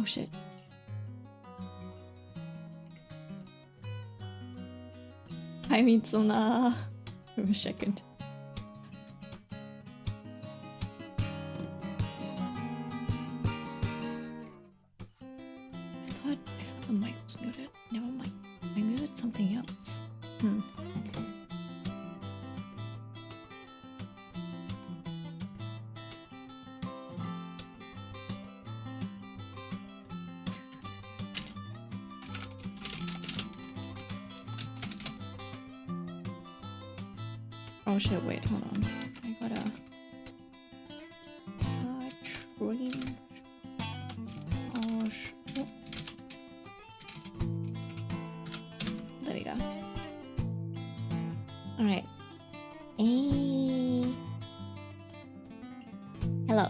shit. Hi Mitsuna. For a second. I thought the mic was muted. Never mind. I muted something else. Oh shit, wait, hold on. I gotta... Dream... Oh shit. There we go. Alright. Hello.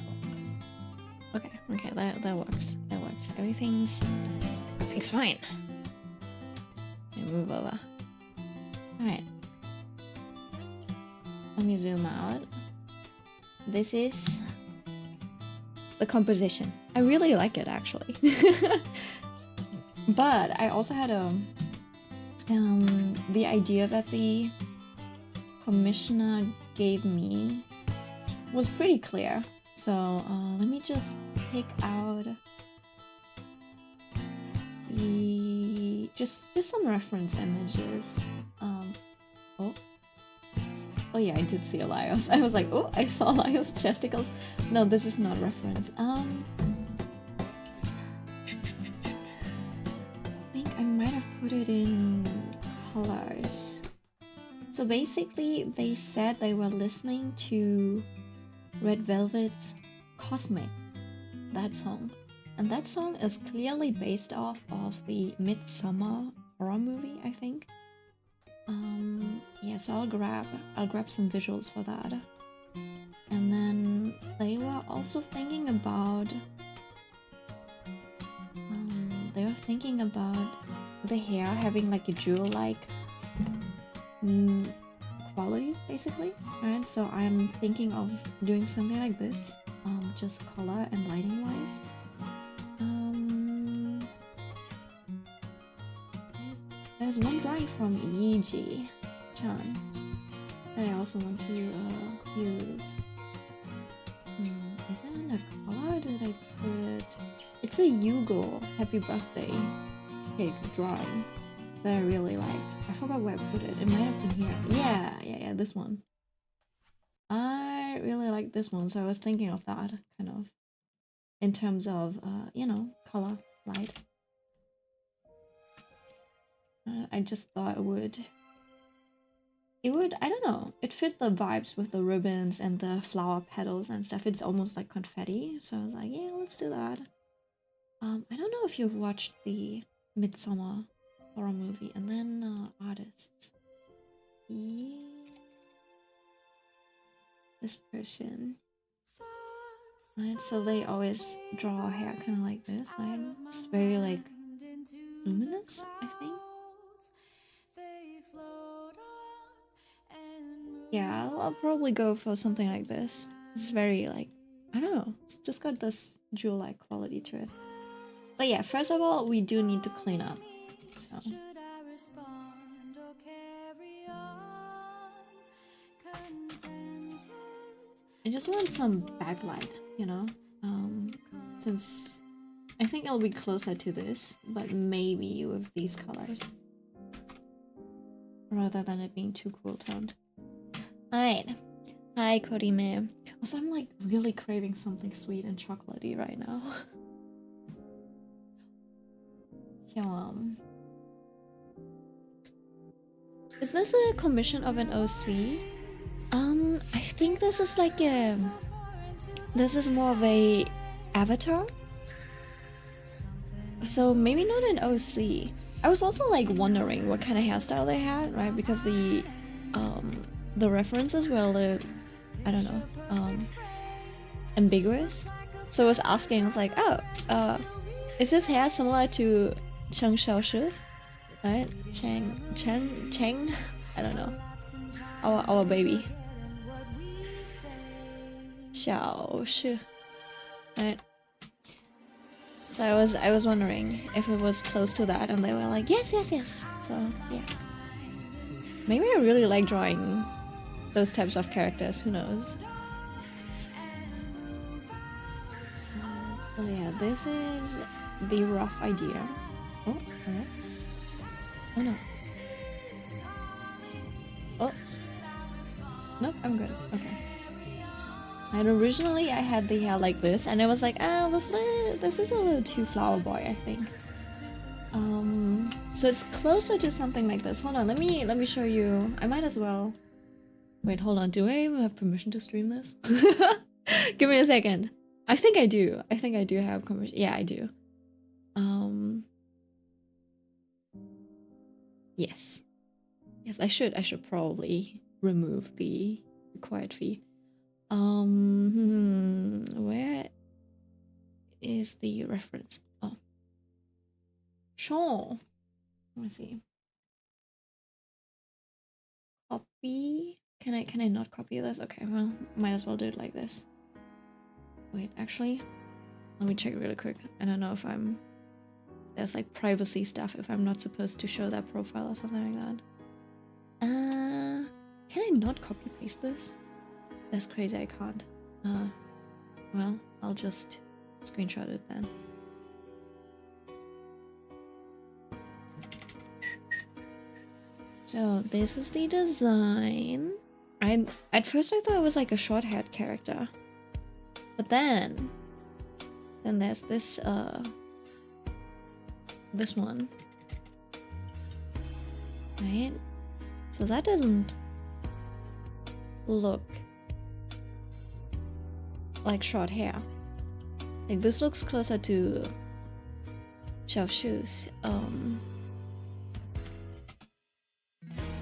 Okay, that works. That works. Everything's fine. Let me move over. Alright. Let me zoom out. This is the composition. I really like it actually. But I also had the idea that the commissioner gave me was pretty clear. So let me just pick out the just some reference images. Oh yeah, I did see Elias. I was like, oh, I saw Elias' chesticles. No, this is not reference. I think I might have put it in colors. So basically, they said they were listening to Red Velvet's Cosmic, that song. And that song is clearly based off of the Midsummer horror movie, I think. Yeah, so I'll grab some visuals for that. And then they were also thinking about the hair having like a jewel-like quality, basically. Alright, so I'm thinking of doing something like this, just color and lighting wise. There's one drawing from Yiji-chan that I also want to use. Is it in a color or did I put it? It's a Yugo Happy Birthday cake drawing that I really liked. I forgot where I put it. It might have been here. Yeah, this one. I really like this one, so I was thinking of that kind of in terms of you know, color, light. I just thought it would, I don't know, it fit the vibes with the ribbons and the flower petals and stuff. It's almost like confetti, so I was like, yeah, let's do that. I don't know if you've watched the Midsummer horror movie. And then artists. Yeah. This person. Right, so they always draw hair kind of like this, right? It's very like luminous, I think. Yeah, I'll probably go for something like this. It's very like, I don't know, it's just got this jewel-like quality to it. But yeah, first of all, we do need to clean up. So I just want some backlight, you know? Since I think it'll be closer to this, but maybe with these colors. Rather than it being too cool toned. Alright. Hi, Korime. Also, I'm like really craving something sweet and chocolatey right now. Yum. Is this a commission of an OC? I think this is like a... This is more of a avatar? So maybe not an OC. I was also like wondering what kind of hairstyle they had, right? Because the references were a little, I don't know, ambiguous. So I was asking, I was like, oh, is his hair similar to Cheng Xiaoshi's? Right? Cheng, I don't know. Our baby. Xiaoshi. Right? So I was wondering if it was close to that, and they were like, yes, yes, yes. So yeah, maybe I really like drawing those types of characters. Who knows? So yeah, this is the rough idea. Oh, hello. Oh no. Oh. Nope, I'm good. Okay. And originally I had the hair like this, and I was like, ah, this is a little too flower boy, I think. So it's closer to something like this. Hold on, let me show you. I might as well. Wait, hold on. Do I even have permission to stream this? Give me a second. I think I do. I think I do have permission. Yeah, I do. Yes. Yes, I should probably remove the required fee. Where is the reference? Oh. Sure. Let me see. Copy. Can I not copy this? Okay, well, might as well do it like this. Wait, actually, let me check really quick. I don't know if there's like privacy stuff if I'm not supposed to show that profile or something like that. Can I not copy paste this? That's crazy, I can't. Well, I'll just screenshot it then. So this is the design. At first I thought it was like a short-haired character. But then there's this one. Right? So that doesn't look like short hair. Like this looks closer to Chef Shoes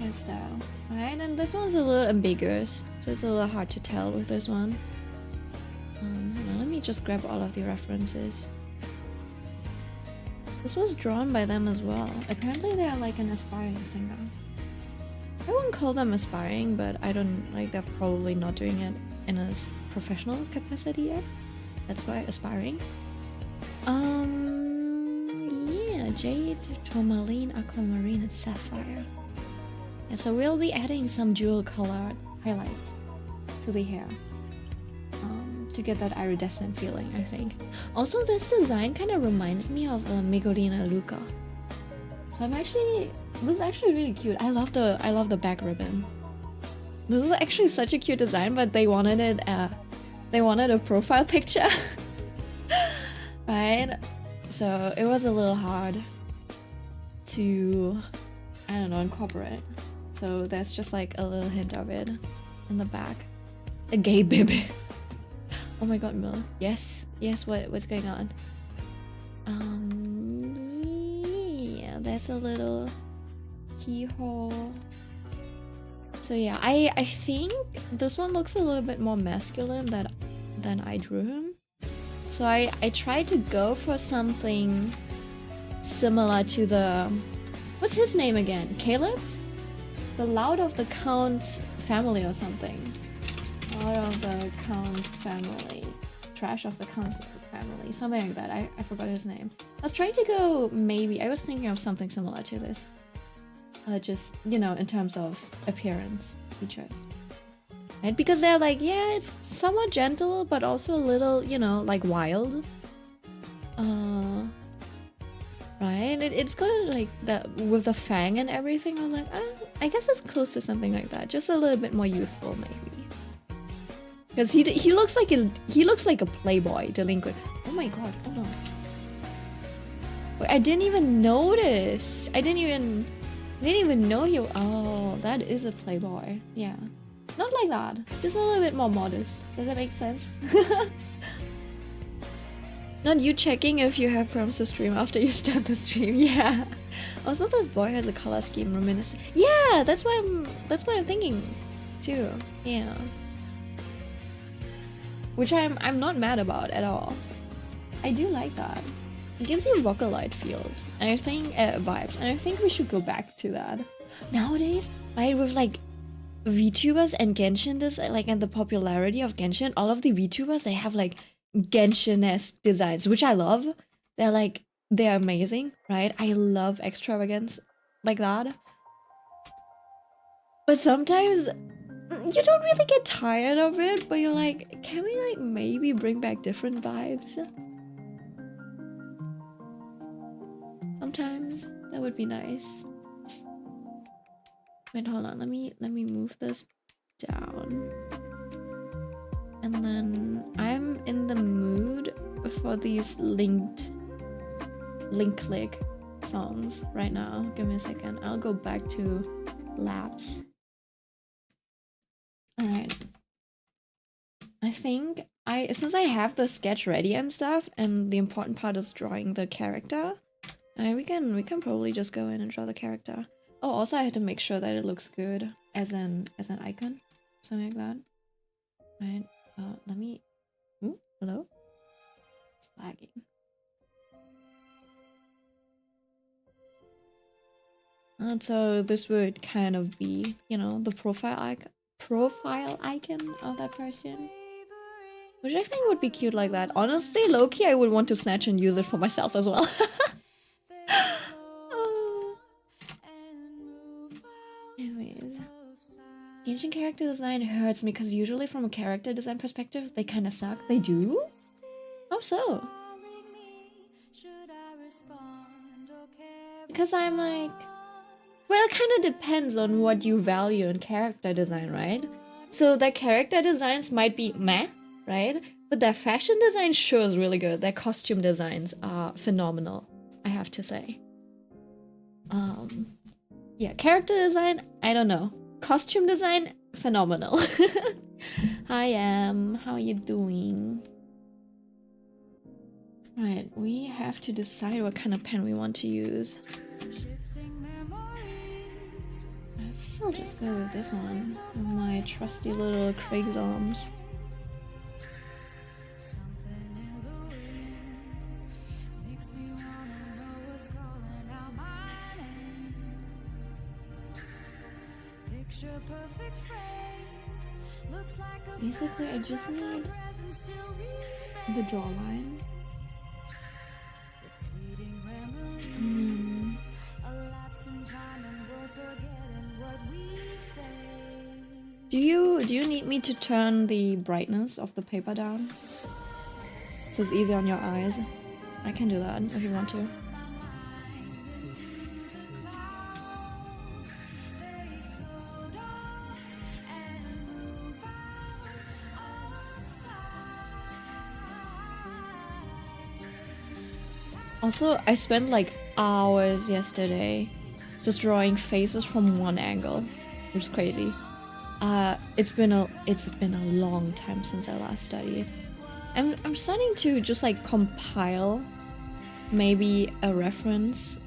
hairstyle. Alright, and this one's a little ambiguous, so it's a little hard to tell with this one. Let me just grab all of the references. This was drawn by them as well. Apparently they are like an aspiring singer. I wouldn't call them aspiring, but I don't like, they're probably not doing it in a professional capacity yet. That's why aspiring. Yeah, jade, tourmaline, aquamarine, and sapphire. Yeah, so we'll be adding some jewel colored highlights to the hair. To get that iridescent feeling, I think. Also, this design kind of reminds me of Migolina Luca. So this is actually really cute. I love the back ribbon. This is actually such a cute design, but they wanted it. They wanted a profile picture, right? So it was a little hard to, I don't know, incorporate. So there's just like a little hint of it in the back. A gay baby. Oh my god, Mil. Yes, what's going on? Yeah, there's a little keyhole. So yeah, I think this one looks a little bit more masculine than I drew him. So I tried to go for something similar to the, what's his name again? Caleb's? The Loud of the Count's family or something. Loud of the Count's family. Trash of the Count's family. Something like that. I forgot his name. I was trying to go, maybe, I was thinking of something similar to this. Just, you know, in terms of appearance features. Right? Because they're like, yeah, it's somewhat gentle, but also a little, you know, like wild. Right? It's got like that with the fang and everything. I was like, I guess it's close to something like that. Just a little bit more youthful, maybe. Because he looks like a playboy delinquent. Oh my god, hold on. Wait, I didn't even notice. I didn't even know he. Oh, that is a playboy. Yeah, not like that. Just a little bit more modest. Does that make sense? Not you checking if you have prompts to stream after you start the stream. Yeah. Also, this boy has a color scheme reminiscent. Yeah, that's why I'm thinking, too. Yeah. Which I'm not mad about at all. I do like that. It gives you Vocaloid feels, and I think vibes, and I think we should go back to that. Nowadays, right, with like VTubers and Genshin, and the popularity of Genshin, all of the VTubers, they have like Genshin-esque designs, which I love. they're amazing, right? I love extravagance like that. But sometimes you don't really get tired of it, but you're like, can we like maybe bring back different vibes? Sometimes that would be nice. Wait, hold on. Let me move this down. And then I'm in the mood for these link click songs right now. Give me a second. I'll go back to laps. All right. I think since I have the sketch ready and stuff, and the important part is drawing the character, we can probably just go in and draw the character. Oh, also I had to make sure that it looks good as an icon, something like that. Right. Let me. Ooh, hello. It's lagging. And so this would kind of be, you know, the profile icon of that person. Which I think would be cute like that. Honestly, low-key, I would want to snatch and use it for myself as well. Anyways. Ancient character design hurts me because usually from a character design perspective, they kind of suck. They do? How so? Because I'm like... Well, it kind of depends on what you value in character design, right? So their character designs might be meh, right? But their fashion design sure is really good. Their costume designs are phenomenal, I have to say. Yeah, character design, I don't know. Costume design, phenomenal. Hi, how are you doing? Right, we have to decide what kind of pen we want to use. I guess I'll just go with this one. My trusty little Craig's Arms. Basically, I just need the jawline. Do you need me to turn the brightness of the paper down so it's easy on your eyes? I can do that if you want to. Also, I spent like hours yesterday just drawing faces from one angle, which is crazy. It's been a long time since I last studied. I'm starting to just like compile maybe a reference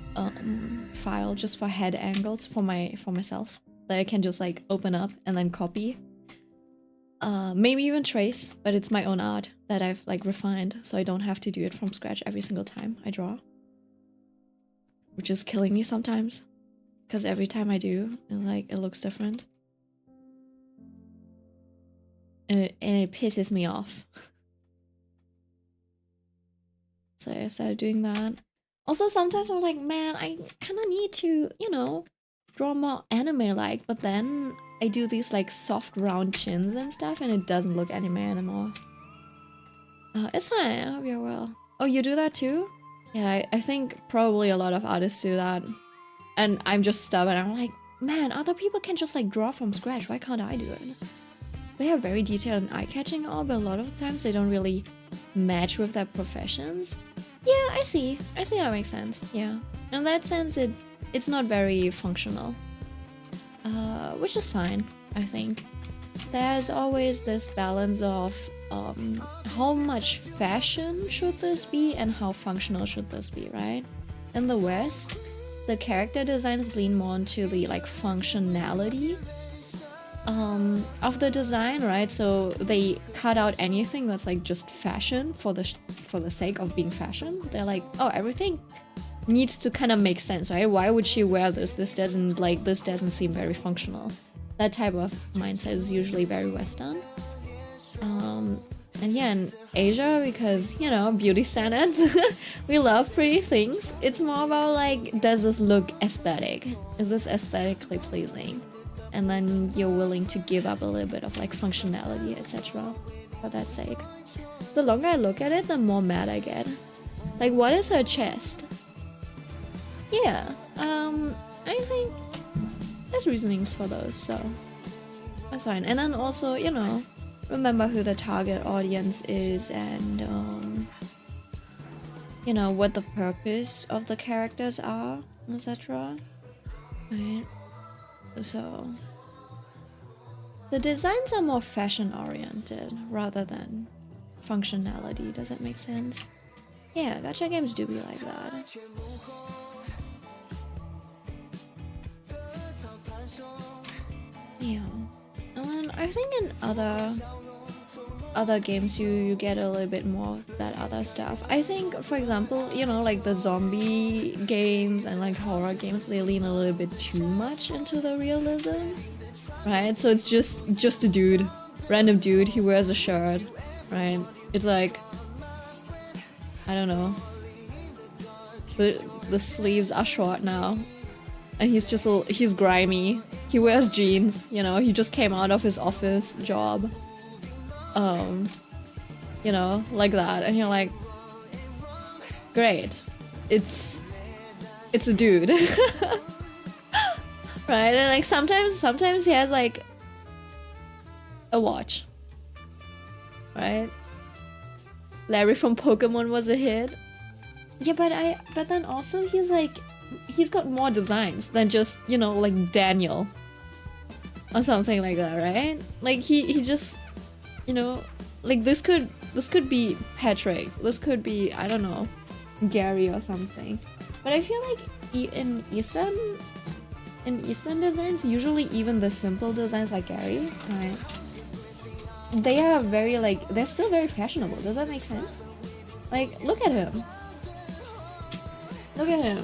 file just for head angles for myself that I can just like open up and then copy. Maybe even trace, but it's my own art that I've like refined, so I don't have to do it from scratch every single time I draw. Which is killing me sometimes, because every time I do, it looks different. And it pisses me off. So I started doing that. Also, sometimes I'm like, man, I kind of need to, you know, draw more anime-like, but then I do these like soft round chins and stuff and it doesn't look anime anymore. It's fine, I hope you're well. Oh, you do that too? Yeah, I think probably a lot of artists do that. And I'm just stubborn. I'm like, man, other people can just like draw from scratch. Why can't I do it? They are very detailed and eye-catching all, but a lot of the times they don't really match with their professions. Yeah, I see. I see how it makes sense. Yeah. In that sense, it's not very functional. Which is fine, I think. There's always this balance of how much fashion should this be and how functional should this be, right? In the West, the character designs lean more into the like functionality of the design, right? So they cut out anything that's like just fashion for the sake of being fashion. They're like, oh, everything needs to kind of make sense, right? Why would she wear this? This doesn't seem very functional. That type of mindset is usually very Western. And yeah, in Asia, because, you know, beauty standards, we love pretty things. It's more about like, does this look aesthetic? Is this aesthetically pleasing? And then you're willing to give up a little bit of like functionality, etc. for that sake. The longer I look at it, the more mad I get. Like, what is her chest? Yeah, I think there's reasonings for those, so that's fine. And then also, you know, remember who the target audience is and, you know, what the purpose of the characters are, etc. Right? So, the designs are more fashion-oriented rather than functionality. Does that make sense? Yeah, gacha games do be like that. Yeah. And then I think in other games you get a little bit more of that other stuff. I think, for example, you know, like the zombie games and like horror games, they lean a little bit too much into the realism, right? So it's just a dude, random dude, he wears a shirt, right? It's like, I don't know, the sleeves are short now, and he's grimy. He wears jeans, you know, he just came out of his office job. You know, like that, and you're like, great, it's a dude. Right? And like sometimes he has like a watch, right? Larry from Pokemon was a hit. Yeah, but then also he's got more designs than just, you know, like Daniel or something like that, right? Like he just, you know, like this could be Patrick, this could be, I don't know, Gary or something. But I feel like in Eastern designs, usually even the simple designs like Gary, right? They are very like, they're still very fashionable. Does that make sense? Like, look at him. Look at him.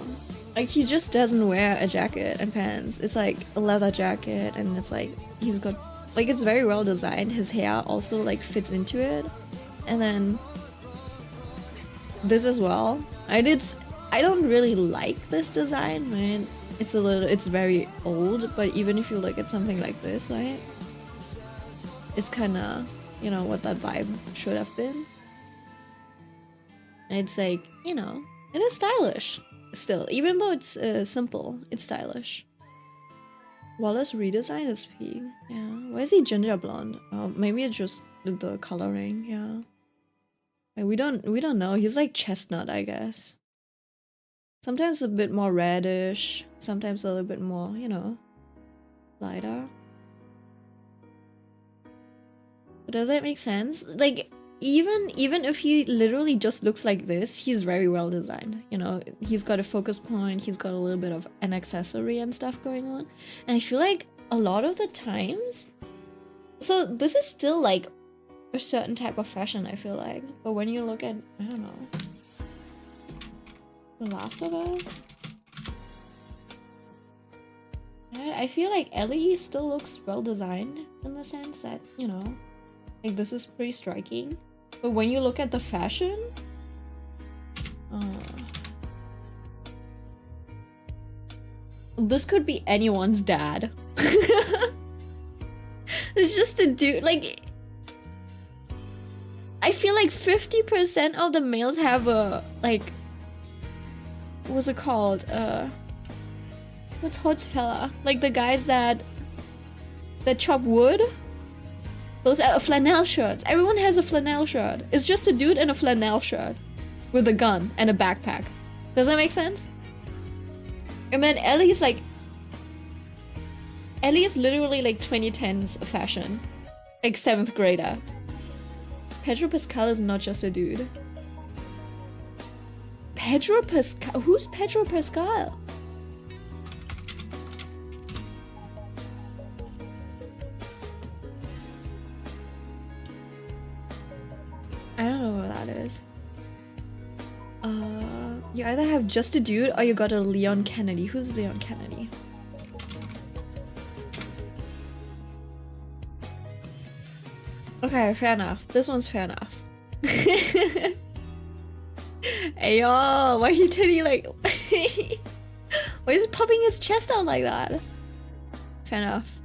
Like, he just doesn't wear a jacket and pants. It's like a leather jacket, and it's like he's got, like, it's very well designed. His hair also like fits into it. And then this as well. I don't really like this design, man. It's very old, but even if you look at something like this, right? It's kinda, you know, what that vibe should have been. It's like, you know, it is stylish still. Even though it's simple, it's stylish. Wallace redesigned his peak. Yeah. Why is he ginger blonde? Oh, maybe it's just the coloring, yeah. Like, we don't know. He's like chestnut, I guess. Sometimes a bit more reddish, sometimes a little bit more, you know, lighter. But does that make sense? Like, even if he literally just looks like this, he's very well designed. You know, he's got a focus point, he's got a little bit of an accessory and stuff going on. And I feel like a lot of the times, so this is still like a certain type of fashion, I feel like. But when you look at, I don't know, The Last of Us, I feel like Ellie still looks well designed in the sense that, you know, like this is pretty striking. But when you look at the fashion, this could be anyone's dad. It's just a dude, like, I feel like 50% of the males have a, like, what's it called? What's Holzfäller? Like the guys that chop wood? Those are flannel shirts. Everyone has a flannel shirt. It's just a dude in a flannel shirt with a gun and a backpack. Does that make sense? And then Ellie is literally like 2010s fashion. Like 7th grader. Pedro Pascal is not just a dude. Pedro Pascal? Who's Pedro Pascal? I don't know who that is. You either have just a dude or you got a Leon Kennedy. Who's Leon Kennedy? Okay, fair enough. This one's fair enough. Hey yo, why did he like why is he popping his chest out like that? Fair enough.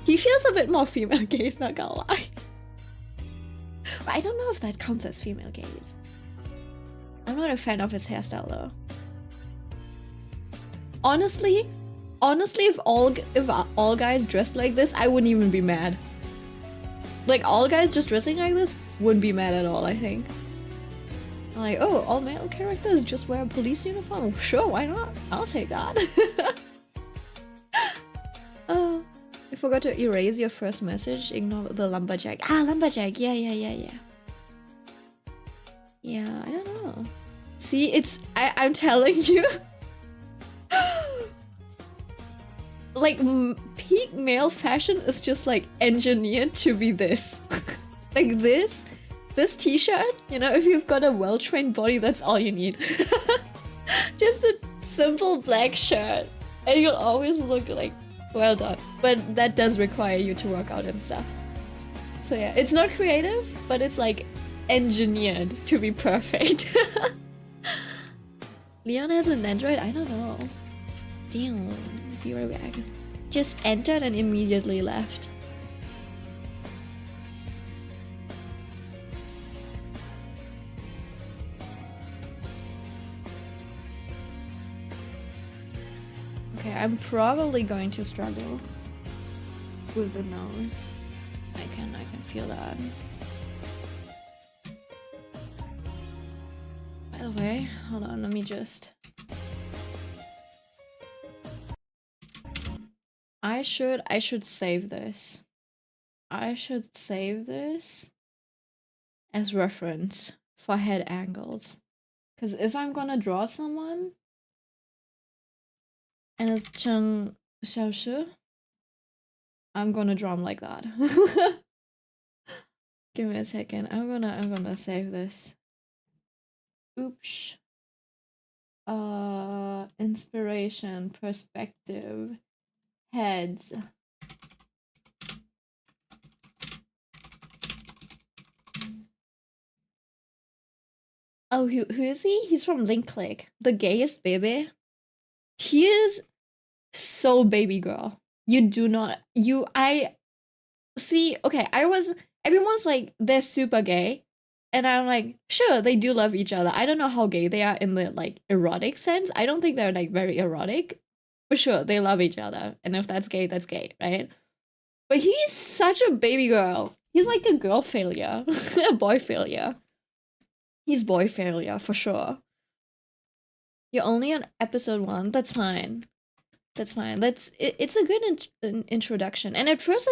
He feels a bit more female gaze, not gonna lie. But I don't know if that counts as female gaze. I'm not a fan of his hairstyle though. Honestly, if all guys dressed like this, I wouldn't even be mad. Like all guys just dressing like this wouldn't be mad at all, I think. Like, oh, all male characters just wear a police uniform? Sure, why not? I'll take that. I forgot to erase your first message. Ignore the lumberjack. Ah, lumberjack. Yeah. Yeah, I don't know. See, I'm telling you. Like, peak male fashion is just like engineered to be this. Like this t-shirt, you know, if you've got a well-trained body, that's all you need. Just a simple black shirt and you'll always look like well done. But that does require you to work out and stuff. So yeah, it's not creative, but it's like engineered to be perfect. Leon has an android? I don't know. Damn, be right back. Just entered and immediately left. Okay, I'm probably going to struggle with the nose. I can feel that. By the way, hold on, let me just... I should save this. I should save this as reference for head angles. Because if I'm gonna draw someone and it's Cheng Xiaoshi, I'm gonna draw him like that. Give me a second. I'm gonna save this. Oops. Inspiration, perspective, heads. Oh, who is he? He's from Link Click. The gayest baby. He is so baby girl. I see, okay, everyone's like, they're super gay. And I'm like, sure, they do love each other. I don't know how gay they are in the like erotic sense. I don't think they're like very erotic. But sure, they love each other. And if that's gay, right? But he's such a baby girl. He's like a girl failure. A boy failure. He's boy failure for sure. You're only on episode 1. That's fine. It's a good introduction. And at first,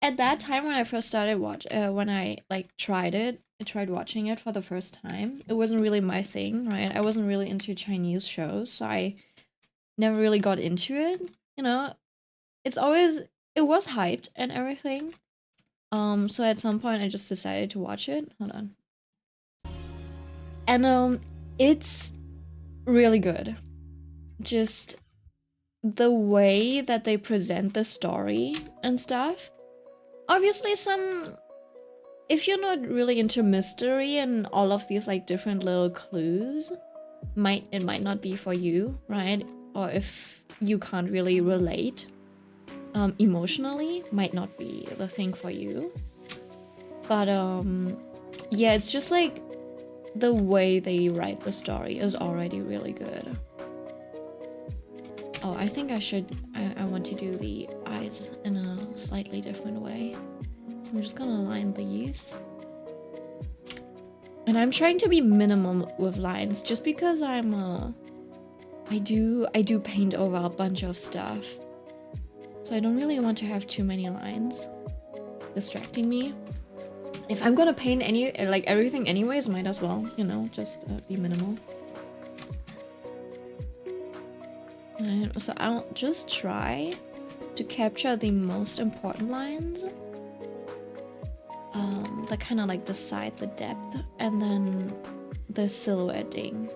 at that time when I first started when I like tried watching it for the first time, it wasn't really my thing, right? I wasn't really into Chinese shows, so I never really got into it. You know, it was hyped and everything. So at some point I just decided to watch it. Hold on. And it's really good. Just the way that they present the story and stuff. Obviously if you're not really into mystery and all of these like different little clues, it might not be for you, right? Or if you can't really relate emotionally, might not be the thing for you. But yeah, it's just like the way they write the story is already really good. Oh, I think I want to do the eyes in a slightly different way. So I'm just gonna line these. And I'm trying to be minimum with lines just because I do paint over a bunch of stuff. So I don't really want to have too many lines distracting me. If I'm gonna paint everything anyways, might as well, you know, just be minimal. And so I'll just try to capture the most important lines. That kind of like decide the depth, and then the silhouetting.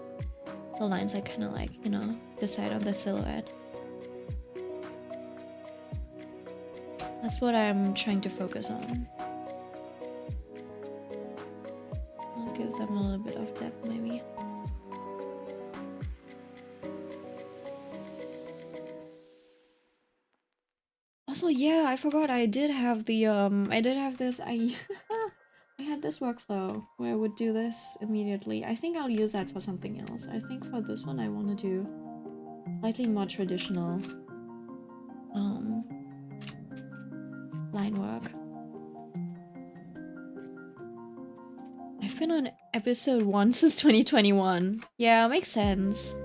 The lines that kind of like, you know, decide on the silhouette. That's what I'm trying to focus on. I'll give them a little bit of depth, maybe. Also, yeah, I forgot I did have the I did have this I had this workflow where I would do this immediately. I think I'll use that for something else. I think for this one I want to do slightly more traditional line work. I've been on episode 1 since 2021. Yeah, makes sense.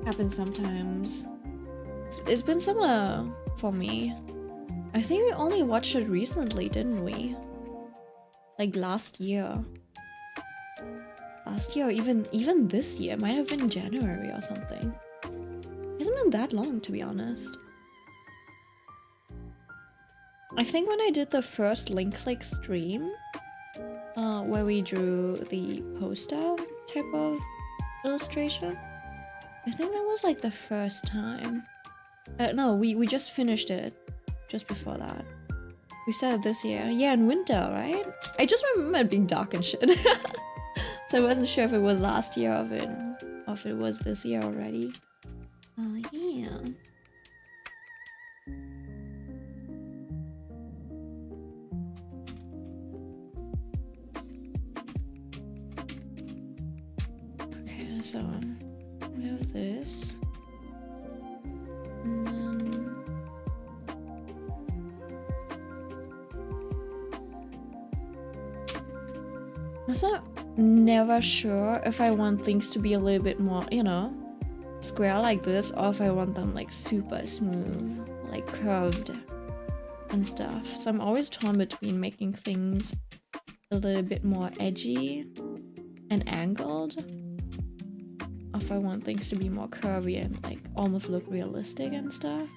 Happens sometimes. It's been similar for me. I think we only watched it recently, didn't we? Like last year. Last year, or even this year. It might have been January or something. It hasn't been that long, to be honest. I think when I did the first link click stream, where we drew the poster type of illustration, I think that was like the first time. No, we just finished it just before that. We started this year. Yeah, in winter, right? I just remember it being dark and shit. So I wasn't sure if it was last year or if it was this year already. Yeah. Okay, so we have this. And then also never sure if I want things to be a little bit more, you know, square like this, or if I want them like super smooth, like curved and stuff. So I'm always torn between making things a little bit more edgy and angled, or if I want things to be more curvy and like almost look realistic and stuff.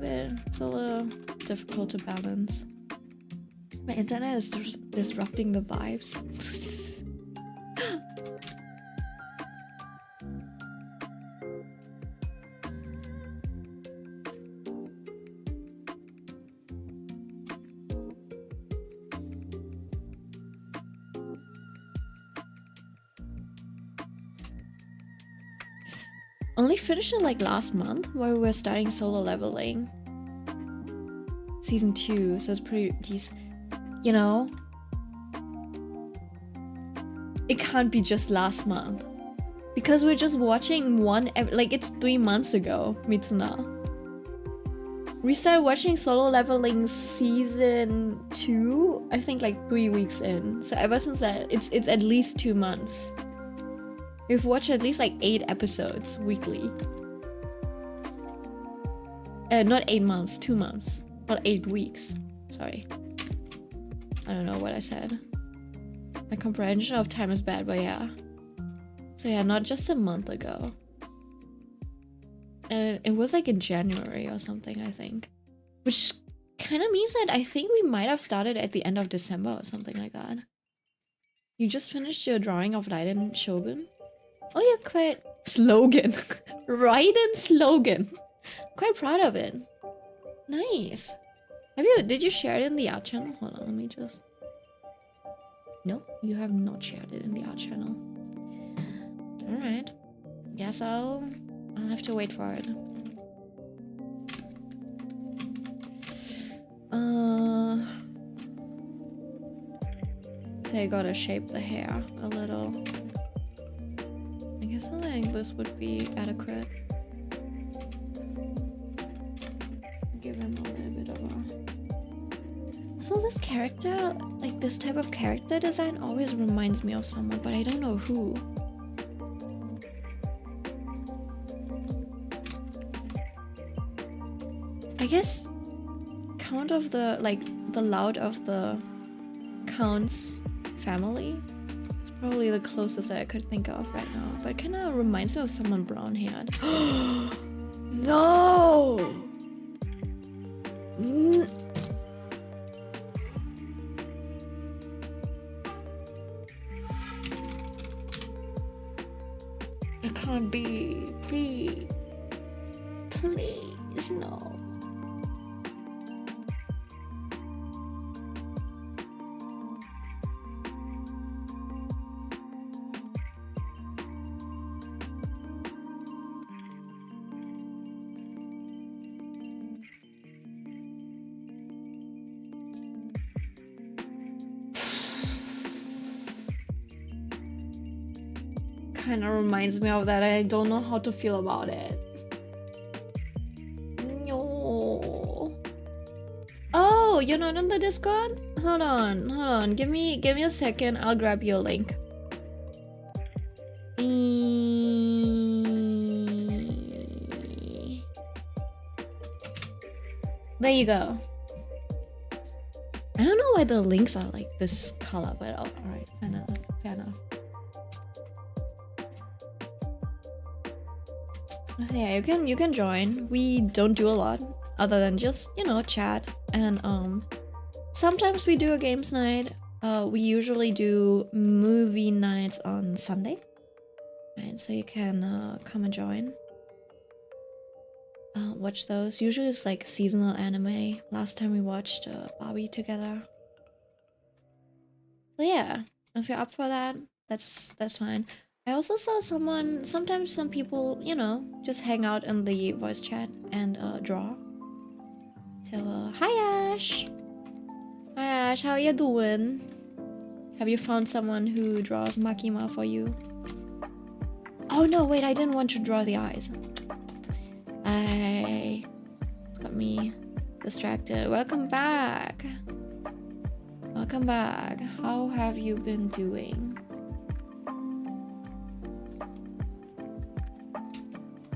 It's a little difficult to balance. My internet is disrupting the vibes. Only finished it like last month, where we were starting solo leveling. Season 2, so it's pretty decent. You know, it can't be just last month, because we're just watching one like it's 3 months ago, Mitsuna. We started watching solo leveling season 2, I think like 3 weeks in. So ever since that, it's at least 2 months. We've watched at least like 8 episodes weekly. Not 8 months, 2 months. Well, 8 weeks. Sorry. I don't know what I said. My comprehension of time is bad, but yeah. So yeah, not just a month ago. And it was like in January or something, I think. Which kind of means that I think we might have started at the end of December or something like that. You just finished your drawing of Raiden Shogun? Oh yeah, quite... Slogan. Raiden slogan. Quite proud of it. Nice. Did you share it in the art channel? Hold on, let me just... Nope, you have not shared it in the art channel. Alright. Guess I'll have to wait for it. So I gotta shape the hair a little. I guess I think this would be adequate. Give him a little bit of a... So this character, like this type of character design always reminds me of someone, but I don't know who. I guess Count of the, like the Loud of the Count's family. It's probably the closest I could think of right now, but it kind of reminds me of someone brown-haired. No! on, B. B. Please, no. Kind of reminds me of that. I don't know how to feel about it. No. Oh, you're not on the Discord? Hold on. Give me a second. I'll grab your link. There you go. I don't know why the links are like this color, but alright, fair enough. Yeah, you can join. We don't do a lot other than just, you know, chat, and sometimes we do a games night. We usually do movie nights on Sunday, right? So you can come and join. Watch those. Usually it's like seasonal anime. Last time we watched Barbie together. So yeah, if you're up for that, that's fine. I also saw sometimes some people, you know, just hang out in the voice chat and draw. So hi Ash! Hi Ash, how you doing? Have you found someone who draws Makima for you? Oh no, wait, I didn't want to draw the eyes. It's got me distracted. Welcome back! Welcome back. How have you been doing?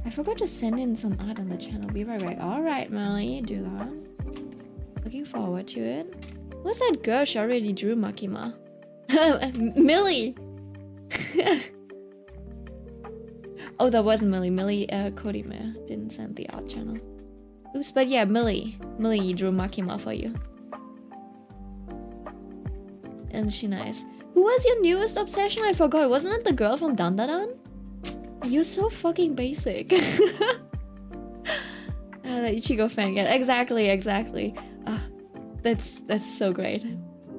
I forgot to send in some art on the channel. Be right back. Alright, Melly, do that. Looking forward to it. Who's that girl? She already drew Makima. Millie! Oh, that wasn't Millie. Millie Kodime didn't send the art channel. Oops, but yeah, Millie drew Makima for you. Isn't she nice? Who was your newest obsession? I forgot. Wasn't it the girl from Dandadan? You're so fucking basic. The Ichigo fan again. Exactly. That's so great.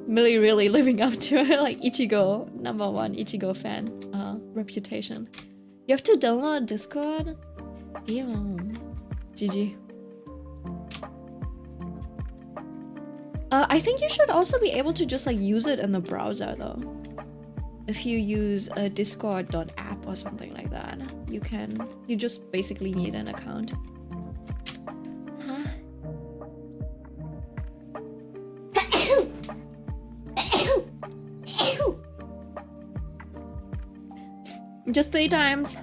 Millie really living up to her like Ichigo #1 Ichigo fan reputation. You have to download Discord? Damn. GG. I think you should also be able to just like use it in the browser though. If you use a discord.app or something like that, you just basically need an account. Huh? Just 3 times.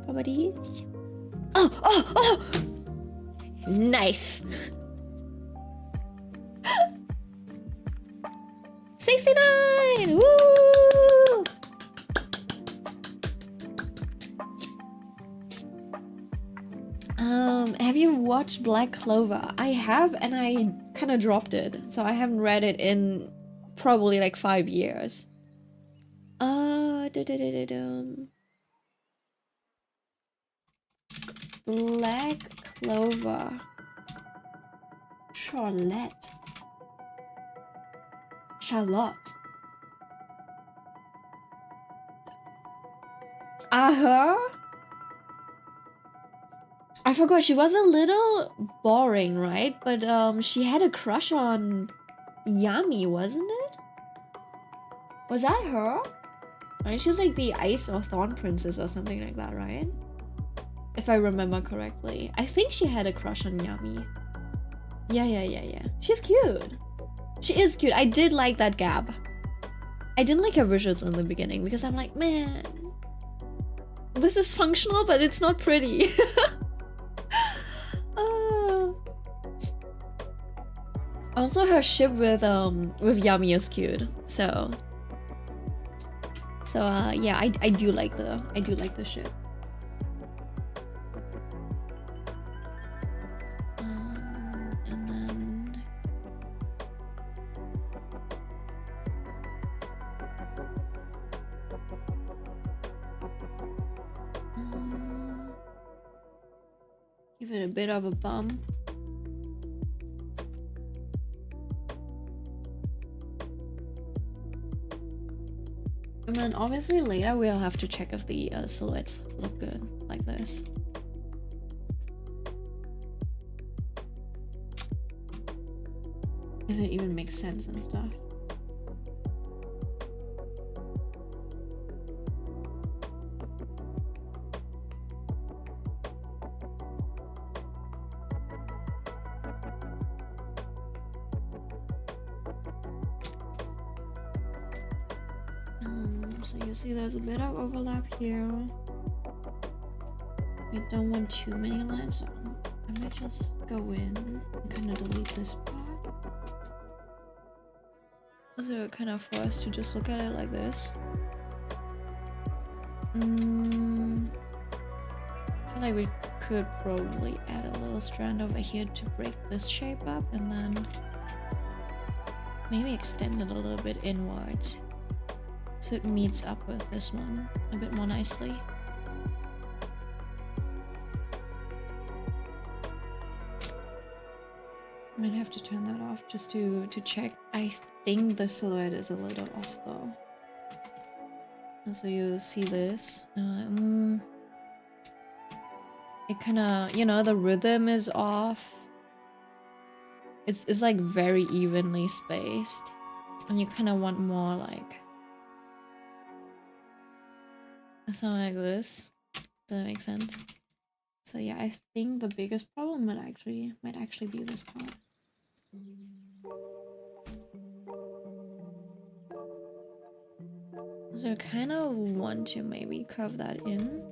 Properties. Oh! Nice. 69! Woo! Have you watched Black Clover? I have, and I kind of dropped it, so I haven't read it in probably like 5 years. Black Clover. Charlotte. Her? I forgot, she was a little boring, right? But she had a crush on Yami, wasn't it? Was that her? Right? She was like the Ice or Thorn Princess or something like that, right? If I remember correctly. I think she had a crush on Yami. Yeah. She's cute. She is cute. I did like that Gab. I didn't like her visuals in the beginning because I'm like, man, this is functional, but it's not pretty. Also, her ship with Yami is cute. So yeah, I do like the ship. And then Give it a bit of a bump. And then obviously later we'll have to check if the silhouettes look good like this. If it even makes sense and stuff. So you see there's a bit of overlap here. We don't want too many lines, so I might just go in and kind of delete this part. So kind of for us to just look at it like this. I feel like we could probably add a little strand over here to break this shape up and then maybe extend it a little bit inwards so it meets up with this one a bit more nicely. I might have to turn that off just to check. I think the silhouette is a little off though. And so you see this. It kind of, you know, the rhythm is off. It's like very evenly spaced. And you kind of want more like something like this. Does that make sense? So yeah, I think the biggest problem might actually be this part. So I kind of want to maybe curve that in.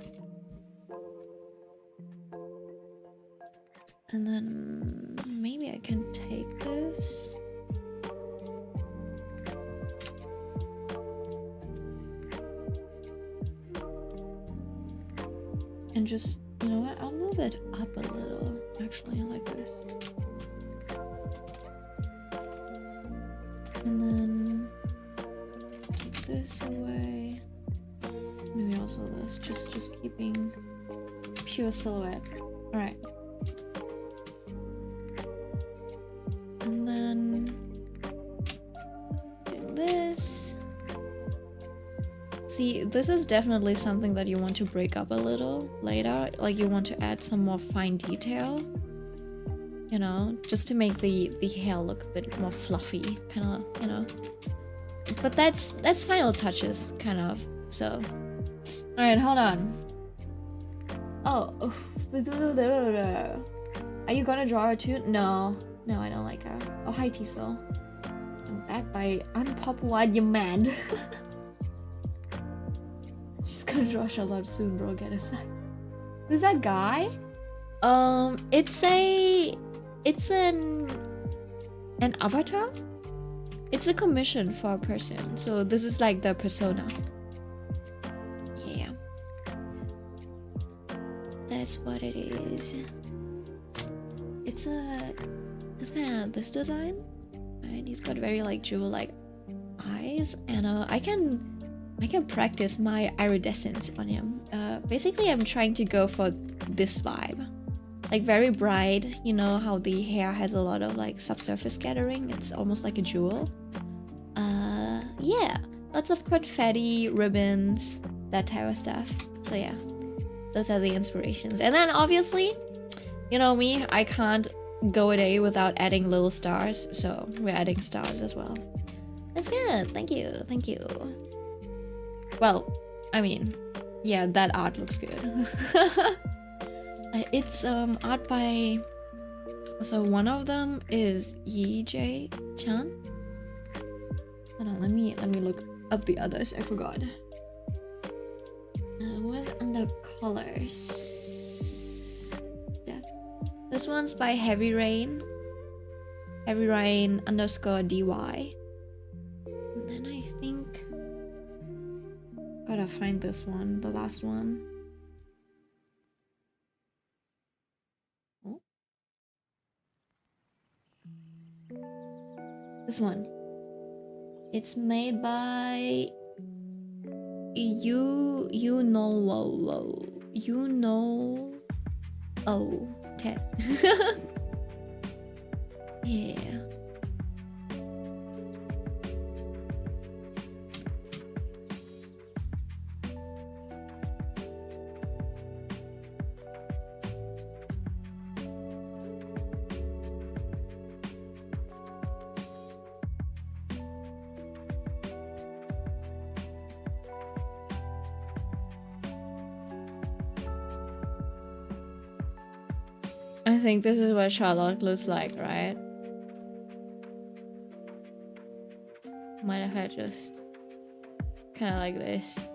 And then maybe I can take this. And just, you know what, I'll move it up a little, actually, like this. And then take this away. Maybe also this, just keeping pure silhouette. Alright. And then doing this. See, this is definitely something that you want to break up a little later. Like you want to add some more fine detail. You know, just to make the hair look a bit more fluffy, kind of, you know. But that's final touches, kind of. So, all right, hold on. Oh, are you gonna draw her too? No, I don't like her. Oh, hi, Tiso. I'm back by unpopular demand. She's gonna draw Charlotte soon, bro. Get a sec. Who's that guy? It's an avatar. It's a commission for a person. So this is like the persona. Yeah. That's what it is. It's kind of this design. Right? He's got very like jewel-like eyes, and I can practice my iridescence on him. Basically, I'm trying to go for this vibe. Like very bright, you know how the hair has a lot of like subsurface scattering. It's almost like a jewel. Yeah, lots of confetti, ribbons, that type of stuff. So yeah, those are the inspirations. And then obviously, you know me, I can't go a day without adding little stars. So we're adding stars as well. That's good. Thank you. Thank you. Well, I mean, yeah, that art looks good. It's art by, so one of them is Yi Chan. Hold on, let me look up the others. I forgot. Who was under colors? Yeah. This one's by Heavy Rain _ DY. And then I think gotta find this one, the last one. This one. It's made by you know. 10. Yeah. I think this is what Charlotte looks like, right? Might have had just kind of like this.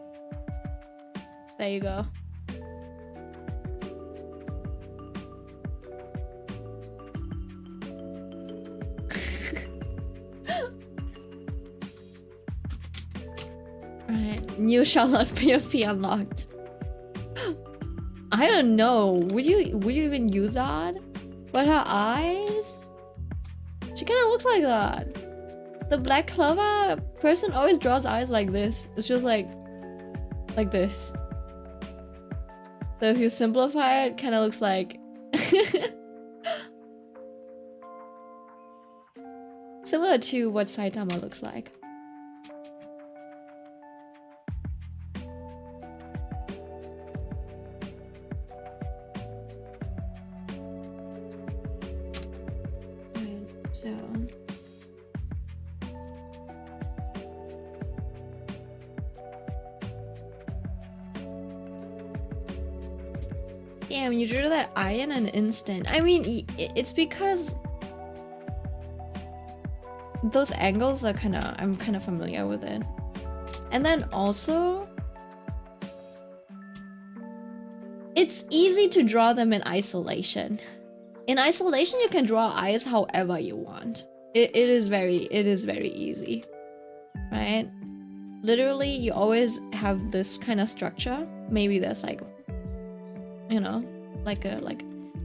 There you go. Alright, new Charlotte PFP unlocked. I don't know. Would you even use that? But her eyes? She kind of looks like that. The Black Clover person always draws eyes like this. It's just like this. So if you simplify it, kind of looks like similar to what Saitama looks like. Damn, you drew that eye in an instant. I mean, it's because those angles are I'm kind of familiar with it. And then also, it's easy to draw them in isolation. In isolation, you can draw eyes however you want. It is very easy, right? Literally, you always have this kind of structure. Maybe there's like, you know,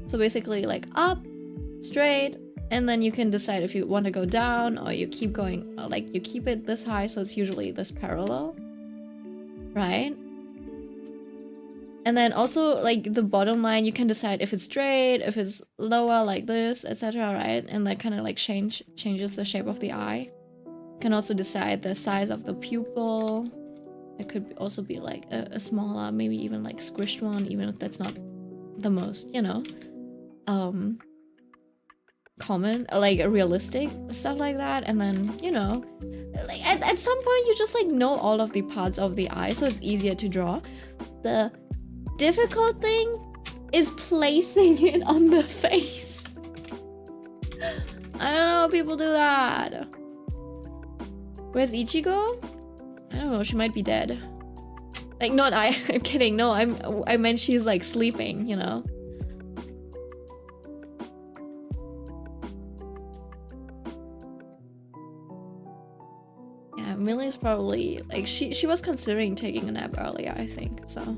so basically like up, straight, and then you can decide if you want to go down or you keep going, like you keep it this high, so it's usually this parallel, right? And then also like the bottom line, you can decide if it's straight, if it's lower like this, etc., right? And that kind of like changes the shape of the eye. You can also decide the size of the pupil. It could also be like a smaller, maybe even like squished one, even if that's not the most, you know, common, like realistic stuff like that. And then, you know, like at some point you just like know all of the parts of the eye, so it's easier to draw. The difficult thing is placing it on the face. I don't know how people do that. Where's Ichigo? I don't know, she might be dead. Like, not I'm kidding, no, I meant she's like sleeping, you know? Yeah, Millie's probably, like, she was considering taking a nap earlier, I think, so.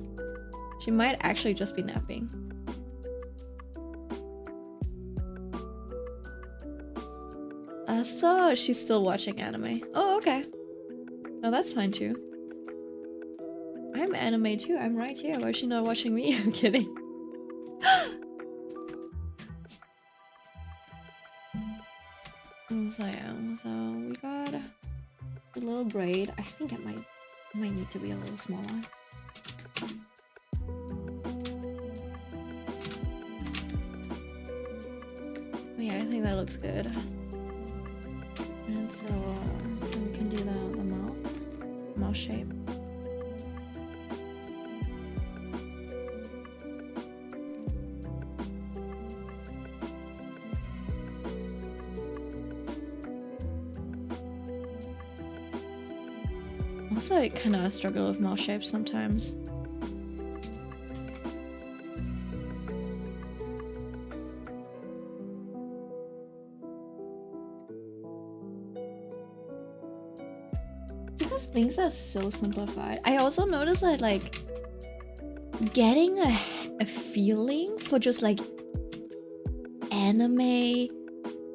She might actually just be napping. So she's still watching anime. Oh, okay. Oh, that's fine too. I'm anime too. I'm right here. Why is she not watching me? I'm kidding. So yeah, so we got a little braid. I think it might need to be a little smaller. But yeah, I think that looks good. And so we can do the mouth shape. Also, I kind of struggle with mouth shapes sometimes. Because things are so simplified. I also noticed that, like, getting a feeling for just, like, anime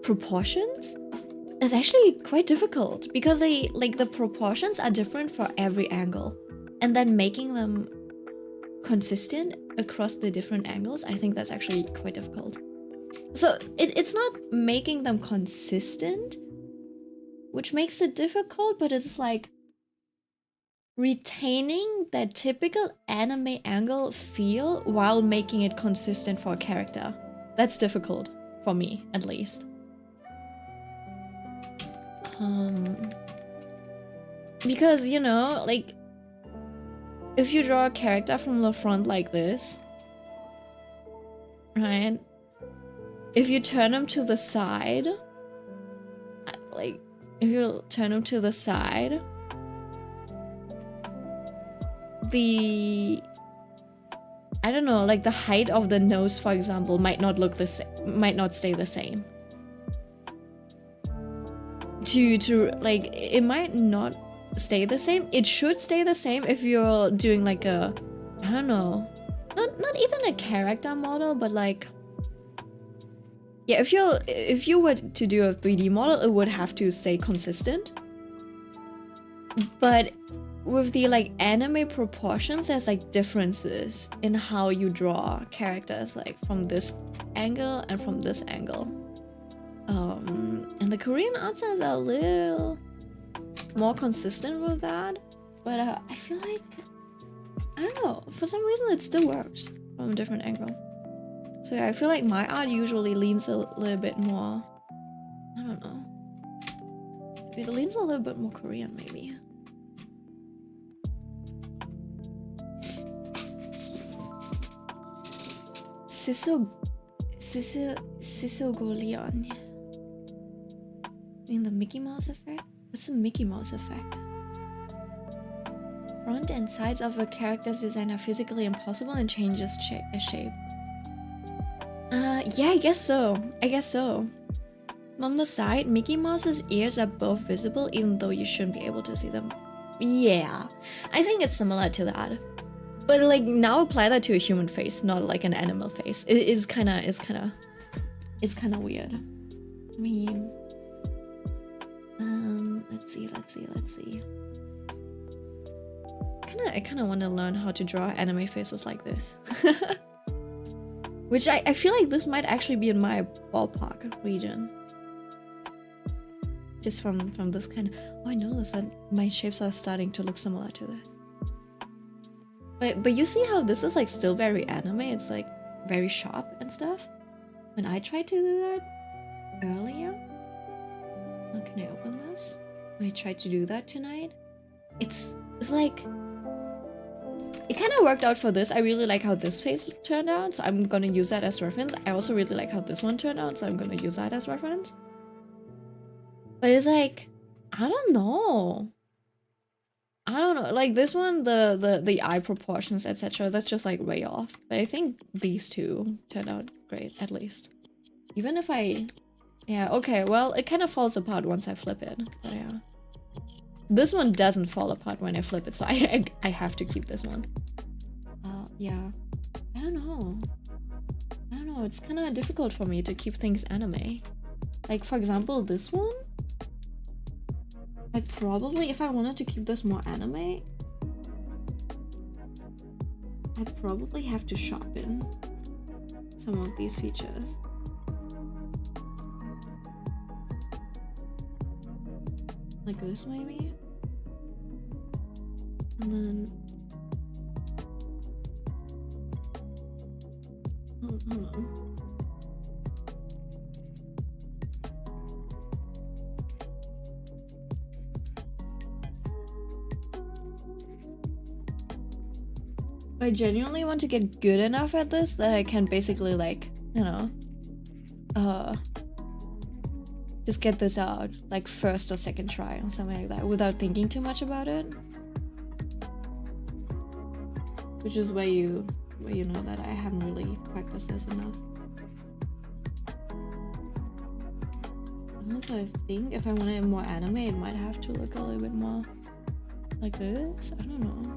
proportions is actually quite difficult because the proportions are different for every angle, and then making them consistent across the different angles, I think that's actually quite difficult. So it's not making them consistent, which makes it difficult, but it's like retaining that typical anime angle feel while making it consistent for a character. That's difficult for me, at least. Because, you know, like, if you draw a character from the front like this, right? If you turn him to the side, like, if you turn him to the side, I don't know, like the height of the nose, for example, might not look the same, might not stay the same. Like, it might not stay the same. It should stay the same if you're doing like a, I don't know, not even a character model, but like, yeah, if you were to do a 3D model, it would have to stay consistent. But with the like anime proportions, there's like differences in how you draw characters, like from this angle and from this angle. And the Korean art styles are a little more consistent with that, but I feel like, I don't know, for some reason it still works from a different angle. So yeah, I feel like my art usually leans a little bit more, I don't know, it leans a little bit more Korean maybe. Sisogolion. In the Mickey Mouse effect? What's the Mickey Mouse effect? Front and sides of a character's design are physically impossible and changes shape. Yeah, I guess so. On the side, Mickey Mouse's ears are both visible even though you shouldn't be able to see them. Yeah, I think it's similar to that. But like, now apply that to a human face, not like an animal face. It's kind of weird. I mean, let's see. I kind of want to learn how to draw anime faces like this. Which I feel like this might actually be in my ballpark region. Just from this kind of... Oh, I noticed that my shapes are starting to look similar to that. But you see how this is like still very anime? It's like very sharp and stuff. When I tried to do that earlier... Oh, can I open this? When I tried to do that tonight, it's like... It kind of worked out for this. I really like how this face turned out, so I'm gonna use that as reference. I also really like how this one turned out, so I'm gonna use that as reference. But it's like, I don't know, like this one, the eye proportions, etc., that's just like way off. But I think these two turned out great, at least. Even if yeah, okay, well, it kind of falls apart once I flip it, but yeah. This one doesn't fall apart when I flip it, so I have to keep this one. Yeah, I don't know, it's kind of difficult for me to keep things anime. Like, for example, this one, I probably, if I wanted to keep this more anime, I'd probably have to sharpen some of these features. Like this, maybe? And then... Hold on. I genuinely want to get good enough at this that I can basically, like, you know, just get this out like first or second try or something like that without thinking too much about it. Which is where you know that I haven't really practiced this enough. And also, I think if I want it more anime, it might have to look a little bit more like this. I don't know.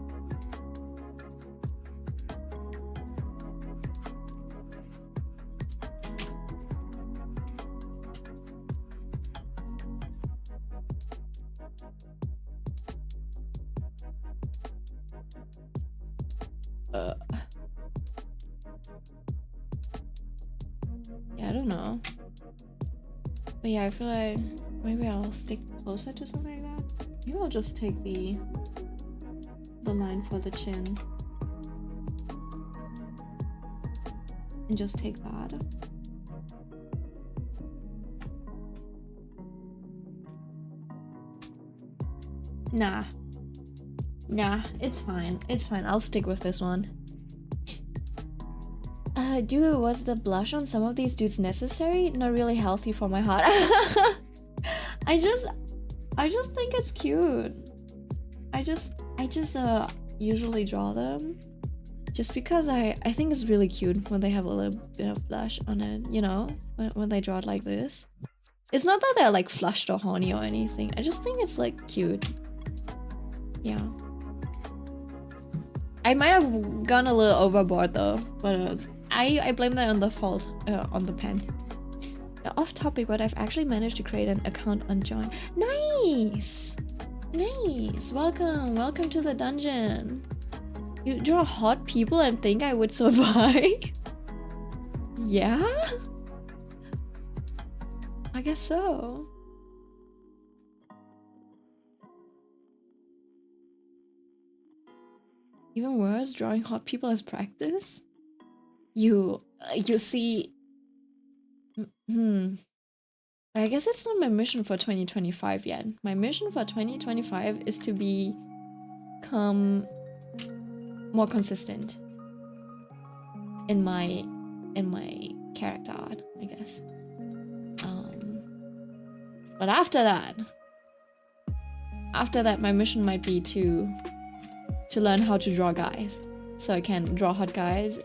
Yeah, I don't know. But yeah, I feel like maybe I'll stick closer to something like that. Maybe I'll just take the line for the chin and just take that. Nah, it's fine. It's fine. I'll stick with this one. Dude, was the blush on some of these dudes necessary? Not really healthy for my heart. I just think it's cute. I just usually draw them just because I think it's really cute when they have a little bit of blush on it, you know, when they draw it like this. It's not that they're like flushed or horny or anything. I just think it's like cute. Yeah. I might have gone a little overboard though, but I blame that on the fault on the pen. Off topic, but I've actually managed to create an account on Join. Nice! Nice! Welcome to the dungeon. You draw hot people and think I would survive? Yeah? I guess so. Even worse, drawing hot people as practice? You see... I guess it's not my mission for 2025 yet. My mission for 2025 is to become more consistent in my character art, I guess. But after that, my mission might be to learn how to draw guys, so I can draw hot guys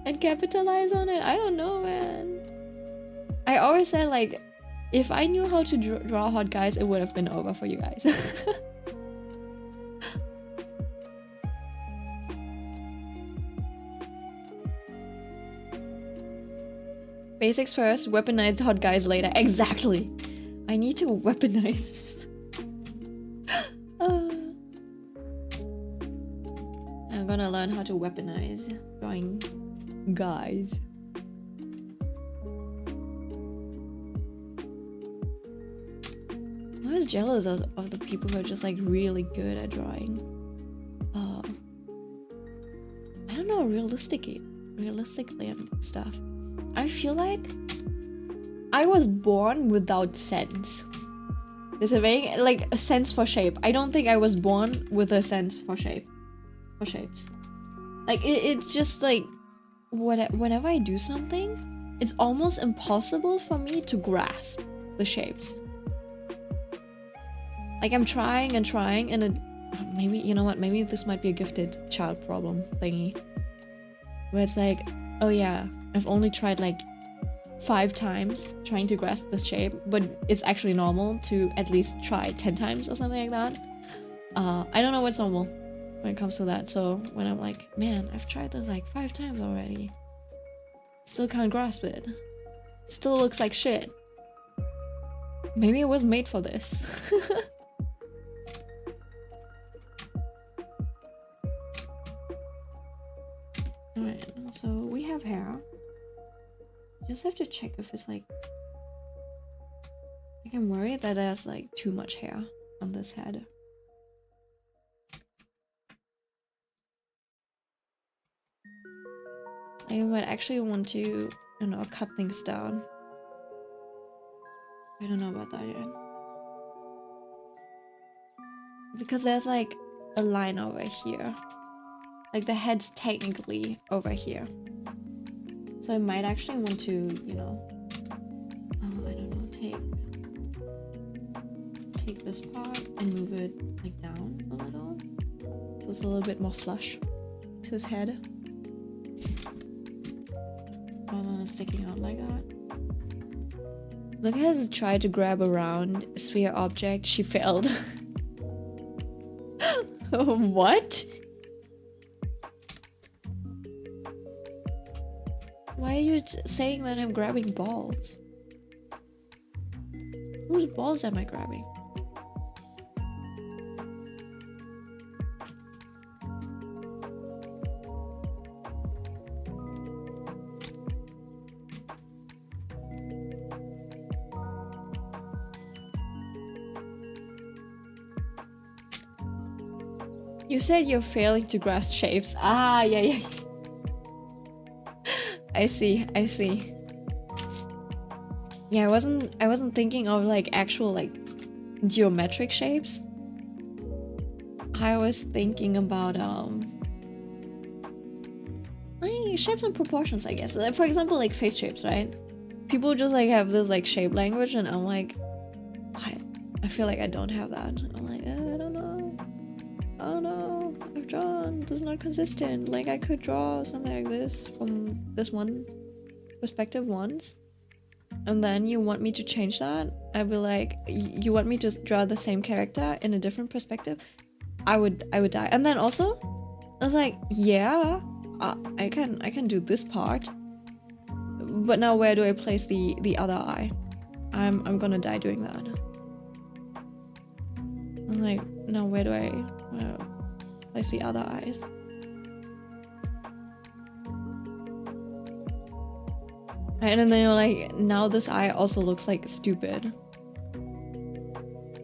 and capitalize on it. I don't know, man. I always said, like, if I knew how to draw hot guys, it would have been over for you guys. Basics first, weaponized hot guys later. Exactly. I need to weaponize. I'm gonna learn how to weaponize drawing guys. I was jealous of the people who are just like really good at drawing. I don't know, realistically and stuff. I feel like I was born without sense. There's a very like a sense for shape. I don't think I was born with a sense for shapes. Like it's just like whenever I do something, it's almost impossible for me to grasp the shapes. Like I'm trying and trying, and it maybe, you know what, maybe this might be a gifted child problem thingy, where it's like, oh yeah, I've only tried like 5 times trying to grasp this shape, but it's actually normal to at least try 10 times or something like that. I don't know what's normal when it comes to that, so when I'm like, man, I've tried this like 5 times already, still can't grasp it, still looks like shit. Maybe it was made for this. Alright, so we have hair. Just have to check if it's like I'm worried that there's like too much hair on this head. I might actually want to, you know, cut things down. I don't know about that yet. Because there's like a line over here. Like the head's technically over here. So I might actually want to, you know, I don't know, take this part and move it like down a little. So it's a little bit more flush to his head. Rather than sticking out like that. Look has tried to grab a round sphere object. She failed. What? Why are you saying that I'm grabbing balls? Whose balls am I grabbing? You said you're failing to grasp shapes. Ah, yeah. I see. Yeah, I wasn't thinking of like actual like geometric shapes. I was thinking about like shapes and proportions, I guess. For example, like face shapes, right? People just like have this like shape language, and I'm like, I feel like I don't have that. I'm like, I don't know. I've drawn. This is not consistent. Like I could draw something like this from this one perspective once, and then you want me to change that. I'd be like, you want me to draw the same character in a different perspective? I would die. And then also, I was like, yeah, I can do this part, but now where do I place the other eye? I'm gonna die doing that. I'm like, now where do I place the other eyes? Right, and then you're like, now this eye also looks like stupid.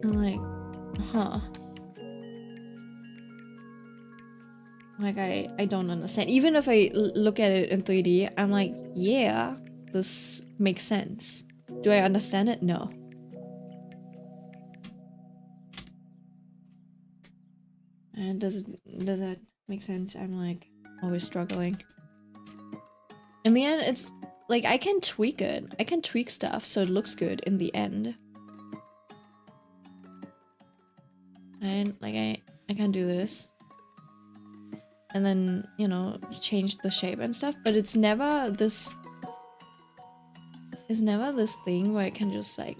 I'm like, huh. Like, I don't understand. Even if I look at it in 3D, I'm like, yeah, this makes sense. Do I understand it? No. And does that make sense? I'm like, always struggling. In the end, it's like, I can tweak it. I can tweak stuff so it looks good in the end. And like, I can do this. And then, you know, change the shape and stuff, but it's never this thing where I can just like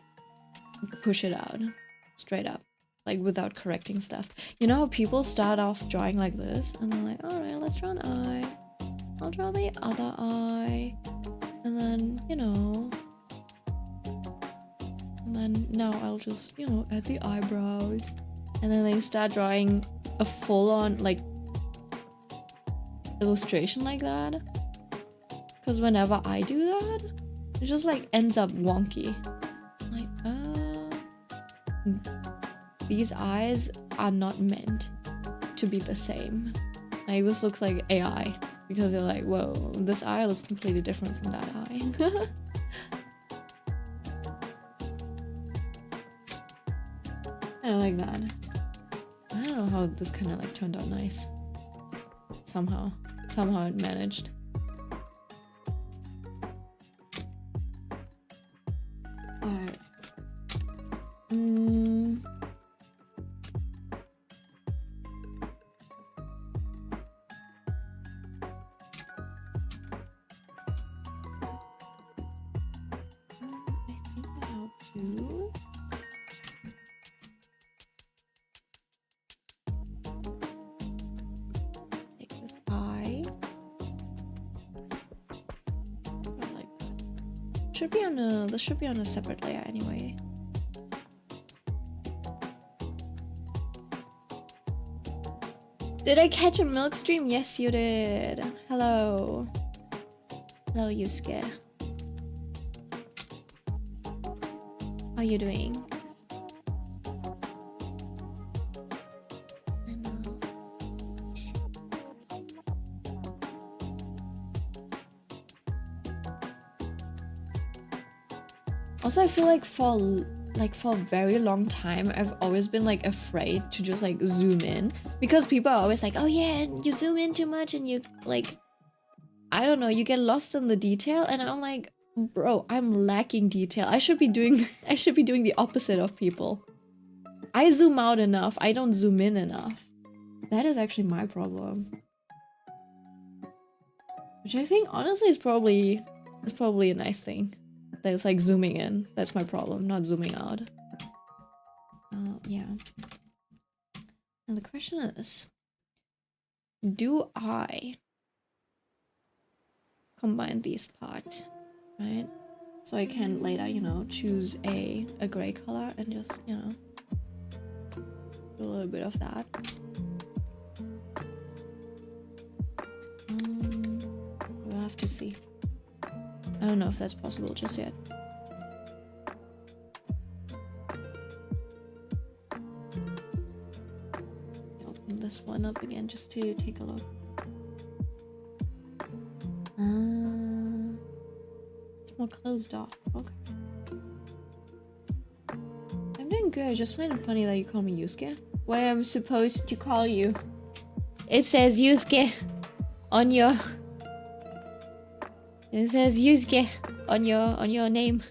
push it out straight up, like without correcting stuff. You know how people start off drawing like this and they're like, all right, let's draw an eye. I'll draw the other eye. And then, you know, and then now I'll just, you know, add the eyebrows. And then they start drawing a full-on like illustration like that, because whenever I do that, it just like ends up wonky. Like, these eyes are not meant to be the same. Like, this looks like AI, because you're like, whoa, this eye looks completely different from that eye. I like that. I don't know how this kind of like turned out nice. Somehow it managed. Alright. I think what I'll do... take this eye. I like that. Should be on a... this should be on a separate layer anyway. Did I catch a milk stream? Yes, you did. Hello. Hello, Yusuke. How you doing? Also, I feel like for a very long time, I've always been like afraid to just like zoom in, because people are always like, oh yeah, you zoom in too much and you like, I don't know, you get lost in the detail, and I'm like, bro, I'm lacking detail. I should be doing the opposite of people. I zoom out enough, I don't zoom in enough. That is actually my problem. Which I think honestly is probably a nice thing. That it's like zooming in. That's my problem, not zooming out. Yeah. And the question is, do I combine these parts, right? So I can later, you know, choose a gray color and just, you know, do a little bit of that. We'll have to see. I don't know if that's possible just yet. Open this one. one up again just to take a look. It's more closed off. Okay. I'm doing good. I just find it funny that you call me Yusuke. What I'm supposed to call you? It says Yusuke on your. It says Yusuke on your name.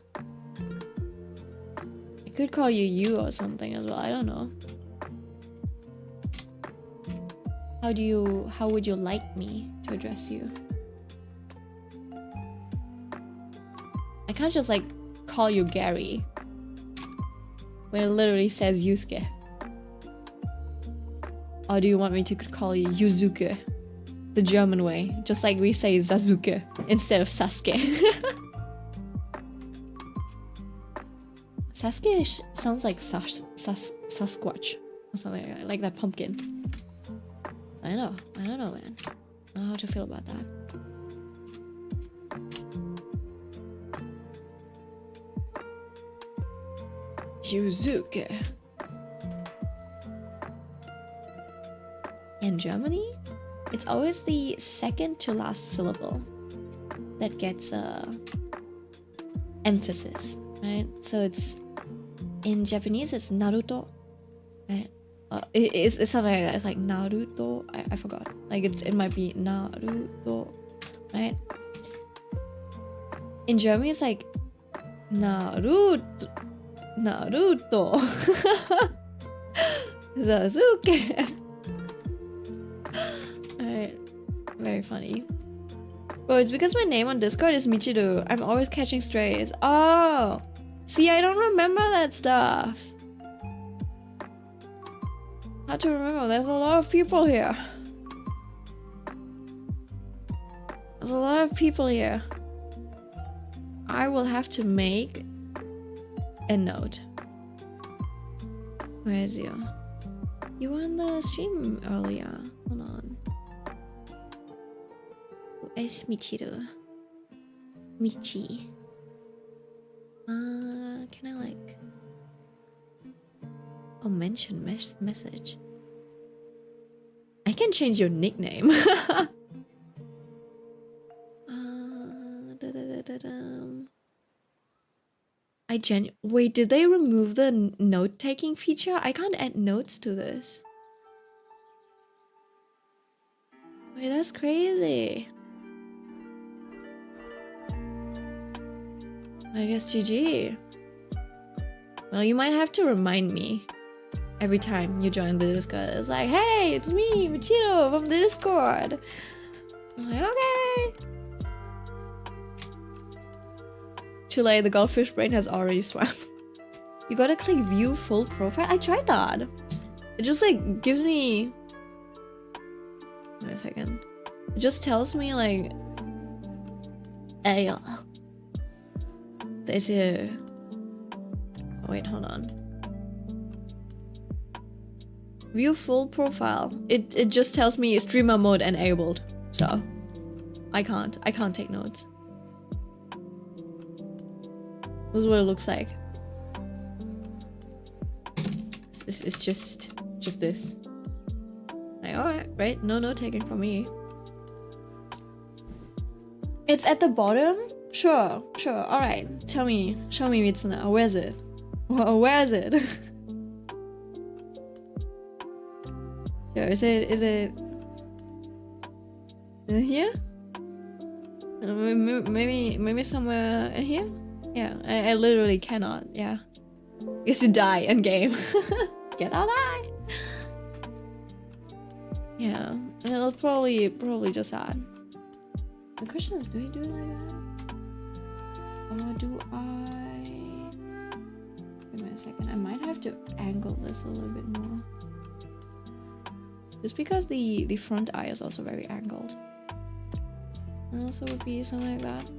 I could call you Yu or something as well. I don't know. How would you like me to address you? I can't just like call you Gary when it literally says Yusuke. Or do you want me to call you Yuzuke, the German way, just like we say Sasuke instead of Sasuke? Sasuke sounds like Sasquatch or something like that pumpkin. I don't know, man. I don't know how to feel about that. Yuzuke. In Germany, it's always the second to last syllable that gets emphasis, right? So it's in Japanese, it's Naruto, right? It's something like that. It's like Naruto. I forgot. Like it might be Naruto, right? In Germany, it's like Naruto. Sasuke. Alright. Very funny. Bro, it's because my name on Discord is Michiru. I'm always catching strays. Oh! See, I don't remember that stuff. How to remember? There's a lot of people here. There's a lot of people here. I will have to make a note. Where is you? You were on the stream earlier. Hold on. Who is Michiru? Michi. Can I like... Oh, mention message. I can change your nickname. Wait, did they remove the note-taking feature? I can't add notes to this. Wait, that's crazy. I guess GG. Well, you might have to remind me every time you join the Discord. It's like, hey, it's me, Michiro, from the Discord. I'm like, okay. Too late, the goldfish brain has already swam. You gotta click view full profile. I tried that. It just like gives me... Wait a second. It just tells me like... Hey, there's a... Oh, wait, hold on. View full profile. It just tells me streamer mode enabled. So I can't take notes. This is what it looks like. It's just this. Like, alright, right? No note taking from me. It's at the bottom? Sure, alright. Show me Mitsuna. Where's it? Where is it? Sure, is it in here? Maybe somewhere in here? Yeah, I literally cannot, yeah. Guess you die in game. Guess I'll die. Yeah, and it'll probably just add. The question is, do I do it like that? Or do I... Wait a second, I might have to angle this a little bit more. Just because the front eye is also very angled. And also would be something like that.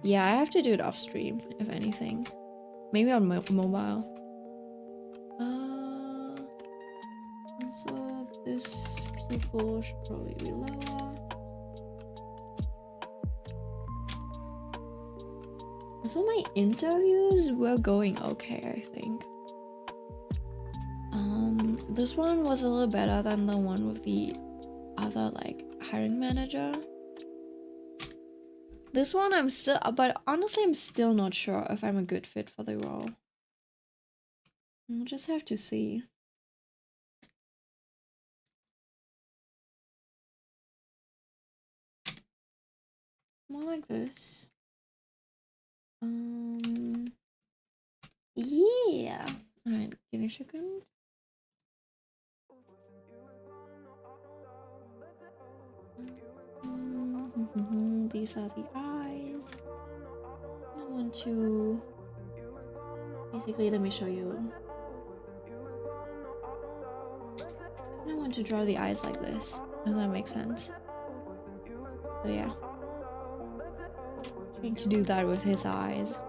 Yeah, I have to do it off stream, if anything. Maybe on mobile. So this people should probably be lower. So my interviews were going okay, I think. This one was a little better than the one with the other like hiring manager. This one I'm still, but honestly I'm still not sure if I'm a good fit for the role. We'll just have to see. More like this. Yeah. Alright, give me a second. These are the eyes. I want to basically, let me show you. I want to draw the eyes like this, if that makes sense. So yeah, trying to do that with his eyes.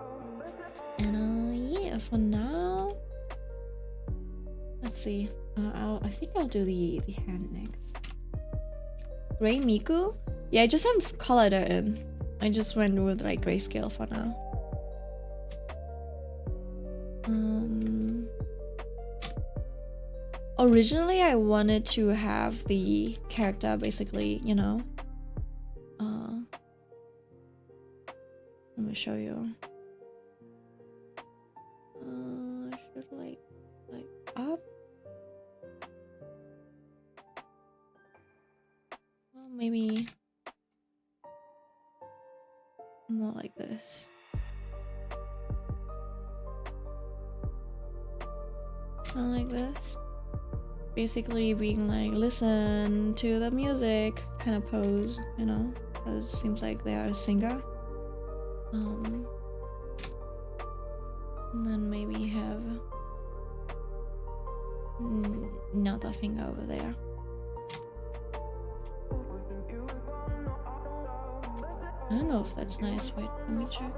And yeah, for now, let's see. I think I'll do the hand next. Gray Miku? Yeah, I just haven't colored it in. I just went with like grayscale for now. Originally I wanted to have the character basically, you know, let me show you. Should like up. Well, maybe more like this. Not like this. Basically being like, listen to the music kind of pose, you know, because it seems like they are a singer. And then maybe have another finger over there. I don't know if that's nice. Wait, let me check.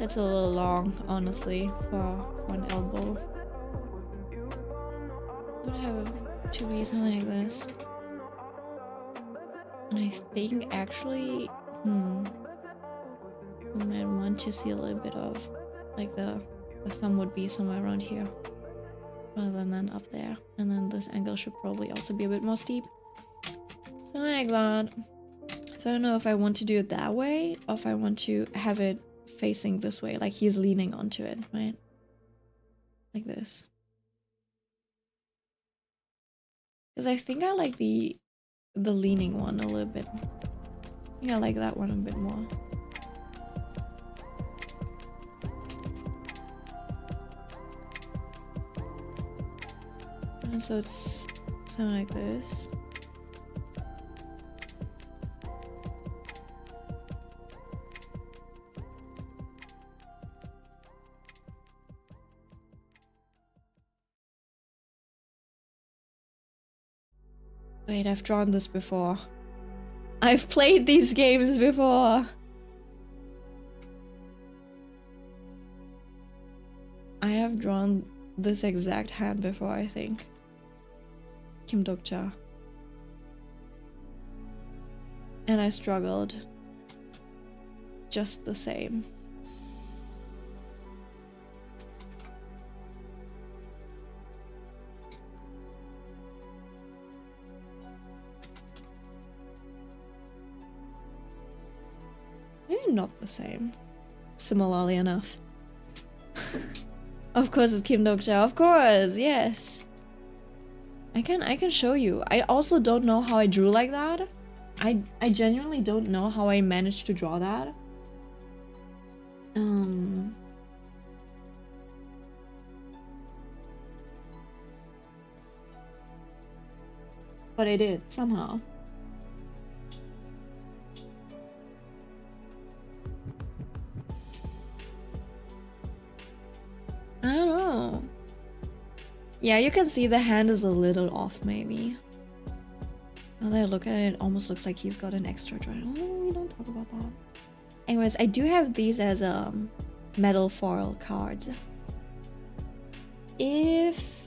It's a little long, honestly, for one elbow. Would have to be something like this. And I think actually, we might want to see a little bit of, like the thumb would be somewhere around here, rather than up there. And then this angle should probably also be a bit more steep. Something like that. So I don't know if I want to do it that way, or if I want to have it facing this way, like he's leaning onto it, right? Like this. Because I think I like the leaning one a little bit. I think I like that one a bit more. And so it's something like this. Wait, I've drawn this before. I've played these games before. I have drawn this exact hand before, I think. Kim Dokcha. And I struggled. Just the same. Maybe not the same. Similarly enough. Of course it's Kim Dokcha, of course, yes. I can show you. I also don't know how I drew like that. I genuinely don't know how I managed to draw that. But I did, somehow. I don't know. Yeah, you can see the hand is a little off, maybe. Now that I look at it, it almost looks like he's got an extra drawing. Oh, we don't talk about that. Anyways, I do have these as metal foil cards. If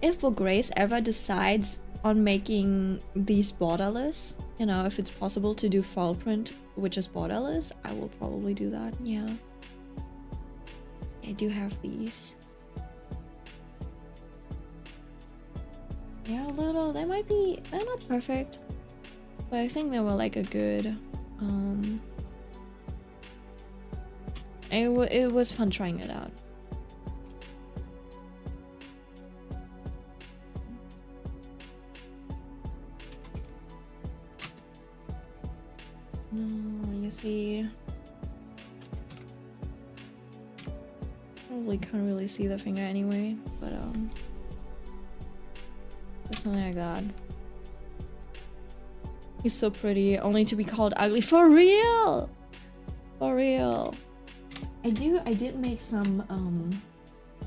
if Grace ever decides on making these borderless, you know, if it's possible to do fall print which is borderless, I will probably do that. Yeah, I do have these. Yeah, a little. They're not perfect, but I think they were like a good. It was fun trying it out. No, you see, probably can't really see the finger anyway, but something like that. He's so pretty, only to be called ugly. For real! For real. I did make some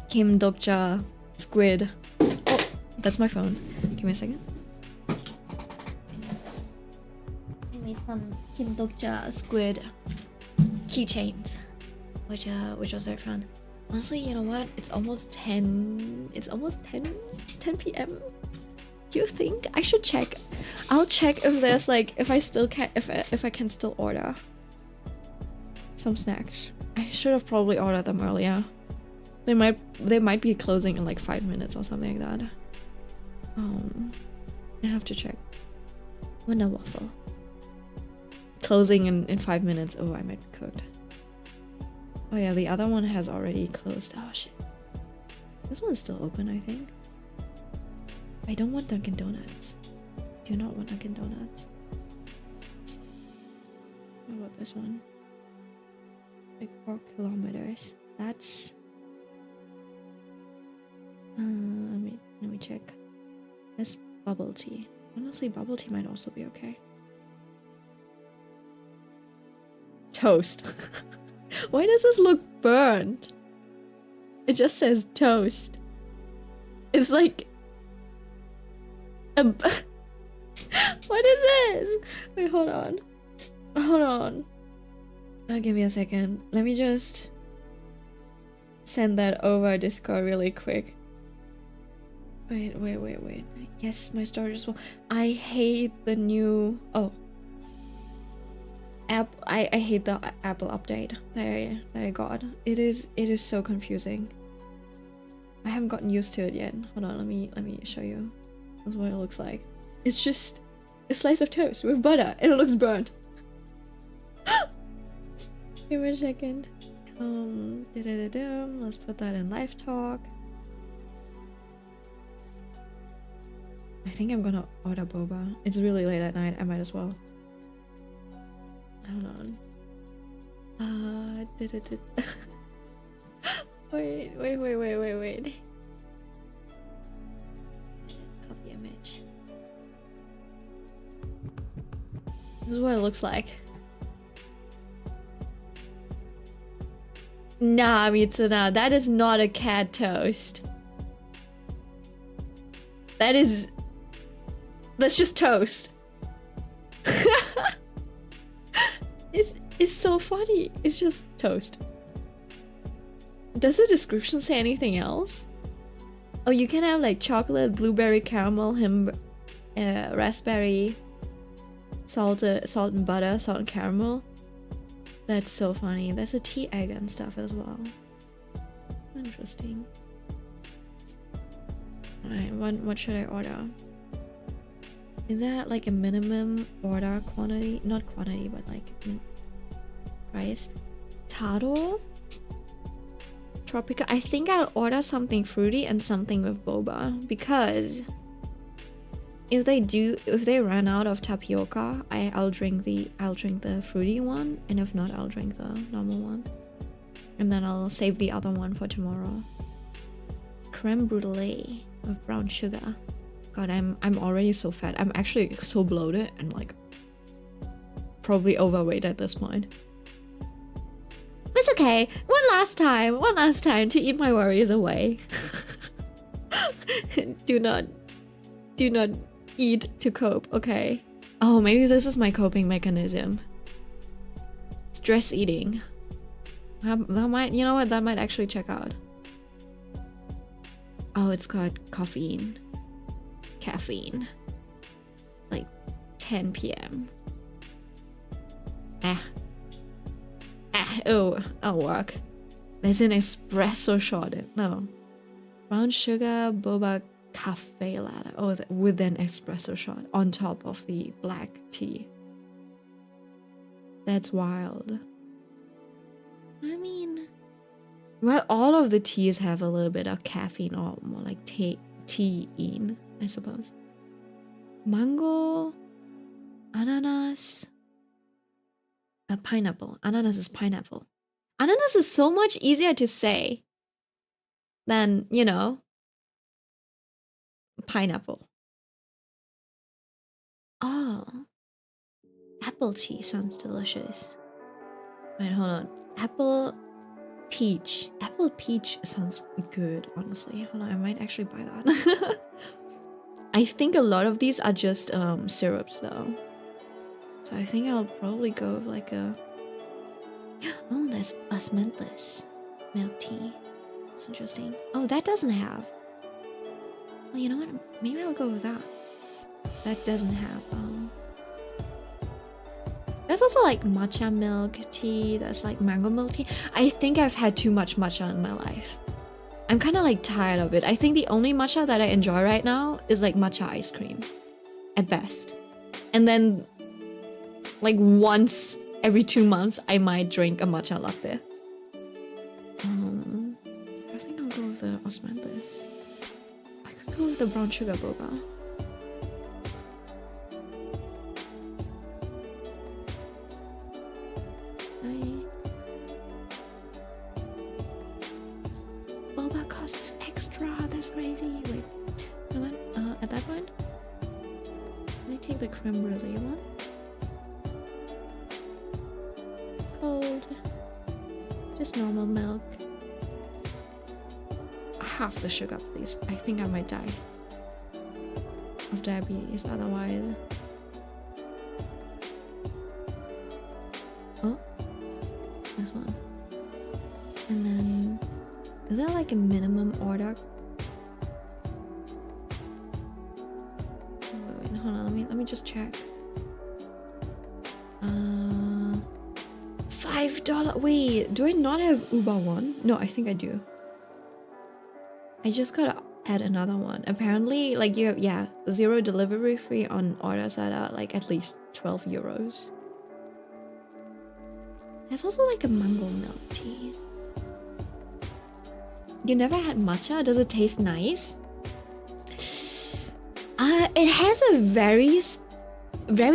Kim Dokja squid. Oh, that's my phone. Give me a second. I made some Kim Dokja squid keychains, which was very fun. Honestly, you know what? It's almost 10 p.m. Do you think I should check? I'll check if there's like if I can still order some snacks. I should have probably ordered them earlier. They might be closing in like 5 minutes or something like that. I have to check. Wonder waffle. Closing in 5 minutes. Oh, I might be cooked. Oh yeah, the other one has already closed. Oh shit. This one's still open, I think. I don't want Dunkin' Donuts. Do not want Dunkin' Donuts. What about this one? Like 4 kilometers. That's let me check. That's bubble tea. Honestly, bubble tea might also be okay. Toast. Why does this look burnt? It just says toast. It's like what is this? Wait, hold on. Hold on. Give me a second. Let me just send that over Discord really quick. Wait. Yes, my storage is full. I hate the new app. I hate the Apple update that I got. It is so confusing. I haven't gotten used to it yet. Hold on, let me show you. That's what it looks like. It's just a slice of toast with butter and it looks burnt. Give me a second. Let's put that in live talk. I think I'm gonna order boba. It's really late at night. I might as well. Hold on. Wait. Copy image. This is what it looks like. Nah, Mitsuna, that is not a cat toast. That's just toast. It's so funny. It's just toast. Does the description say anything else? Oh, you can have like chocolate, blueberry, caramel, raspberry, salt and butter, salt and caramel. That's so funny. There's a tea egg and stuff as well. Interesting. Alright, what should I order? Is that like a minimum order quantity? Not quantity, but like price. Taro? Tropica. I think I'll order something fruity and something with boba, because if they run out of tapioca, I'll drink the fruity one, and if not, I'll drink the normal one, and then I'll save the other one for tomorrow. Creme brulee with brown sugar. God, I'm already so fat. I'm actually so bloated and like probably overweight at this point. It's okay. One last time to eat my worries away. Do not eat to cope, okay? Oh, maybe this is my coping mechanism. Stress eating. That might, you know what? That might actually check out. Oh, it's got caffeine. Like 10 p.m. Oh, I'll work. There's an espresso shot in. No. Brown sugar boba cafe latte. Oh, with an espresso shot on top of the black tea. That's wild. I mean, well, all of the teas have a little bit of caffeine, or more like tea-in, I suppose. Mango, ananas, pineapple. Ananas is pineapple. Ananas is so much easier to say than, you know, pineapple. Oh, apple tea sounds delicious. Wait, hold on. Apple peach sounds good, honestly. Hold on, I might actually buy that. I think a lot of these are just syrups though, so I think I'll probably go with like a oh, there's osmanthus milk tea. It's interesting. Oh, that doesn't have. Well, you know what, maybe I'll go with that. That doesn't have there's also like matcha milk tea, there's like mango milk tea. I think I've had too much matcha in my life. I'm kind of like tired of it. I think the only matcha that I enjoy right now is like matcha ice cream at best. And then like once every 2 months, I might drink a matcha latte. I think I'll go with the osmanthus. I could go with the brown sugar boba. Boba costs extra. That's crazy. Wait, you know what? At that point, let me take the creme brulee one. Cold, just normal milk. Half the sugar, please. I think I might die of diabetes otherwise. Oh, this one. And then, is that like a minimum order? Wait, hold on, let me just check. $5. Wait, do I not have Uber One? No, I think I do. I just gotta add another one. Apparently, like you have, yeah, 0 delivery fee on orders that are like at least 12 euros. There's also like a mango milk tea. You never had matcha? Does it taste nice? It has a very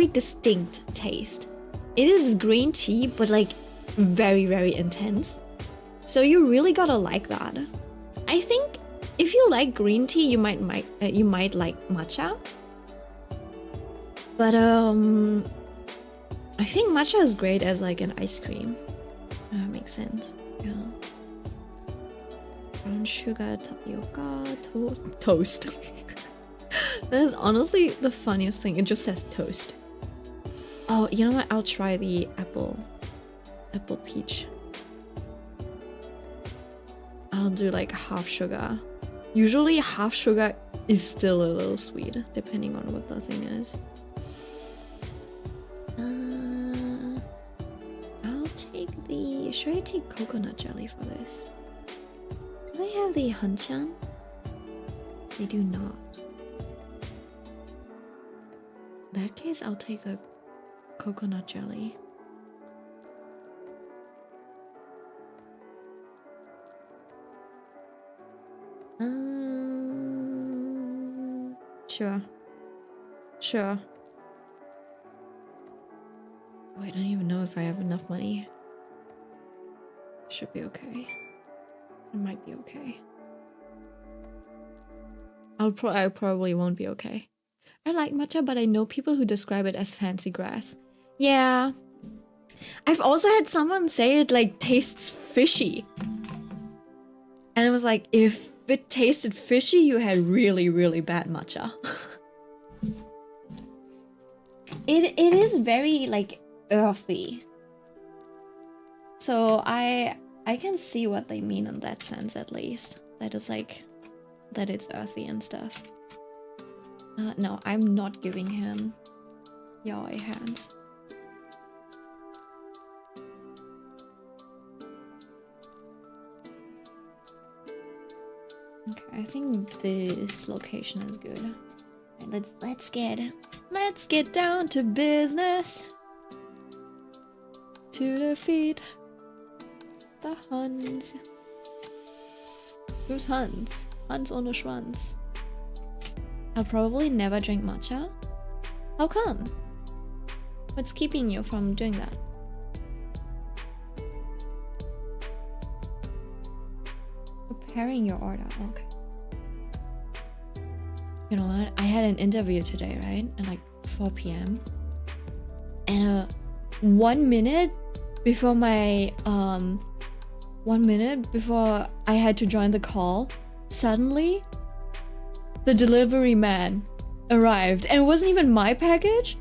distinct taste. It is green tea, but like very intense. So you really gotta like that. I think if you like green tea, you might like matcha. But I think matcha is great as like an ice cream. That makes sense. Yeah. Brown sugar, tapioca, toast. That is honestly the funniest thing. It just says toast. Oh, you know what? I'll try the apple peach. I'll do like half sugar. Usually half sugar is still a little sweet, depending on what the thing is. I'll take the... Should I take coconut jelly for this? Do they have the hanchan? They do not. In that case, I'll take the coconut jelly. Sure. Wait, I don't even know if I have enough money. Should be okay. It might be okay. I probably won't be okay. I like matcha, but I know people who describe it as fancy grass. Yeah. I've also had someone say it like tastes fishy. And it was like, if it tasted fishy, you had really bad matcha. It is very like earthy. So I can see what they mean in that sense, at least. That is like that it's earthy and stuff. No, I'm not giving him yaoi hands. Okay, I think this location is good. Right, let's get down to business. To defeat the Huns. Who's Huns? Huns ohne Schwanz. I'll probably never drink matcha. How come? What's keeping you from doing that? Preparing your order. Okay. You know what? I had an interview today, right? At like 4 p.m. And 1 minute before my 1 minute before I had to join the call, suddenly the delivery man arrived, and it wasn't even my package.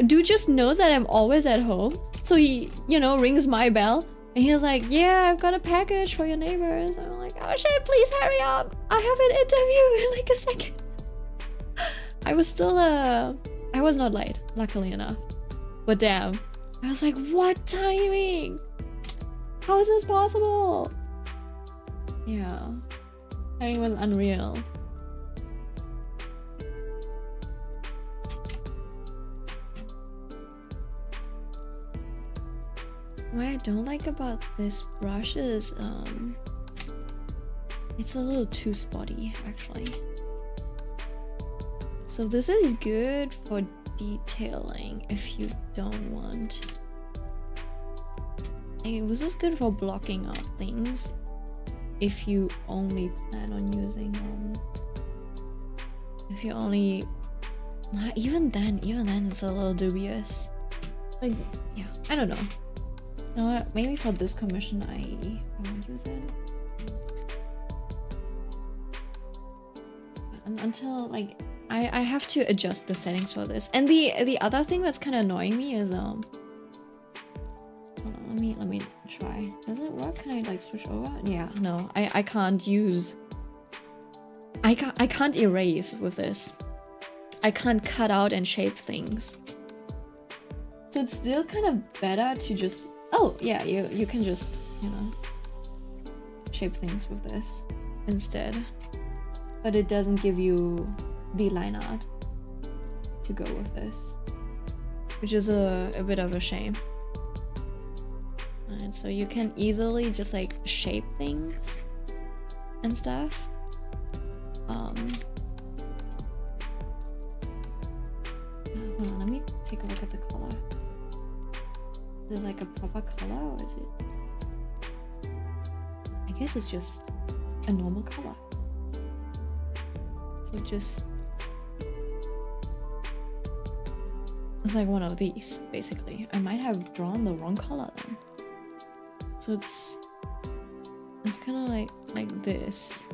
Dude just knows that I'm always at home, so he, you know, rings my bell, and he was like, "Yeah, I've got a package for your neighbors." And I'm like, "Oh shit, please hurry up! I have an interview in like a second." I was still I was not late, luckily enough, but damn, I was like, "What timing? How is this possible?" Yeah, it was unreal. What I don't like about this brush is it's a little too spotty actually. So this is good for detailing if you don't want. And this is good for blocking out things if you only plan on using if you only even then it's a little dubious. Like, yeah, I don't know. You know what? Maybe for this commission I won't use it. And until like I have to adjust the settings for this. And the other thing that's kind of annoying me is hold on, let me try. Does it work? Can I like switch over? Yeah, no, I can't use. I can't erase with this. I can't cut out and shape things. So it's still kind of better to just. Oh yeah, you can just, you know, shape things with this instead, but it doesn't give you the line art to go with this, which is a bit of a shame. And so you can easily just like shape things and stuff. Hold on, let me take a look at the color. Is it like a proper color or is it? I guess it's just a normal color. So just it's like one of these basically. I might have drawn the wrong color then. So it's kind of like this.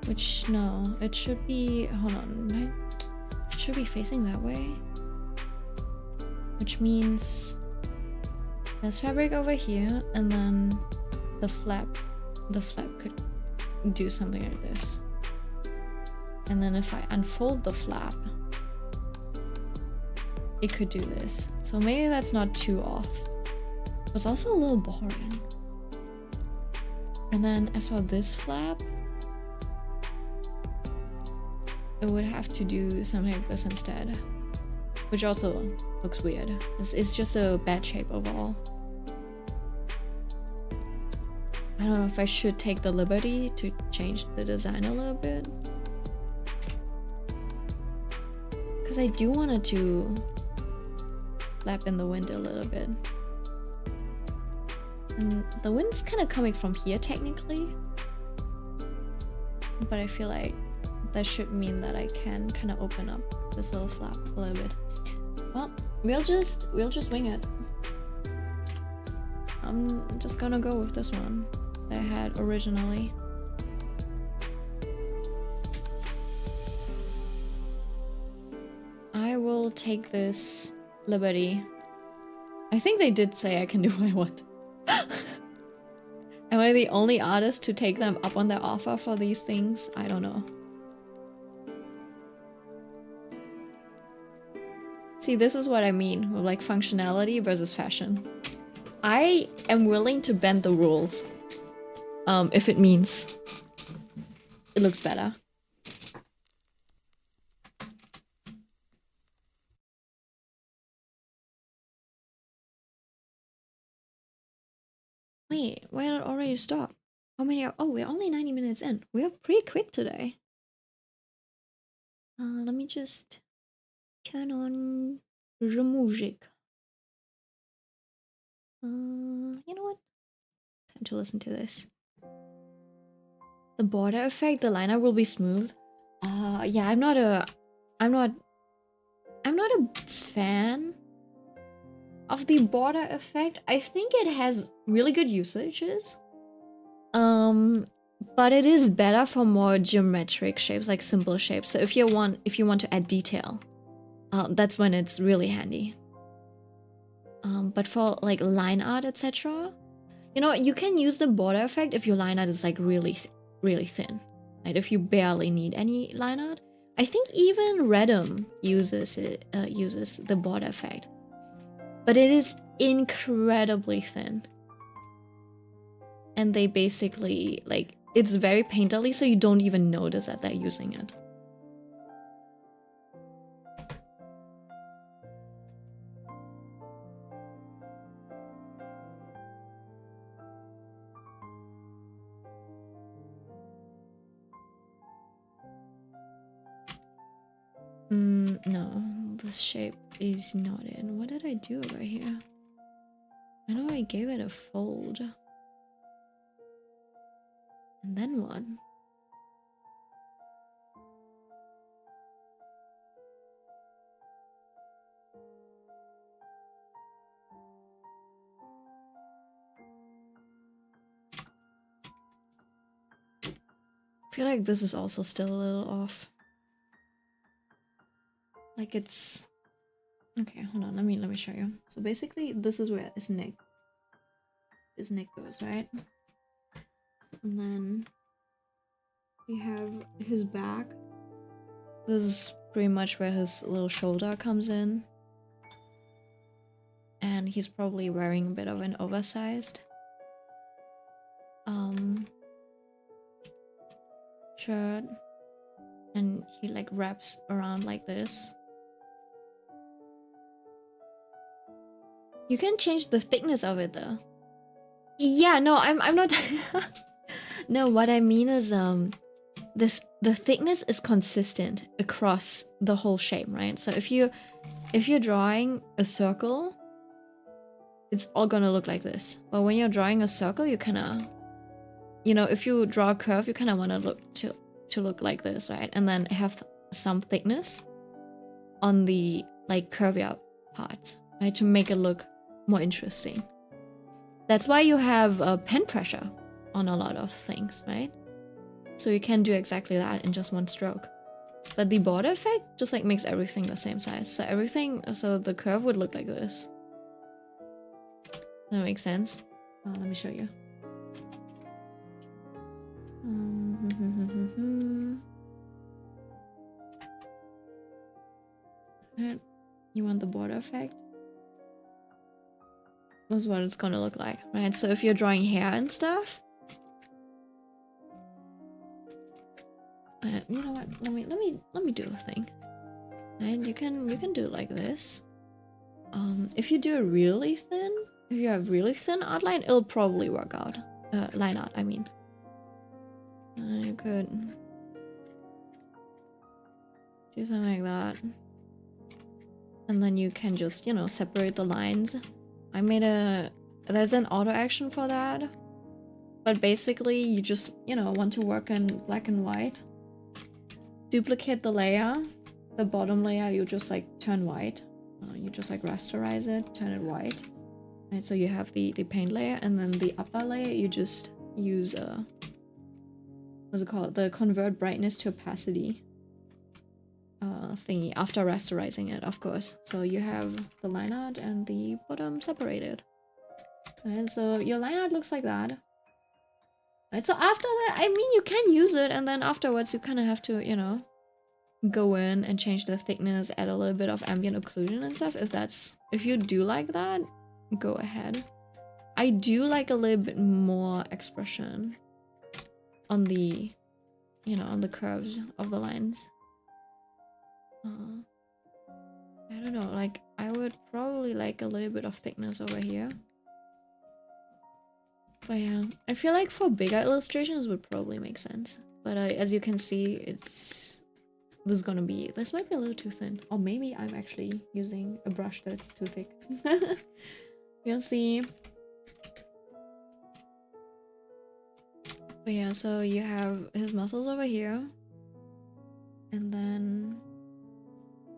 Which no, it should be. Hold on, it should be facing that way. Which means there's fabric over here, and then the flap could do something like this. And then if I unfold the flap, it could do this. So maybe that's not too off. It's also a little boring. And then as for this flap, it would have to do something like this instead, which also looks weird. It's just a bad shape overall. I don't know if I should take the liberty to change the design a little bit, because I do want it to flap in the wind a little bit. And the wind's kind of coming from here technically, but I feel like that should mean that I can kind of open up this little flap a little bit. Well, we'll just wing it. I'm just gonna go with this one that I had originally. I will take this liberty. I think they did say I can do what I want. I the only artist to take them up on their offer for these things? I don't know. See, this is what I mean with like functionality versus fashion. I am willing to bend the rules if it means it looks better. Wait, why did it already stop? How many are— oh, we're only 90 minutes in. We're pretty quick today. Let me just turn on the music. You know what? Time to listen to this. The border effect, the liner will be smooth. Yeah, I'm not a fan of the border effect. I think it has really good usages. But it is better for more geometric shapes, like simple shapes. So if you want to add detail, that's when it's really handy. But for like line art, etc., you know, you can use the border effect if your line art is like really, really thin. Right? If you barely need any line art. I think even Redum uses the border effect. But it is incredibly thin. And they basically, like, it's very painterly, so you don't even notice that they're using it. No, this shape is not in. What did I do over here? I know I gave it a fold. And then what? I feel like this is also still a little off. Like it's... okay, hold on, let me show you. So basically, this is where his neck goes, right? And then we have his back. This is pretty much where his little shoulder comes in. And he's probably wearing a bit of an oversized shirt. And he like wraps around like this. You can change the thickness of it though. Yeah, no, I'm not. No, what I mean is the thickness is consistent across the whole shape, right? So if you're drawing a circle, it's all gonna look like this. But when you're drawing a circle, you kind of, you know, if you draw a curve, you kind of want to look to look like this, right? And then have some thickness on the like curvier parts, right, to make it look more interesting. That's why you have pen pressure on a lot of things, right? So you can do exactly that in just one stroke. But the border effect just like makes everything the same size. So the curve would look like this. That makes sense. Let me show you. You want the border effect? This is what it's gonna look like, right? So if you're drawing hair and stuff, you know what? Let me do a thing. And you can do it like this. If you do it really thin, if you have really thin outline, it'll probably work out. Line art, I mean. You could do something like that. And then you can just, you know, separate the lines. I made there's an auto action for that. But basically you just, you know, want to work in black and white. Duplicate the layer. The bottom layer you just like turn white. You just like rasterize it, turn it white. Right, so you have the paint layer, and then the upper layer you just use what's it called? The convert brightness to opacity thingy after rasterizing it, of course. So you have the line art and the bottom separated. And so your line art looks like that. Right, so after that, I mean, you can use it, and then afterwards you kind of have to, you know, go in and change the thickness, add a little bit of ambient occlusion and stuff. If you do like that, go ahead. I do like a little bit more expression on the, you know, on the curves of the lines. I don't know, like, I would probably like a little bit of thickness over here. But yeah, I feel like for bigger illustrations would probably make sense. But as you can see, this might be a little too thin. Or maybe I'm actually using a brush that's too thick. You'll see. But yeah, so you have his muscles over here. And then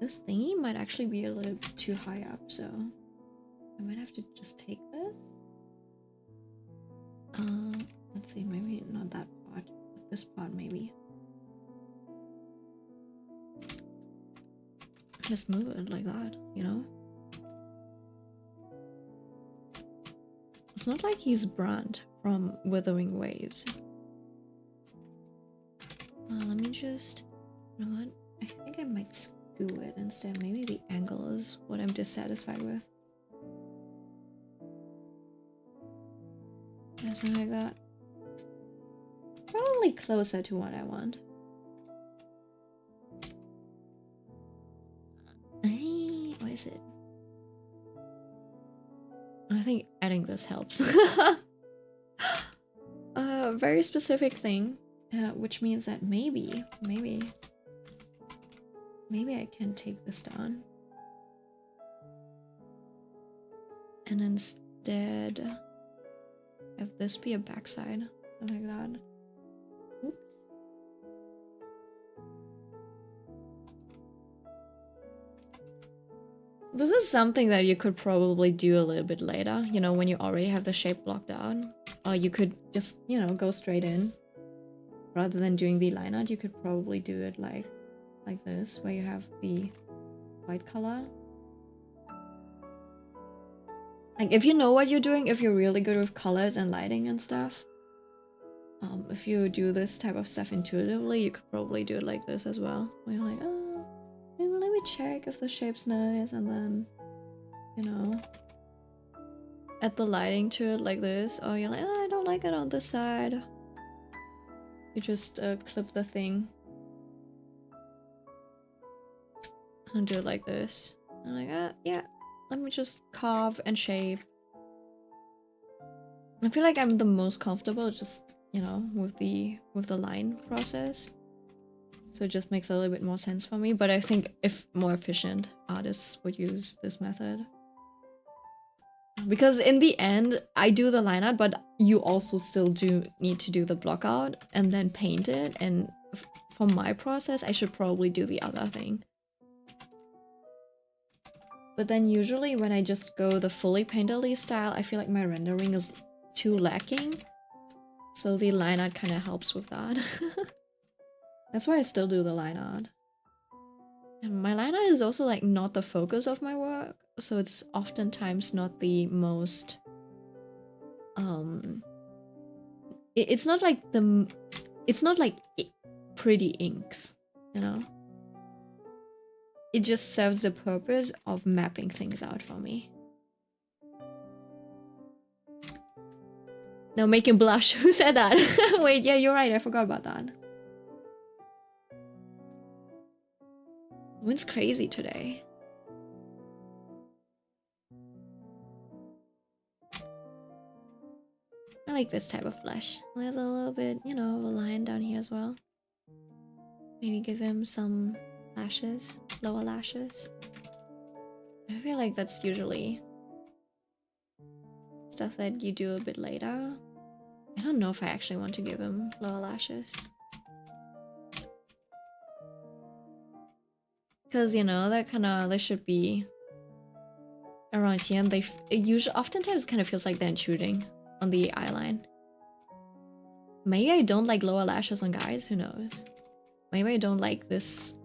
this thingy might actually be a little bit too high up, so I might have to just take this. Let's see, maybe not that part, but this part maybe. Just move it like that, you know? It's not like he's burnt from Withering Waves. Let me just... You know what? I think I might skew it instead. Maybe the angle is what I'm dissatisfied with. Yeah, something like that. Probably closer to what I want. Hey, what is it? I think adding this helps. A very specific thing, which means that maybe I can take this down. And instead have this be a backside, something like that. Oops. This is something that you could probably do a little bit later, you know, when you already have the shape blocked out. Or you could just, you know, go straight in. Rather than doing the line art, you could probably do it like this, where you have the white color. Like, if you know what you're doing, if you're really good with colors and lighting and stuff, if you do this type of stuff intuitively, you could probably do it like this as well. Where you're like, oh, maybe let me check if the shape's nice, and then, you know, add the lighting to it like this. Or you're like, oh, I don't like it on this side. You just clip the thing and do it like this. I'm like, yeah, let me just carve and shape. I feel like I'm the most comfortable just, you know, with the line process. So it just makes a little bit more sense for me. But I think if more efficient artists would use this method. Because in the end, I do the line art, but you also still do need to do the block out and then paint it. And for my process, I should probably do the other thing. But then usually when I just go the fully painterly style, I feel like my rendering is too lacking. So the line art kind of helps with that. That's why I still do the line art. And my line art is also like not the focus of my work. So it's oftentimes not the most... It's not like pretty inks, you know? It just serves the purpose of mapping things out for me. Now making blush, who said that? Wait, yeah, you're right, I forgot about that. Wind's crazy today. I like this type of blush. There's a little bit, you know, of a line down here as well. Maybe give him some lashes, lower lashes. I feel like that's usually stuff that you do a bit later. I don't know if I actually want to give him lower lashes. Because, you know, they should be around here, and oftentimes kind of feels like they're intruding on the eyeline. Maybe I don't like lower lashes on guys, who knows? Maybe I don't like this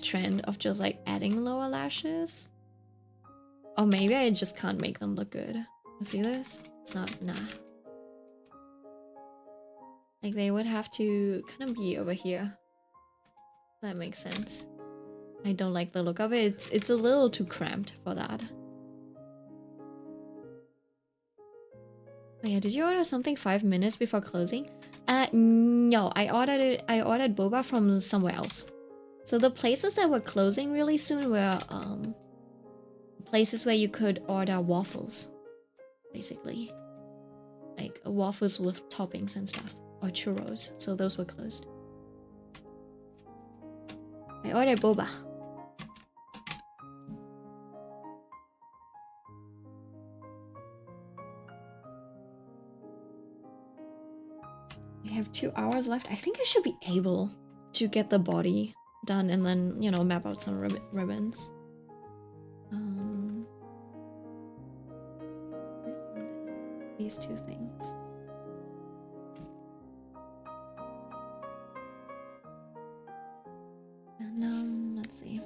trend of just like adding lower lashes. Or maybe I just can't make them look good. You see this? It's not, nah. Like they would have to kind of be over here. That makes sense. I don't like the look of it. It's a little too cramped for that. Oh yeah, did you order something 5 minutes before closing? No, I ordered boba from somewhere else. So the places that were closing really soon were places where you could order waffles, basically. Like waffles with toppings and stuff, or churros. So those were closed. I ordered boba. We have 2 hours left. I think I should be able to get the body done and then, you know, map out some ribbons. These two things. And let's see.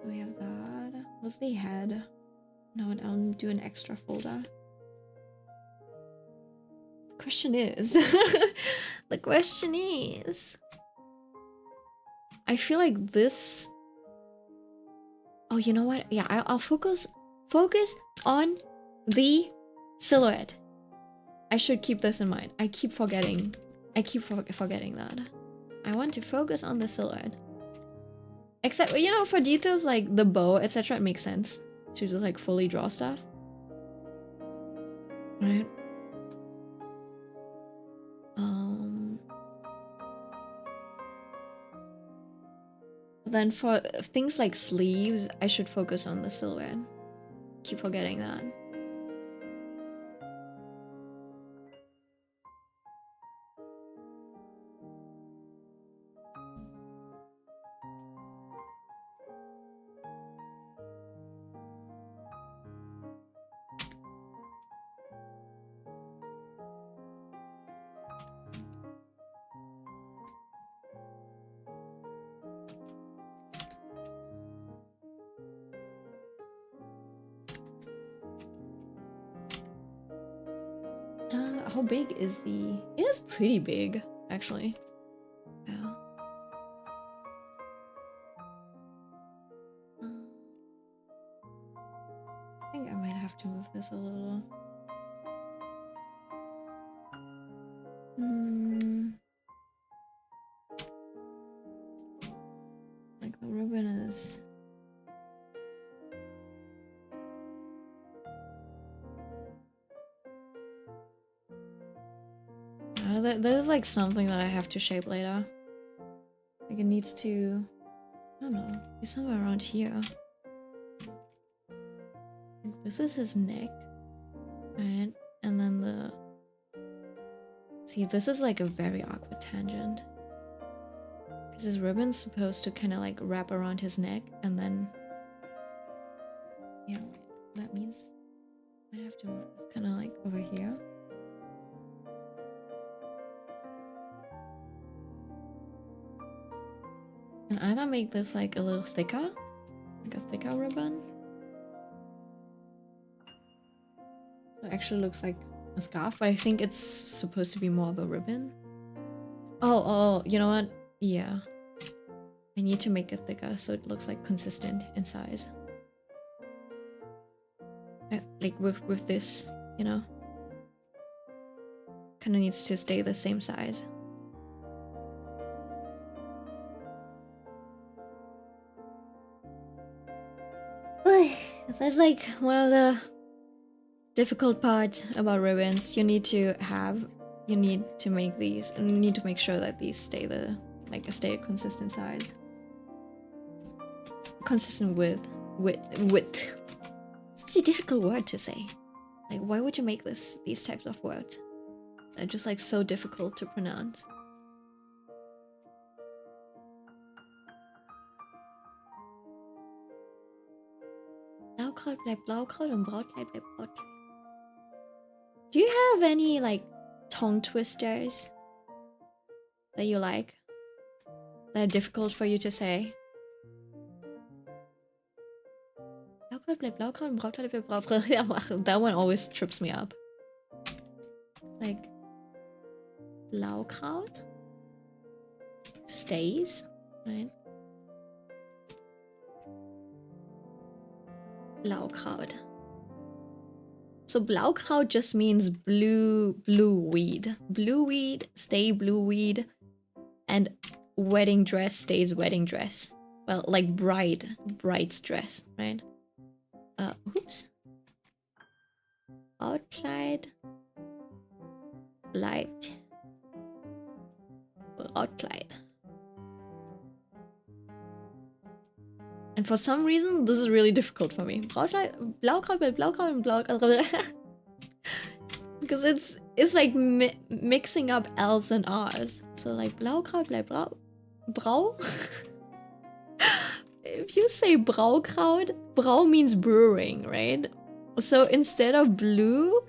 We have that. What's the head? No, I'll do an extra folder. The question is, the question is, I feel like this. Oh, you know what? Yeah, I'll focus on the silhouette. I should keep this in mind. I keep forgetting. Forgetting that. I want to focus on the silhouette. Except, you know, for details like the bow, etc., it makes sense to just like fully draw stuff. Right? Then for things like sleeves, I should focus on the silhouette. Keep forgetting that. How big is the... It is pretty big, actually. Yeah. I think I might have to move this a little. Like the ribbon is... There's like something that I have to shape later. Like it needs to... I don't know. Be somewhere around here. This is his neck. Right? And then the... See, this is like a very awkward tangent. Because his ribbon's supposed to kind of like wrap around his neck and then... Yeah, that means... I might have to move this kind of like over here. And either make this like a little thicker, like a thicker ribbon. So it actually looks like a scarf, but I think it's supposed to be more of a ribbon. Oh, you know what? Yeah. I need to make it thicker so it looks like consistent in size. Like with this, you know? Kind of needs to stay the same size. That's like one of the difficult parts about ribbons. You need to make these, and you need to make sure that these stay stay a consistent size. Consistent width. Such a difficult word to say. Like, why would you make these types of words? They're just like so difficult to pronounce. Blaukraut bleibt Blaukraut und Brautkleid bleibt Brautkleid. Do you have any like tongue twisters that you like? That are difficult for you to say? Blaukraut bleibt Blaukraut und Brautkleid bleibt Brautkleid. That one always trips me up. Like, Blaukraut stays, right? Blaukraut. So Blaukraut just means blue weed. Blue weed, stay blue weed, and wedding dress stays wedding dress. Well, like bride's dress, right? Oops. Brautkleid bleibt Brautkleid. And for some reason, this is really difficult for me. Brautkleid, Blaukraut bleibt Blaukraut und Blaukraut. Because it's like mixing up L's and R's. So like Blaukraut bleibt Brau. If you say Braukraut, Brau means brewing, right? So instead of blue,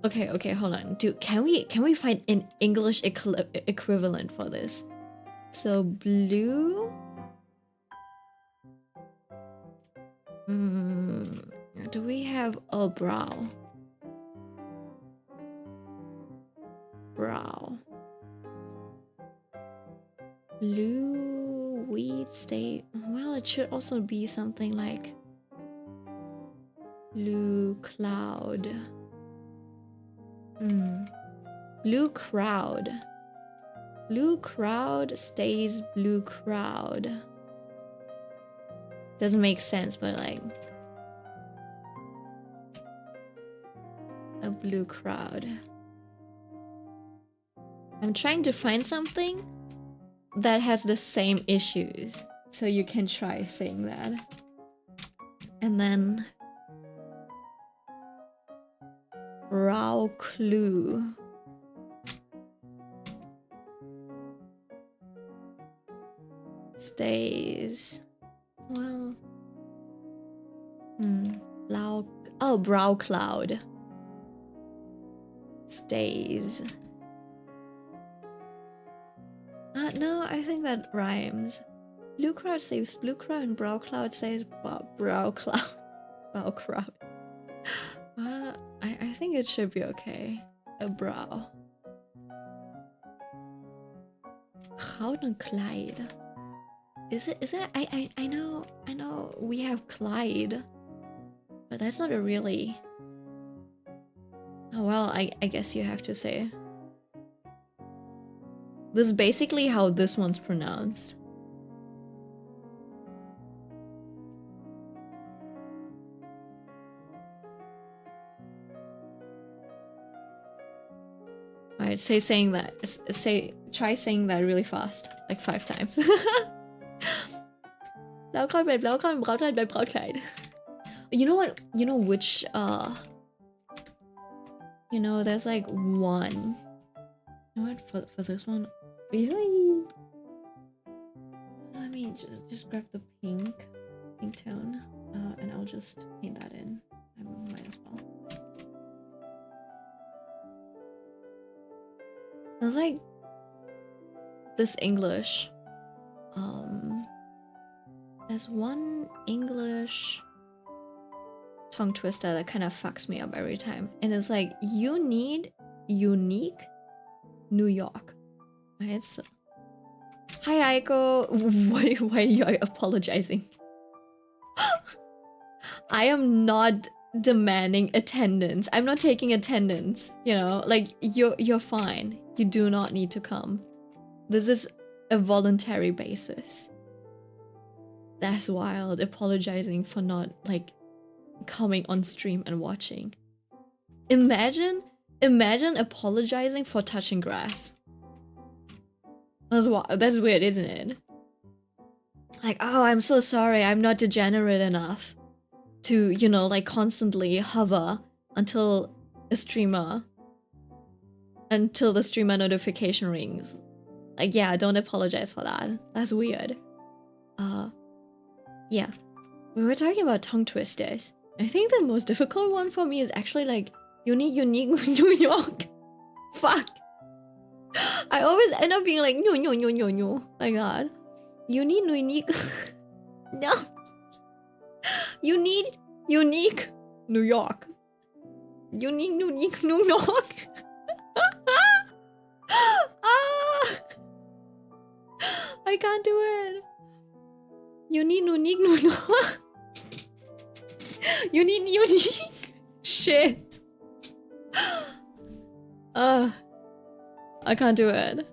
okay, hold on. Dude, can we find an English equivalent for this? So blue. Do we have a brow? Brow. Blue weed stay. Well, it should also be something like blue cloud. Blue crowd. Blue crowd stays blue crowd. Doesn't make sense, but like a blue crowd. I'm trying to find something that has the same issues, so you can try saying that. And then brow clue. Stays. Well, brow cloud stays. No, I think that rhymes. Blue crowd stays blue crowd and brow cloud stays brow cloud. Brow crowd. I think it should be okay. A brow. Kraut und Kleid. Is it I know we have Clyde, but that's not a really. Oh well, I guess you have to say. This is basically how this one's pronounced. Alright, try saying that really fast, like 5 times. Blaukraut bleibt Blaukraut und Brautkleid bleibt Brautkleid. You know what? You know which, you know, there's like one. You know what? For this one, really? Let me just grab the pink tone, and I'll just paint that in. I might as well. There's like this English. There's one English tongue twister that kind of fucks me up every time. And it's like, you need unique New York. Right? So, hi Aiko. Why are you apologizing? I am not demanding attendance. I'm not taking attendance. You know, like you're fine. You do not need to come. This is a voluntary basis. That's wild. Apologizing for not like coming on stream and watching. Imagine apologizing for touching grass. That's weird, isn't it? Like, oh, I'm so sorry. I'm not degenerate enough to, you know, like constantly hover until the streamer notification rings. Like, yeah, don't apologize for that. That's weird. Yeah. We were talking about tongue twisters. I think the most difficult one for me is actually like, you need unique New York. Fuck. I always end up being like, no, like that. You need unique. No. You need unique New York. You need unique New York. Ah! I can't do it. Unique. Unique. Shit. I can't do it.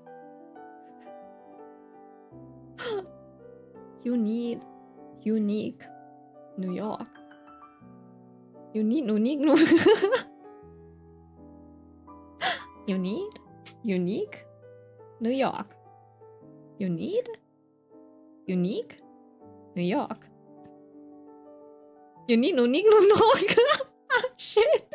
Unique. New York. Unique. Unique. New York. Unique. New York. Unique. New York. Ah, shit.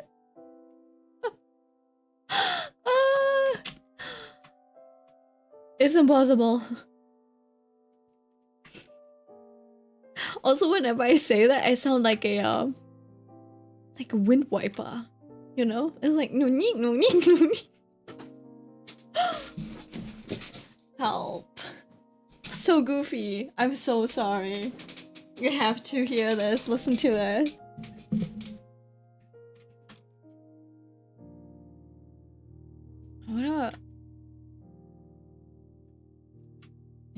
It's impossible. Also, whenever I say that, I sound like a wind wiper. You know? It's like no need. Help. So goofy. I'm so sorry. You have to hear this. Listen to it.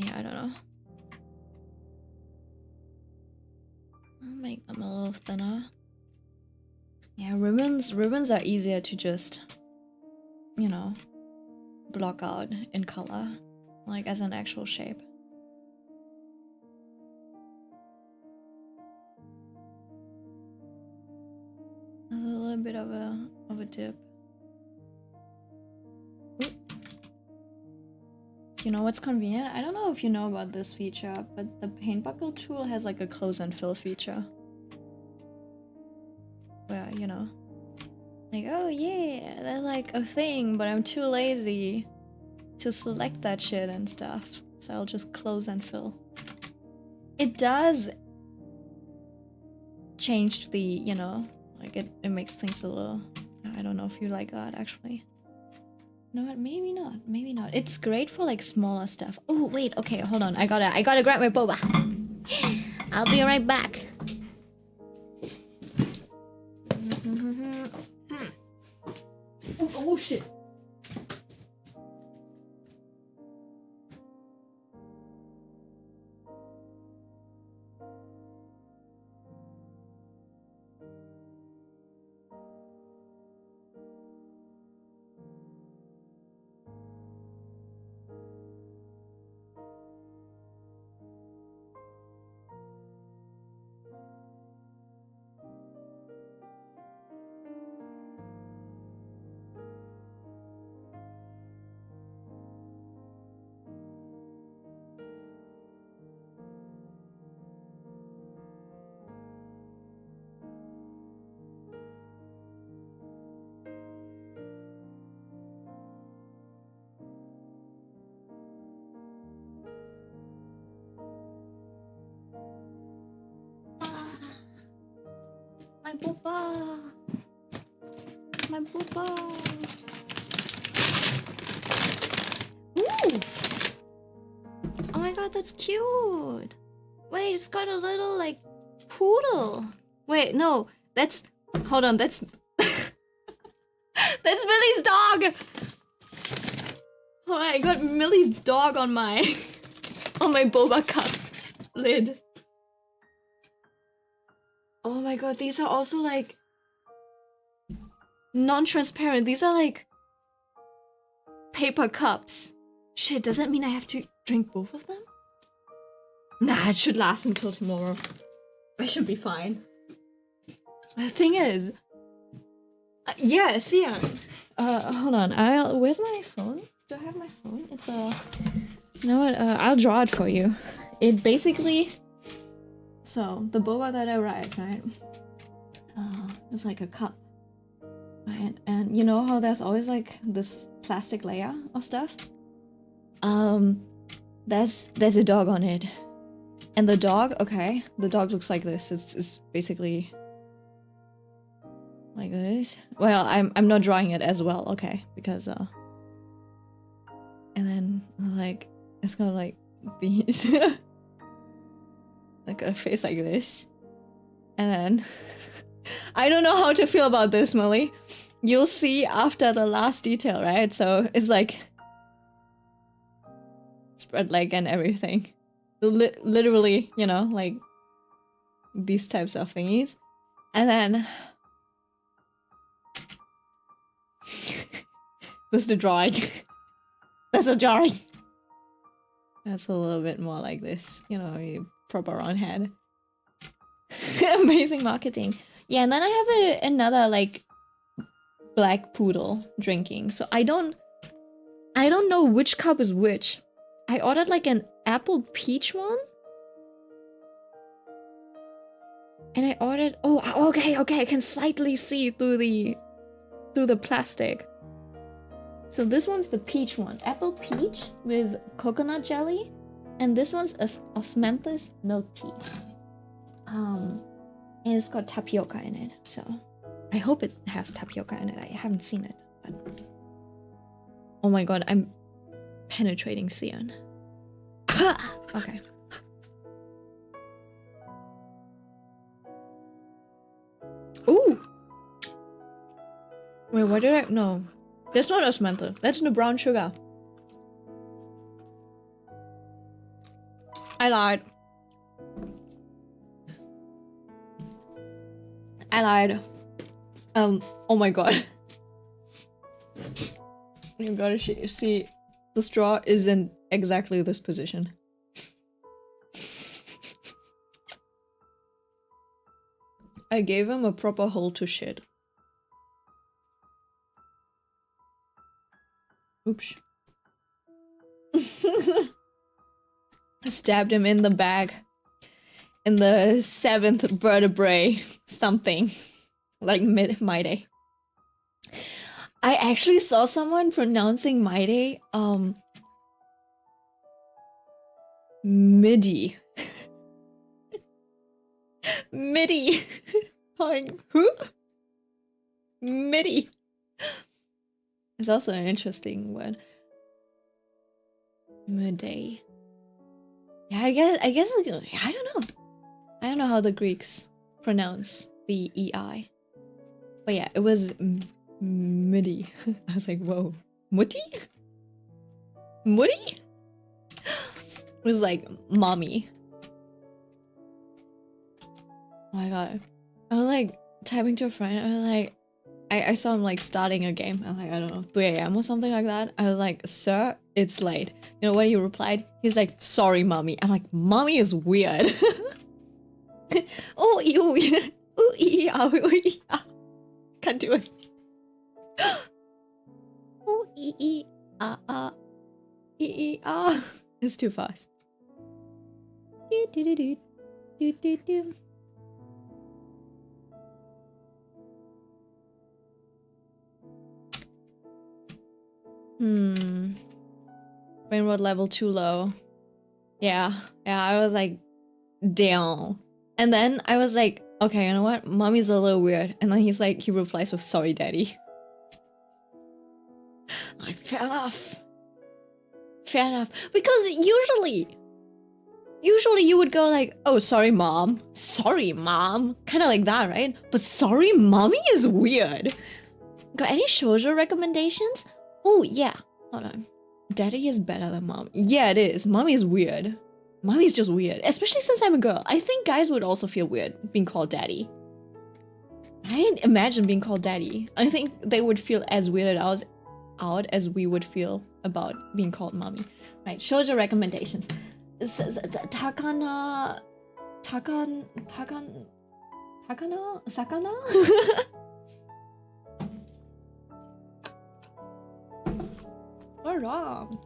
Yeah, I don't know. I'll make them a little thinner. Yeah, ribbons are easier to just, you know, block out in color, like as an actual shape. A little bit of a dip. Ooh. You know what's convenient? I don't know if you know about this feature, but the paint buckle tool has like a close and fill feature. Where, you know, like, oh yeah, that's like a thing, but I'm too lazy to select that shit and stuff. So I'll just close and fill. It does change the, you know, like it makes things a little, I don't know if you like that actually. You know what, maybe not. It's great for like smaller stuff. Oh wait, okay, hold on. I gotta grab my boba. I'll be right back. Oh shit. My booba! My booba! Ooh! Oh my god, that's cute! Wait, it's got a little, like, poodle! Wait, no, that's... Hold on, that's... that's Millie's dog! Oh, I got Millie's dog on my... on my boba cup lid. Oh my god, these are also like non-transparent. These are like paper cups. Shit, does that mean I have to drink both of them? Nah, it should last until tomorrow. I should be fine. The thing is... yeah, see ya. Hold on. Where's my phone? Do I have my phone? It's a... You know what? I'll draw it for you. It basically... So, the boba that I write, right? It's like a cup. Right? And you know how there's always like this plastic layer of stuff? There's a dog on it. And the dog, okay, the dog looks like this. It's basically like this. Well, I'm not drawing it as well, okay, because and then like it's got like these like a face like this. And then I don't know how to feel about this, Millie. You'll see after the last detail, right? So it's like spread leg and everything. Literally, you know, like these types of thingies. And then this is the drawing. That's a drawing. That's a little bit more like this, you know, a proper round head. Amazing marketing. Yeah, and then I have another like black poodle drinking. So I don't know which cup is which. I ordered like an apple peach one. And I ordered, oh, okay, I can slightly see through the plastic. So this one's the peach one, apple peach with coconut jelly, and this one's osmanthus milk tea. And it's got tapioca in it, so I hope it has tapioca in it. I haven't seen it, but oh my god, I'm penetrating Sion. Okay. Ooh! Wait, what did I... No. That's not osmanthus. That's the brown sugar. I lied. Oh my god. You gotta see, the straw is in exactly this position. I gave him a proper hole to shit. Oops. I stabbed him in the back. In the 7th vertebrae. Something. Like Mide. I actually saw someone pronouncing Mide, MIDI. MIDI. Like, who? MIDI. It's also an interesting word. Midday. Yeah, I guess, I don't know. I don't know how the Greeks pronounce the EI. But yeah, it was MIDI. I was like, whoa. Mutti? Mutti? It was like, mommy. Oh my god. I was like, typing to a friend, I was like, I saw him like starting a game. I was like, I don't know, 3 AM or something like that. I was like, sir, it's late. You know what he replied? He's like, sorry, mommy. I'm like, mommy is weird. Oh, ew. Ooh, can't do it. Oh, it's too fast. Brain rot level too low. Yeah, I was like, damn. And then I was like, okay, you know what? Mommy's a little weird. And then he's like, he replies with, sorry, daddy. Like, fair enough. Fair enough. Because usually you would go like, oh, sorry, mom. Sorry, mom. Kind of like that, right? But sorry, mommy is weird. Got any shoujo recommendations? Oh, yeah. Hold on. Daddy is better than mom. Yeah, it is. Mommy's weird. Mommy's just weird. Especially since I'm a girl. I think guys would also feel weird being called daddy. I didn't imagine being called daddy. I think they would feel as weirded out as we would feel about being called mommy. Right, shoujo recommendations. Sakana? What's wrong?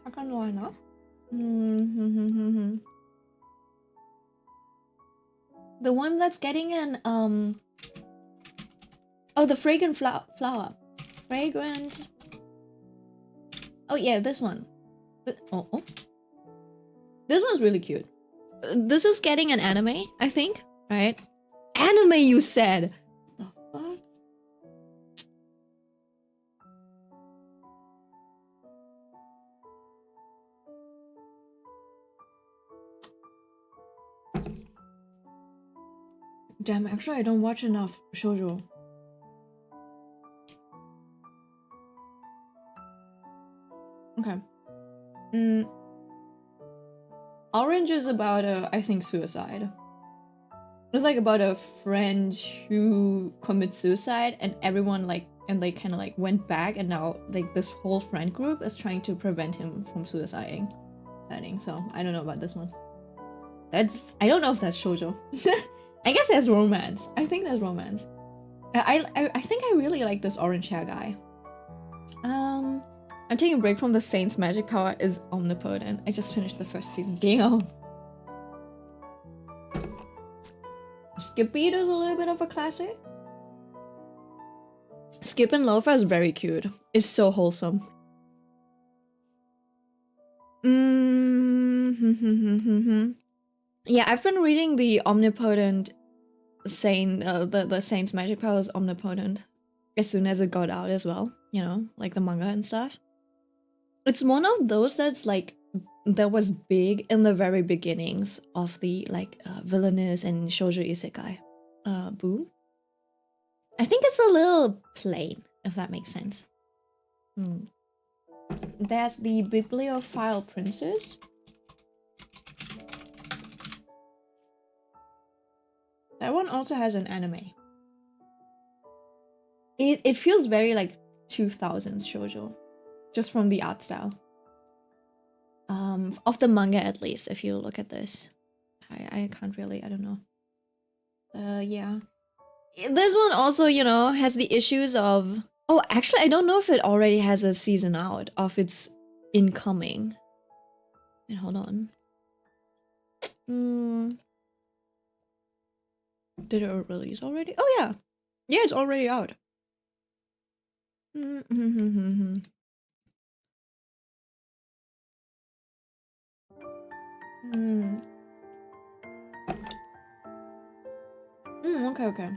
Sakana? The one that's getting an oh, the fragrant flower. Fragrant. Oh yeah, this one. Oh. This one's really cute. This is getting an anime, I think, right? Anime, you said. The fuck? Damn, actually I don't watch enough shoujo. Okay. Orange is about I think suicide. It's like about a friend who commits suicide and everyone like and they kind of like went back and now like this whole friend group is trying to prevent him from suiciding. So I don't know about this one. I don't know if that's shoujo. I guess there's romance. I think there's romance. I think I really like this orange hair guy. I'm taking a break from the Saint's magic power is omnipotent. I just finished the first season. Damn. Skippy is a little bit of a classic. Skip and Loafer is very cute. It's so wholesome. Yeah, I've been reading the omnipotent Saint, the Saint's magic power is omnipotent as soon as it got out as well, you know, like the manga and stuff. It's one of those that's like that was big in the very beginnings of the like villainous and shoujo isekai boom. I think it's a little plain, if that makes sense. There's the Bibliophile Princess. That one also has an anime. It feels very like 2000s shoujo, just from the art style. Of the manga at least, if you look at this. I can't really, I don't know. Yeah. This one also, you know, has the issues of... Oh, actually, I don't know if it already has a season out of its incoming. Wait, hold on. Did it release already? Oh, yeah. Yeah, it's already out. Okay.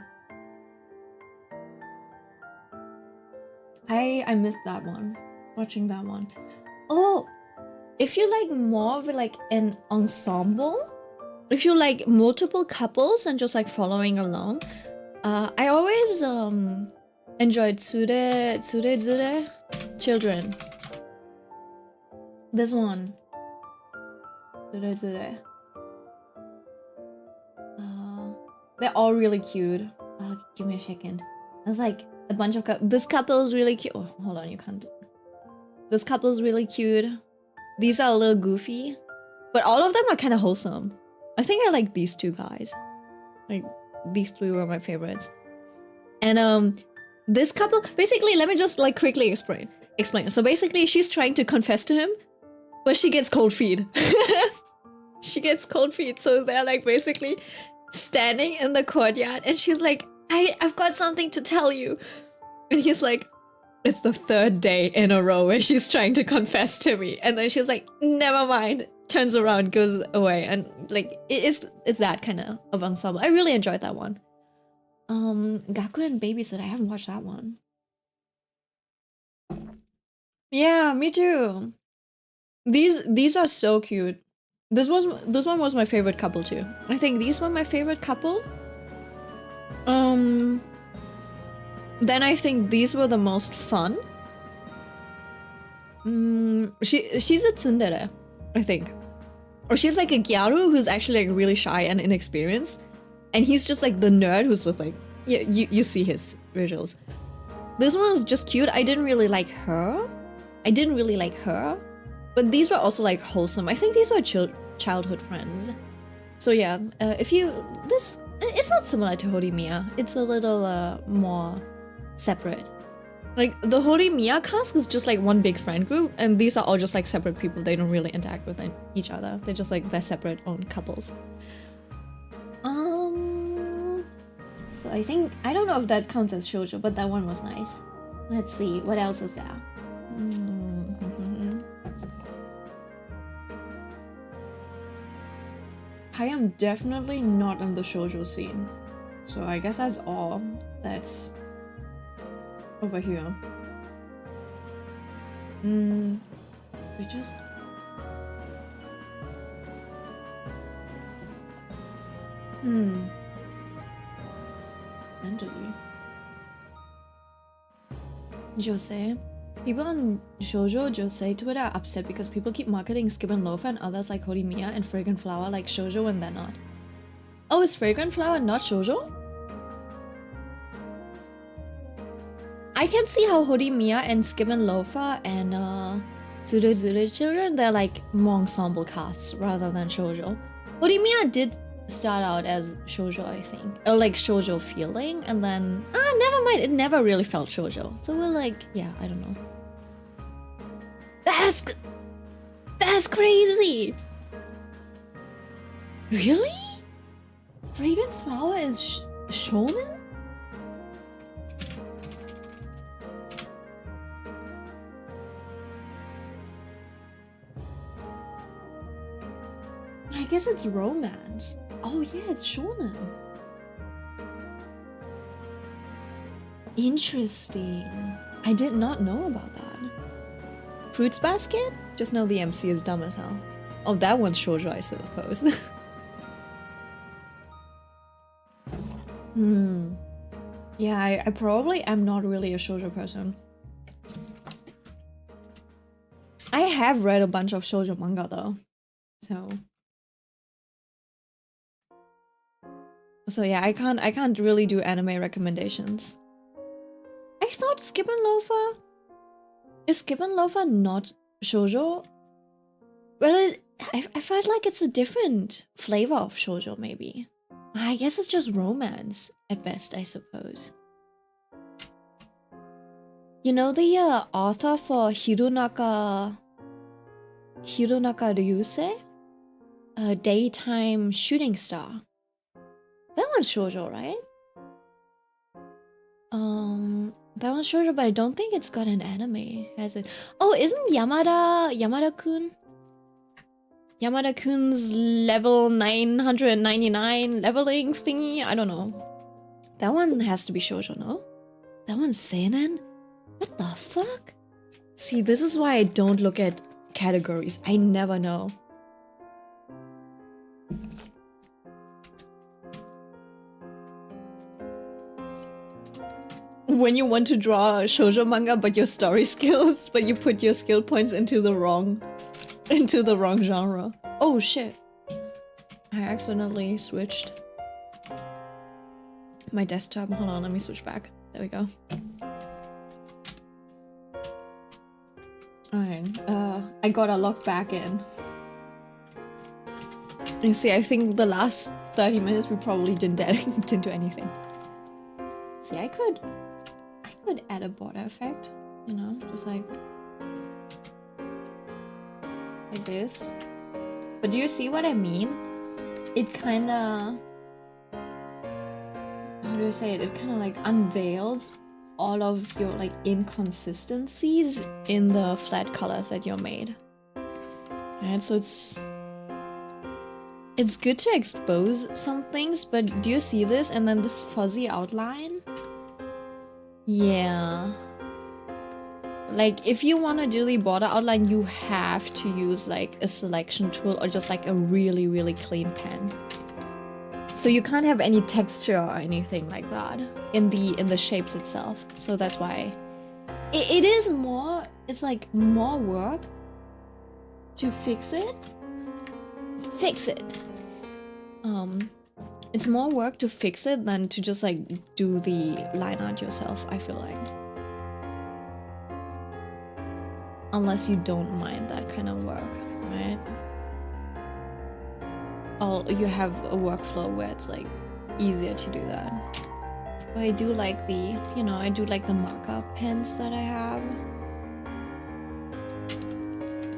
I missed that one. Watching that one. Oh, if you like more of like an ensemble, if you like multiple couples and just like following along, I always enjoyed Tsurezure Children. This one. Tsurezure. They're all really cute. Give me a second. There's like a bunch of this couple is really cute. Oh, hold on, you can't. This couple is really cute. These are a little goofy, but all of them are kind of wholesome. I think I like these two guys. Like these three were my favorites. And this couple, basically, let me just like quickly explain. So basically, she's trying to confess to him, but she gets cold feet. She gets cold feet, so they're like basically standing in the courtyard, and she's like, I've got something to tell you. And he's like, it's the third day in a row where she's trying to confess to me. And then she's like, never mind. Turns around, goes away. And like, it's that kind of ensemble. I really enjoyed that one. Gaku and Babysit, I haven't watched that one. Yeah, me too. These are so cute. This one was my favorite couple too. I think these were my favorite couple. Then I think these were the most fun. She's a tsundere, I think. Or she's like a gyaru who's actually like really shy and inexperienced. And he's just like the nerd who's just like, yeah, you see his visuals. This one was just cute. I didn't really like her. But these were also like wholesome. I think these were childhood friends. So yeah, it's not similar to Horimiya. It's a little more separate. Like the Horimiya cast is just like one big friend group, and these are all just like separate people. They don't really interact with each other. They're just like their separate own couples. So I think, I don't know if that counts as shoujo, but that one was nice. Let's see, what else is there? I am definitely not in the shoujo scene. So I guess that's all that's over here. We just... Mentally. Jose. People on Shoujo Josei Twitter are upset because people keep marketing Skip and Loafer and others like Horimiya and Fragrant Flower like Shoujo when they're not. Oh, is Fragrant Flower not Shoujo? I can see how Horimiya and Skip and Loafer and Tsurutsuru Children, they're like more ensemble casts rather than Shoujo. Horimiya did start out as Shoujo, I think. Or like Shoujo feeling, and then... never mind, it never really felt Shoujo. So we're like, yeah, I don't know. That's crazy! Really? Fragrant Flower is shonen? I guess it's romance. Oh yeah, it's shonen. Interesting. I did not know about that. Fruits Basket? Just know the MC is dumb as hell. Oh, that one's shoujo, I suppose. Yeah, I probably am not really a shoujo person. I have read a bunch of shoujo manga though. So yeah, I can't really do anime recommendations. I thought Skip and Loafer... Is Skip and Loafer not shoujo? Well, I felt like it's a different flavor of shoujo, maybe. I guess it's just romance, at best, I suppose. You know the author for Hirunaka Ryusei? Daytime Shooting Star. That one's shoujo, right? That one's shoujo, but I don't think it's got an anime, has it? Oh, isn't Yamada-kun's level 999 leveling thingy? I don't know. That one has to be shoujo, no? That one's seinen? What the fuck? See, this is why I don't look at categories. I never know. When you want to draw a shoujo manga but your story skills, but you put your skill points into the wrong genre. Oh shit. I accidentally switched my desktop. Hold on, let me switch back. There we go. Alright, I gotta log back in. You see, I think the last 30 minutes we probably didn't do anything. See, I could add a border effect, you know, just like this. But do you see what I mean? It kinda... How do I say it? It kinda like unveils all of your like inconsistencies in the flat colors that you're made. Right, so it's good to expose some things, but do you see this? And then this fuzzy outline? Yeah. Like, if you want to do the border outline, you have to use like a selection tool or just like a really, really clean pen. So you can't have any texture or anything like that in the shapes itself. So that's why it is more, it's like more work to fix it. It's more work to fix it than to just like do the line art yourself, I feel like. Unless you don't mind that kind of work, right? Or you have a workflow where it's like easier to do that. But I do like the, you know, I do like the markup pens that I have.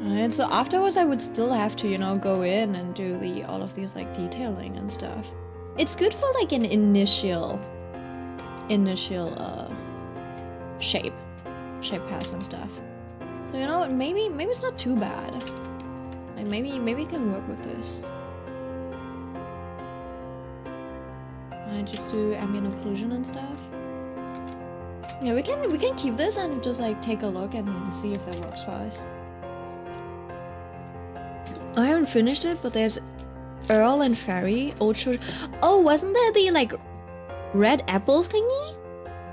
Alright, so afterwards I would still have to, you know, go in and do all of these like detailing and stuff. It's good for like an initial shape pass and stuff. So you know, maybe it's not too bad. Like maybe you can work with this. I just do ambient occlusion and stuff. Yeah, we can keep this and just like take a look and see if that works for us. I haven't finished it, but there's Earl and Fairy, Old Children. Oh, wasn't there the like red apple thingy?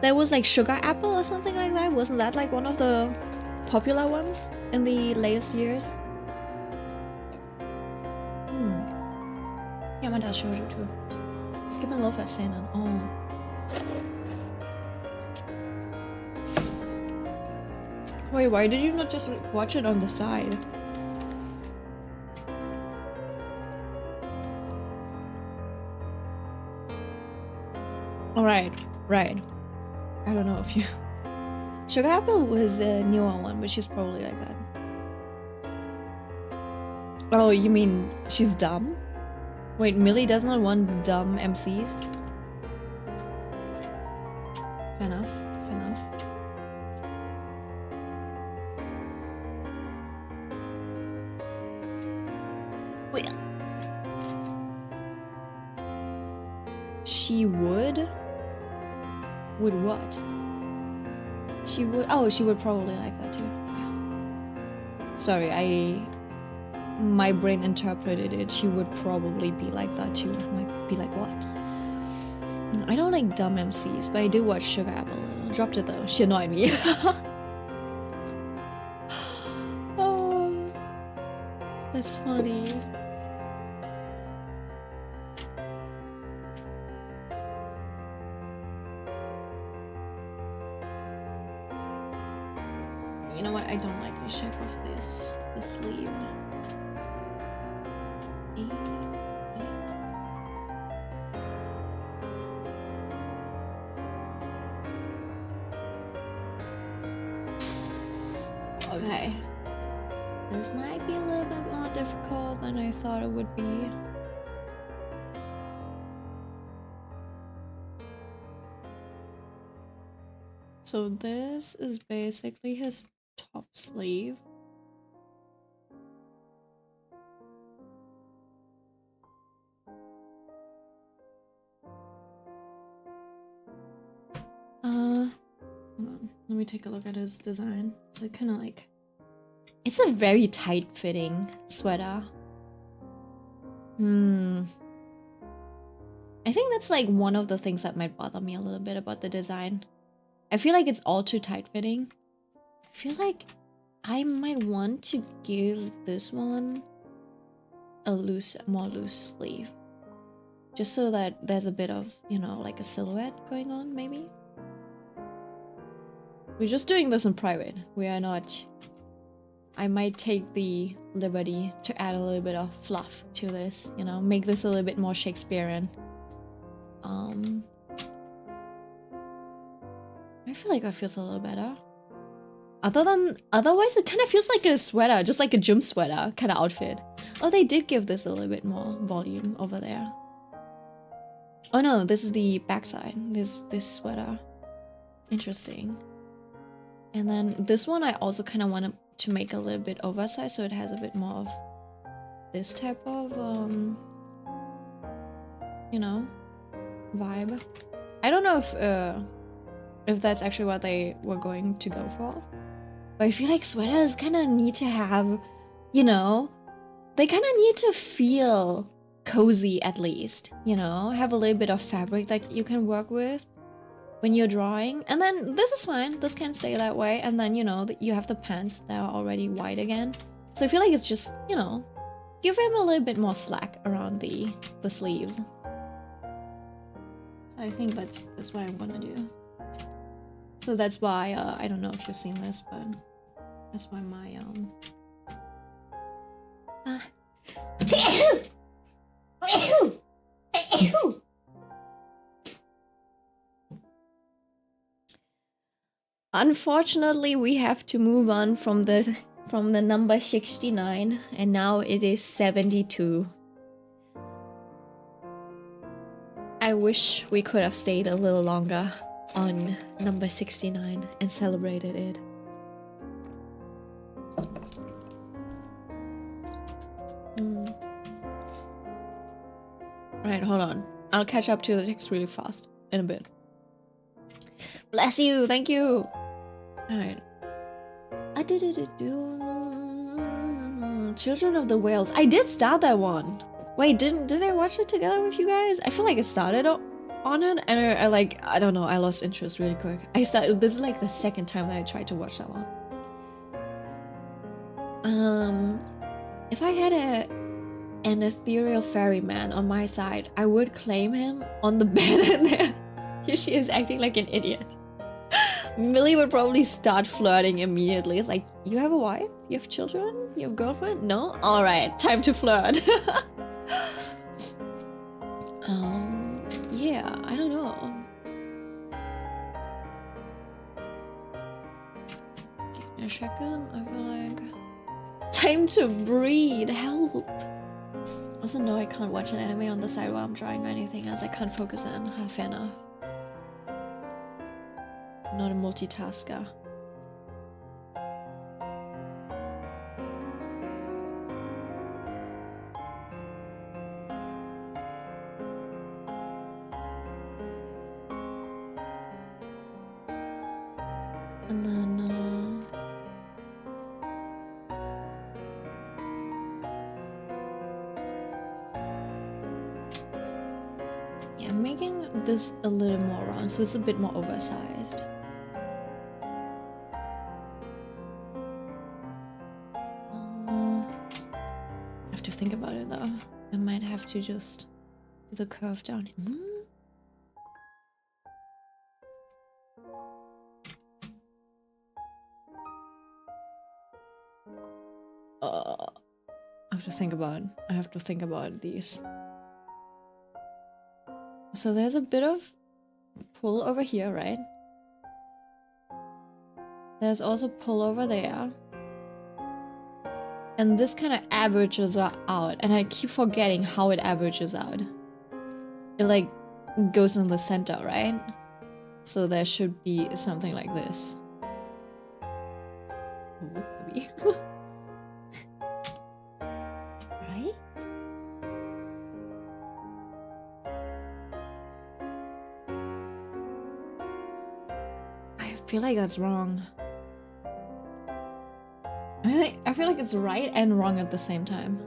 There was like sugar apple or something like that. Wasn't that like one of the popular ones in the latest years. Yeah, my dad showed it too. Skip and Love has Sandon. Oh. Wait, why did you not just watch it on the side? Alright, right. I don't know if you... Sugar Apple was a newer one, but she's probably like that. Oh, you mean she's dumb? Wait, Millie does not want dumb MCs? Fair enough, fair enough. Wait. She would? Would what? She would- oh, she would probably like that too. Yeah. Sorry, my brain interpreted it. She would probably be like that too. Like, be like, what? I don't like dumb MCs, but I do watch Sugar Apple. I dropped it though. She annoyed me. Oh, that's funny. You know what? I don't like the shape of this sleeve. Okay. This might be a little bit more difficult than I thought it would be. So this is basically his top sleeve. Hold on. Let me take a look at his design. So it kind of like... It's a very tight-fitting sweater. I think that's like one of the things that might bother me a little bit about the design. I feel like it's all too tight-fitting. I feel like I might want to give this one a more loose sleeve. Just so that there's a bit of, you know, like a silhouette going on, maybe? We're just doing this in private. We are not... I might take the liberty to add a little bit of fluff to this, you know, make this a little bit more Shakespearean. I feel like that feels a little better. Otherwise it kind of feels like a sweater, just like a gym sweater kind of outfit. Oh, they did give this a little bit more volume over there. Oh no, this is the backside. This sweater. Interesting. And then this one I also kind of want to make a little bit oversized, so it has a bit more of this type of, you know, vibe. I don't know if that's actually what they were going to go for. But I feel like sweaters kind of need to have, you know, they kind of need to feel cozy at least, you know, have a little bit of fabric that you can work with when you're drawing. And then this is fine, this can stay that way. And then, you know, you have the pants that are already white again. So I feel like it's just, you know, give him a little bit more slack around the sleeves. So I think that's what I'm gonna do. So that's why, I don't know if you've seen this, but that's why my, Unfortunately, we have to move on from the number 69, and now it is 72. I wish we could have stayed a little longer on number 69 and celebrated it. Alright, hold on. I'll catch up to the text really fast in a bit. Bless you, thank you. Alright. Children of the Whales. I did start that one. Wait, did I watch it together with you guys? I feel like I started on it and I don't know, I lost interest really quick. This is like the second time that I tried to watch that one. If I had an ethereal ferryman on my side, I would claim him on the bed and there. Here she is acting like an idiot. Millie would probably start flirting immediately. It's like, you have a wife? You have children? You have a girlfriend? No? Alright, time to flirt. Yeah, I don't know. Give me a second, I feel like... Time to breed, help! Also, no, I can't watch an anime on the side while I'm drawing or anything else. I can't focus in. Fair enough. I'm not a multitasker. And then, yeah, I'm making this a little more round, so it's a bit more oversized. I have to think about it though. I might have to just do the curve down here. I have to think about these. So there's a bit of pull over here, right? There's also pull over there. And this kind of averages out, and I keep forgetting how it averages out. It like goes in the center, right? So there should be something like this. What would that be? Right? I feel like that's wrong. I feel like it's right and wrong at the same time.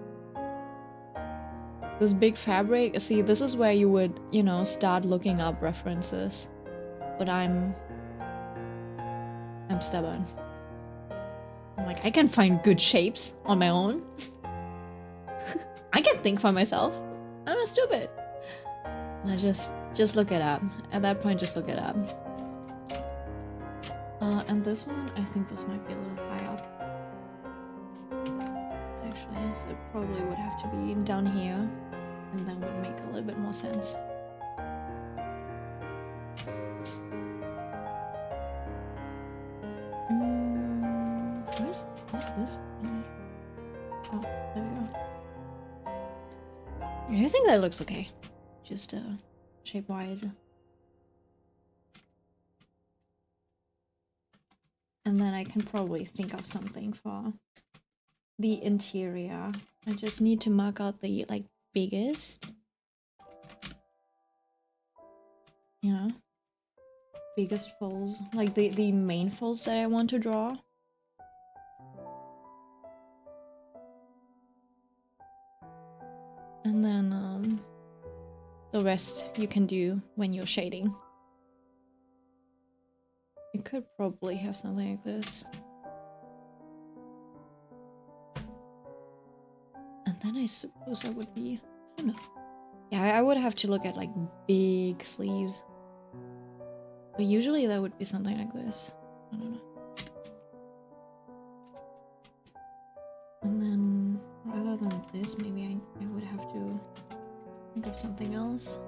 This big fabric, see, this is where you would, you know, start looking up references. But I'm stubborn. I'm like, I can find good shapes on my own. I can think for myself. I'm not stupid. I just look it up. At that point, just look it up. And this one, I think this might be a little high up. Actually, so it probably would have to be down here, and then would make a little bit more sense. Where's this thing? Oh, there we go. I think that looks okay. Just shape-wise. And then I can probably think of something for the interior. I just need to mark out the like biggest, you know, biggest folds, like the main folds that I want to draw. And then the rest you can do when you're shading. You could probably have something like this. And then I suppose that would be, I don't know. Yeah, I would have to look at like big sleeves. But usually that would be something like this. I don't know. And then rather than this, maybe I would have to think of something else.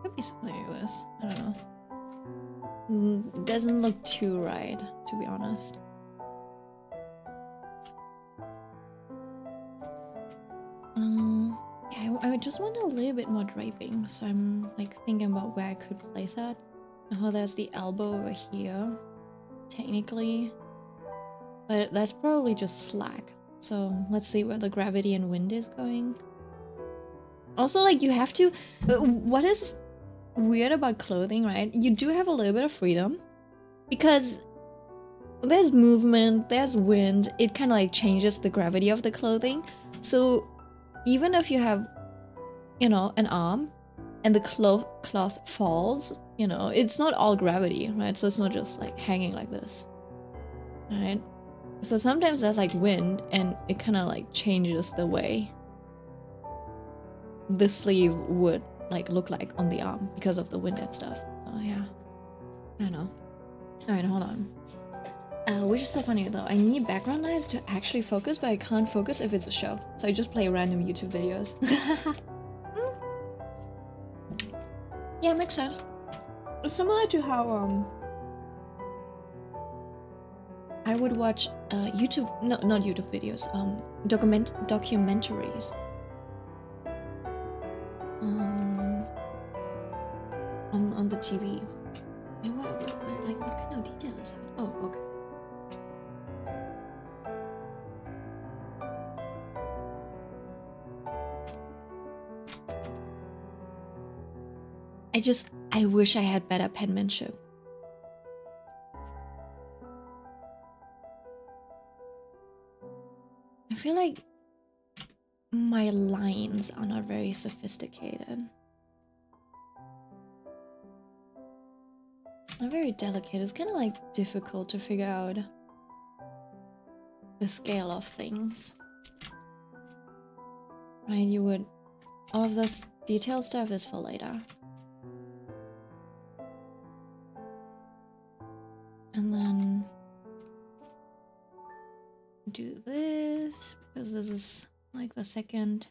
Could be something like this. I don't know. Doesn't look too right, to be honest. Yeah, I just want a little bit more draping, so I'm like thinking about where I could place that. Oh, there's the elbow over here, technically, but that's probably just slack. So let's see where the gravity and wind is going. Also, like, you have to, what is weird about clothing, right? You do have a little bit of freedom because there's movement, there's wind, it kind of like changes the gravity of the clothing. So even if you have, you know, an arm and the cloth falls, you know, it's not all gravity, right? So it's not just like hanging like this, right? So sometimes there's like wind and it kind of like changes the way the sleeve would like look like on the arm because of the wind and stuff. So yeah, I don't know. All right, hold on. Which is so funny though. I need background noise to actually focus, but I can't focus if it's a show. So I just play random YouTube videos. Yeah, it makes sense. It's similar to how I would watch YouTube, no, not YouTube videos, documentaries on the TV. And what kind of detail is that? Oh, okay. I wish I had better penmanship. I feel like my lines are not very sophisticated. Not very delicate. It's kind of like difficult to figure out the scale of things. Right, you would... all of this detail stuff is for later. And then do this, because this is like the second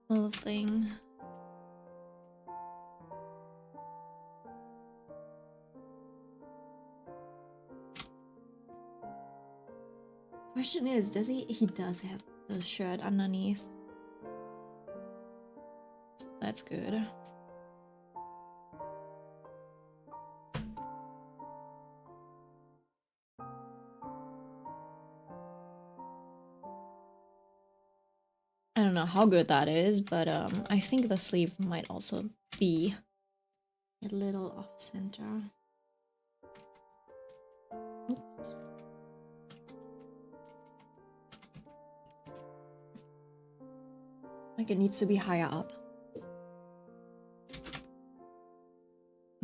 little thing. Question is, does he does have the shirt underneath. So that's good. I don't know how good that is, but I think the sleeve might also be a little off center. Oops. Like it needs to be higher up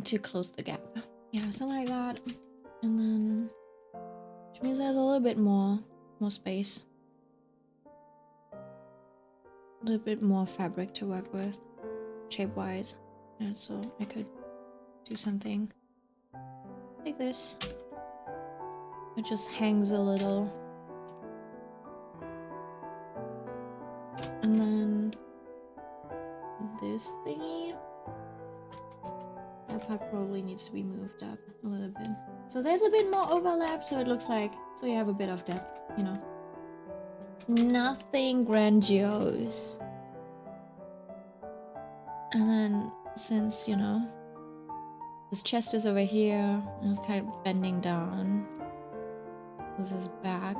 to close the gap. Yeah, something like that. And then, which means there's a little bit more space. A little bit more fabric to work with, shape-wise. And so I could do something like this. It just hangs a little. And then this thingy, that part probably needs to be moved up a little bit. So there's a bit more overlap, so it looks like, so you have a bit of depth, you know. Nothing grandiose. And then since, you know, this chest is over here, and it's kind of bending down. This is back,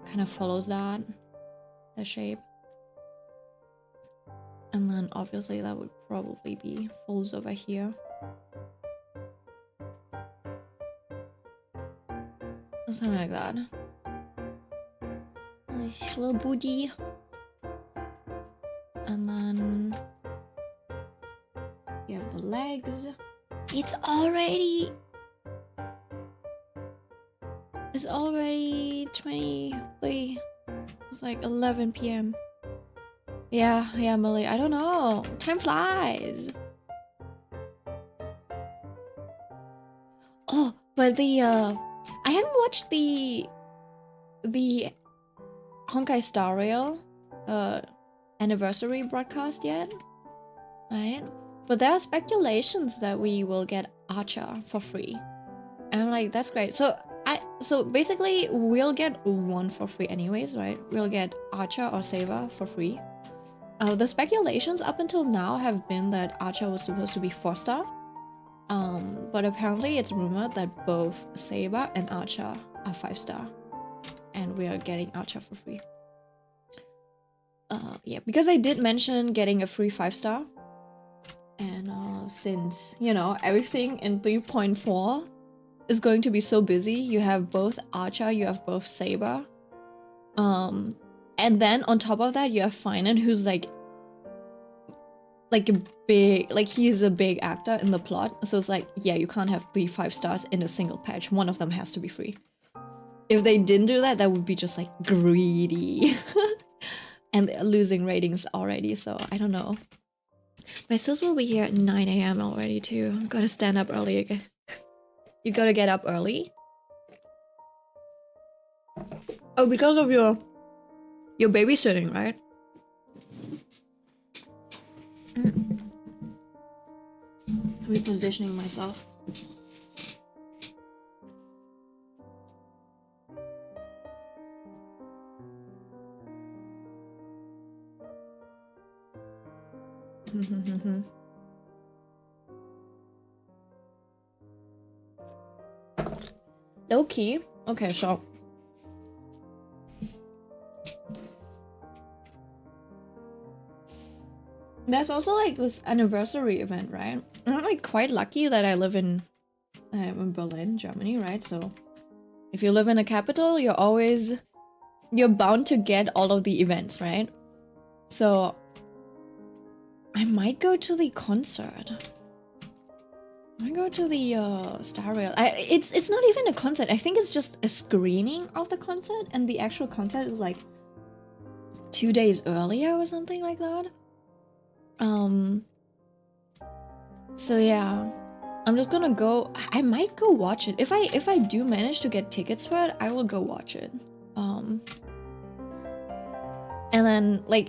kind of follows that, the shape. And then obviously that would probably be folds over here. Or something like that. Nice little booty. And then you have the legs. It's already 23. It's like 11 p.m. Yeah, Millie. I don't know. Time flies. Oh, but the I haven't watched the Honkai Star Rail anniversary broadcast yet, right? But there are speculations that we will get Archer for free. And I'm like, that's great. So basically we'll get one for free anyways, right? We'll get Archer or Saber for free. The speculations up until now have been that Archer was supposed to be 4-star. But apparently it's rumored that both Saber and Archer are 5-star. And we are getting Archer for free. Yeah, because I did mention getting a free 5-star. And since, you know, everything in 3.4 is going to be so busy, you have both Archer, you have both Saber. And then on top of that, you have Finan, who's like like a big, like he's a big actor in the plot. So it's like, yeah, you can't have 3 5 stars in a single patch. One of them has to be free. If they didn't do that, that would be just like greedy. And they're losing ratings already, so I don't know. My sis will be here at 9 AM already too. Gotta stand up early again. You gotta get up early? Oh, because of your babysitting, right? Repositioning myself. Low key. Okay, so there's also like this anniversary event, right? I'm like quite lucky that I live in Berlin, Germany, right? So if you live in a capital, you're bound to get all of the events, right? So I might go to the concert. I go to the Star Rail. It's not even a concert. I think it's just a screening of the concert, and the actual concert is like 2 days earlier or something like that. So yeah, I'm just gonna go. I might go watch it. If I do manage to get tickets for it, I will go watch it. And then like,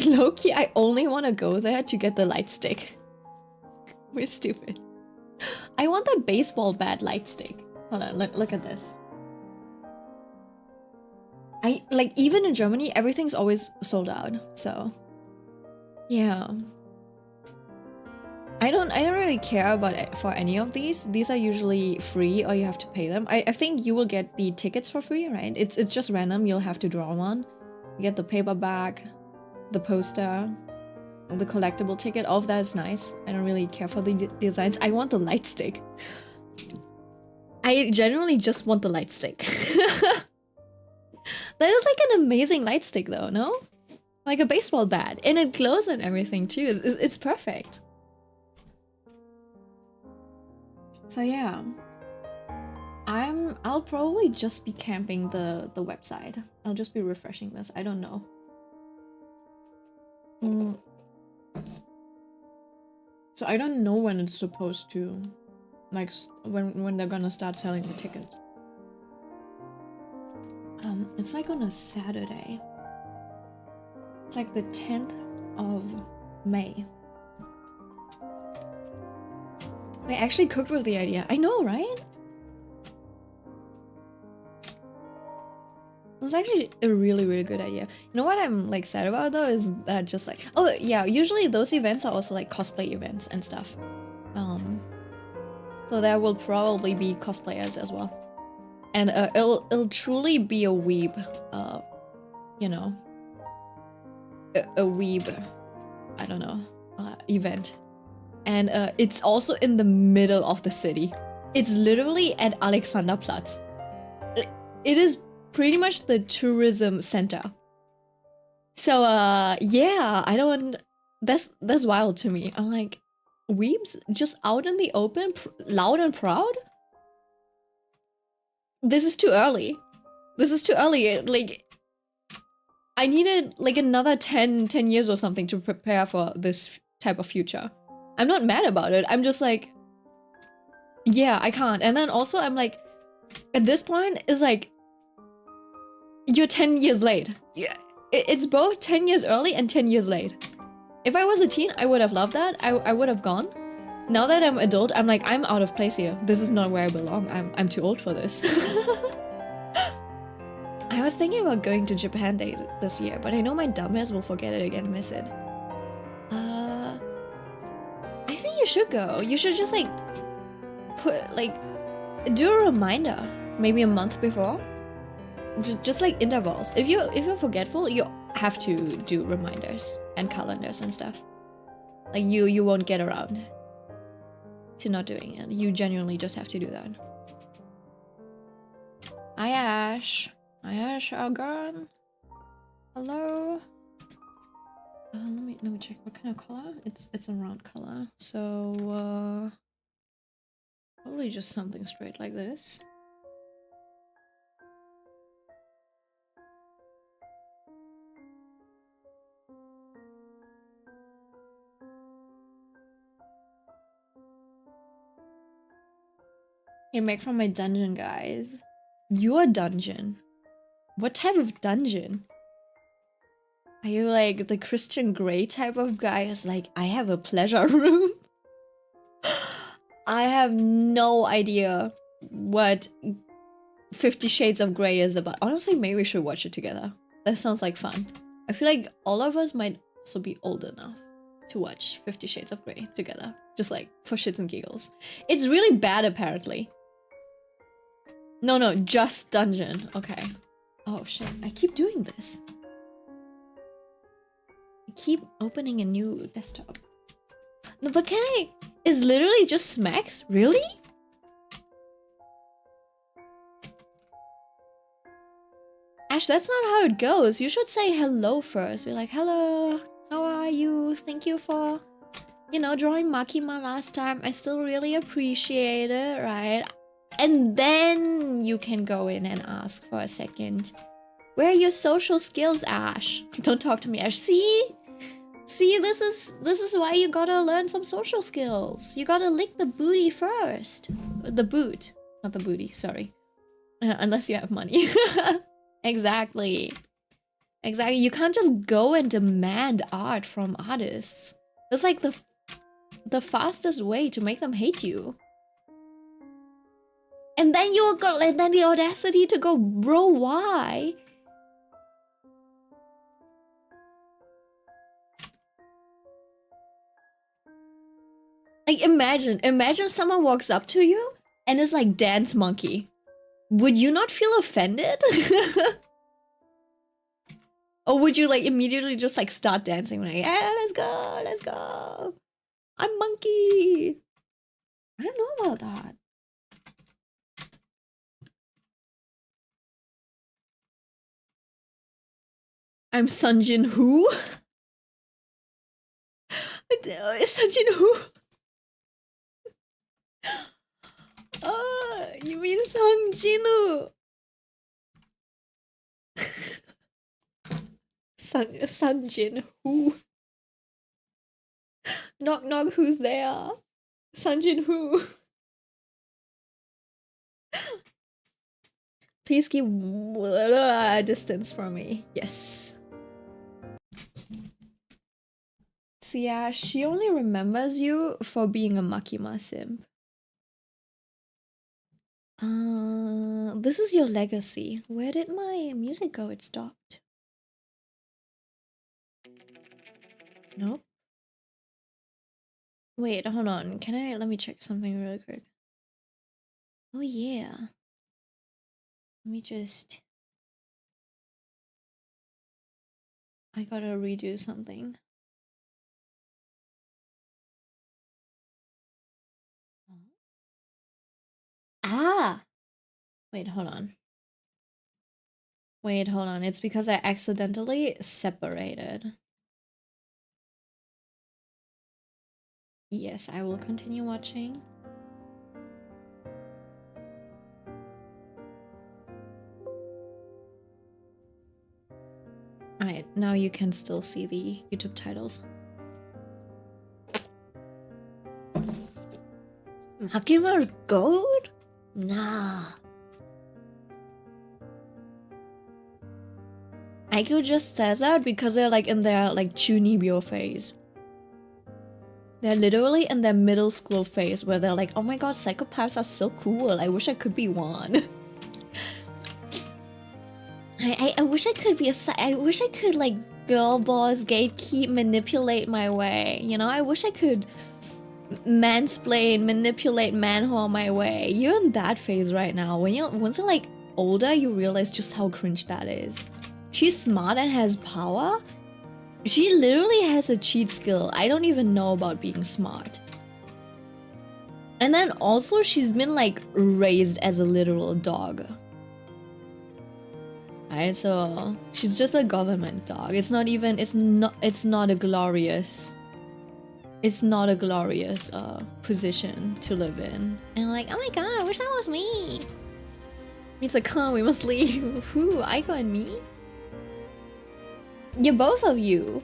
low-key, I only want to go there to get the light stick. We're stupid. I want that baseball bat light stick. Hold on, look at this. I like, even in Germany, everything's always sold out. So yeah, I don't really care about it for any of these. These are usually free, or you have to pay them. I think you will get the tickets for free, right? It's just random. You'll have to draw one. You get the paperback, the poster, the collectible ticket. All of that is nice. I don't really care for the designs. I want the light stick. I genuinely just want the light stick. That is like an amazing light stick though, no? Like a baseball bat. And it glows and everything too. It's perfect. So yeah. I'll probably just be camping the website. I'll just be refreshing this. I don't know. So I don't know when it's supposed to, like, when they're gonna start selling the tickets. It's like on a Saturday. It's like the 10th of May. I actually cooked with the idea. I know, right? It's actually a really good idea. You know what I'm like sad about though is that just like, oh yeah, usually those events are also like cosplay events and stuff. So there will probably be cosplayers as well. And it'll truly be a weeb, you know, a weeb, I don't know, event. And it's also in the middle of the city. It's literally at Alexanderplatz. It is pretty much the tourism center. So yeah, I don't, that's wild to me. I'm like, weebs just out in the open, loud and proud? This is too early. This is too early. Like, I needed like another 10 years or something to prepare for this type of future. I'm not mad about it. I'm just like, yeah, I can't. And then also I'm like, at this point, it's like, you're 10 years late. Yeah, it's both 10 years early and 10 years late. If I was a teen, I would have loved that. I would have gone. Now that I'm adult, I'm like, I'm out of place here. This is not where I belong. I'm too old for this. I was thinking about going to Japan Day this year, but I know my dumbass will forget it again and miss it. I think you should go. You should just like do a reminder, maybe a month before. Just like intervals. If you're forgetful, you have to do reminders and calendars and stuff. Like you won't get around to not doing it. You genuinely just have to do that. Hi Ash. Hi Ash Algarn. Hello. let me check what kind of color. It's a round color, so probably just something straight like this. Okay, make from my dungeon, guys. Your dungeon. What type of dungeon? Are you like the Christian Grey type of guy? It's like, I have a pleasure room. I have no idea what 50 Shades of Grey is about. Honestly, maybe we should watch it together. That sounds like fun. I feel like all of us might also be old enough to watch 50 Shades of Grey together. Just like for shits and giggles. It's really bad apparently. No, just dungeon. Okay. Oh shit, I keep doing this. I keep opening a new desktop. No, but can I? It's literally just smacks? Really? Ash, that's not how it goes. You should say hello first. Be like, hello, how are you? Thank you for, you know, drawing Makima last time. I still really appreciate it, right? And then you can go in and ask for a second. Where are your social skills, Ash? Don't talk to me, Ash. See, this is why you gotta learn some social skills. You gotta lick the booty first. The boot, not the booty. Sorry, unless you have money. Exactly. You can't just go and demand art from artists. That's like the fastest way to make them hate you. And then and then the audacity to go, bro, why? Like, imagine someone walks up to you and is like, dance monkey. Would you not feel offended? Or would you like immediately just like start dancing like, yeah, let's go. I'm monkey. I don't know about that. I'm Sunjin who? Sunjin who? You mean Sung Jinu? Sunjin who? Knock knock, who's there? Sunjin who? Please keep distance from me. Yes. So yeah, she only remembers you for being a Makima simp. This is your legacy. Where did my music go? It stopped. Nope. Wait, hold on. Let me check something really quick. Oh yeah. Let me just... I gotta redo something. Ah! Wait, hold on. It's because I accidentally separated. Yes, I will continue watching. Alright, now you can still see the YouTube titles. Makima gold? Nah. Aiko just says that because they're like in their like chunibyo phase. They're literally in their middle school phase where they're like, oh my god, psychopaths are so cool. I wish I could be one. I wish I could be I wish I could like girl boss gatekeep manipulate my way. You know, I wish I could mansplain, manipulate, manhole my way. You're in that phase right now. Once you're like older, you realize just how cringe that is. She's smart and has power. She literally has a cheat skill. I don't even know about being smart. And then also she's been like raised as a literal dog. right? So she's just a government dog. It's not even, it's not a glorious, position to live in. And I'm like, oh my god, I wish that was me. It's like, come, we must leave. Who, Aiko and me? Yeah, both of you.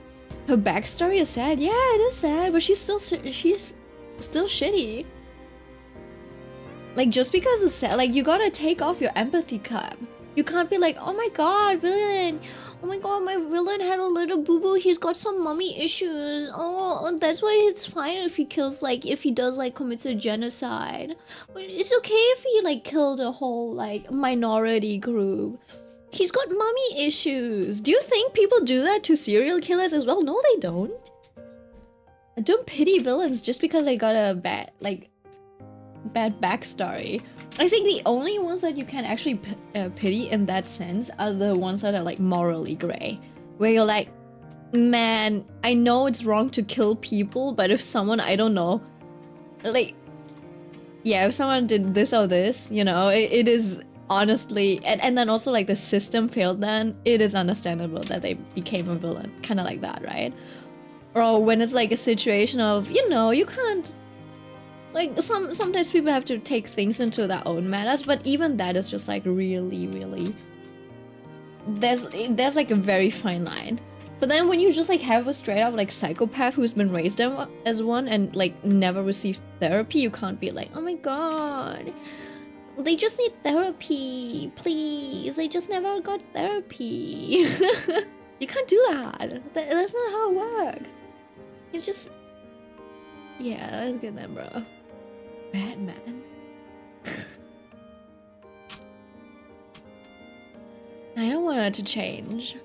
Her backstory is sad. Yeah, it is sad, but she's still shitty. Like, just because it's sad, like, you gotta take off your empathy cap. You can't be like, oh my god, villain. Oh my god, my villain had a little boo-boo. He's got some mommy issues. Oh, that's why it's fine if he kills, like, if he does, like, commits a genocide. But it's okay if he, like, killed a whole, like, minority group. He's got mommy issues. Do you think people do that to serial killers as well? No, they don't. I don't pity villains just because they got a bad backstory. I think the only ones that you can actually pity in that sense are the ones that are like morally gray, where you're like, man, I know it's wrong to kill people, but if someone, I don't know, like, yeah, if someone did this or this, you know, it is honestly, and then also like the system failed, then it is understandable that they became a villain, kind of like that, right? Or when it's like a situation of, you know, you can't, like, sometimes people have to take things into their own matters, but even that is just like really, there's like a very fine line. But then when you just like have a straight up like psychopath who's been raised as one and like never received therapy, you can't be like, oh my god, they just need therapy, please, they just never got therapy. You can't do that. That's not how it works. It's just, yeah, that's good then, bro. Batman. I don't want her to change.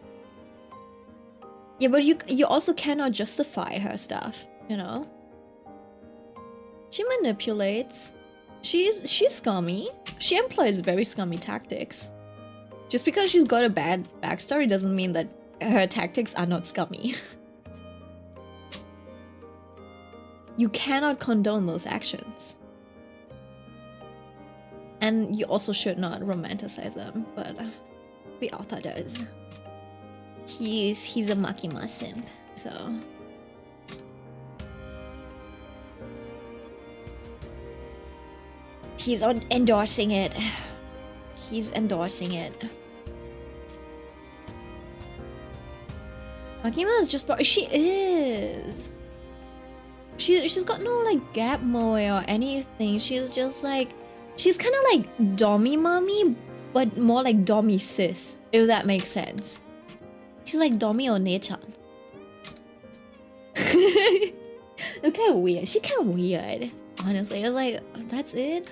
Yeah, but you also cannot justify her stuff, you know? She manipulates. She's scummy. She employs very scummy tactics. Just because she's got a bad backstory doesn't mean that her tactics are not scummy. You cannot condone those actions. And you also should not romanticize them, but the author does. He's a Makima simp, so... He's endorsing it. He's endorsing it. Makima is just... She is! She's got no, like, gap moe or anything. She's just, like... She's kind of like Dommy mommy, but more like Dommy sis, if that makes sense. She's like Dommy One-chan. It's kind of weird. She's kind of weird, honestly. I was like, that's it?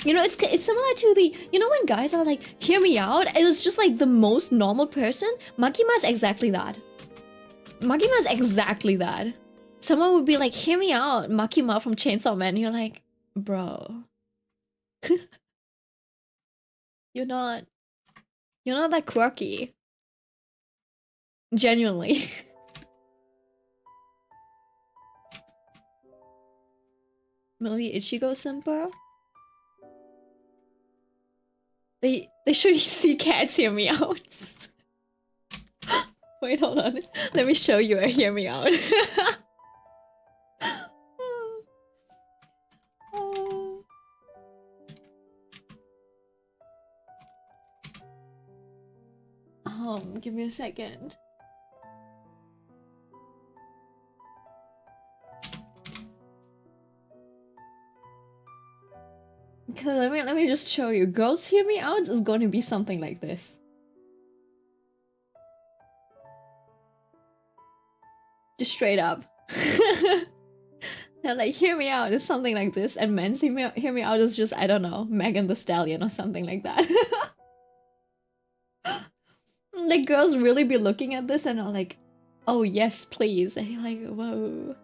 You know, it's similar to the... You know when guys are like, hear me out? It was just like the most normal person. Makima's exactly that. Makima's exactly that. Someone would be like, hear me out, Makima from Chainsaw Man. You're like, bro. You're not that quirky. Genuinely. Maybe Ichigo simper? They should see cats hear me out. Wait, hold on. Let me show you a hear me out. Give me a second. Cause let me just show you. Girls hear me out is going to be something like this. Just straight up. They're like, hear me out is something like this, and men hear me out is just, I don't know, Megan the Stallion or something like that. Like, girls really be looking at this and are like, oh yes, please. And you're like, whoa.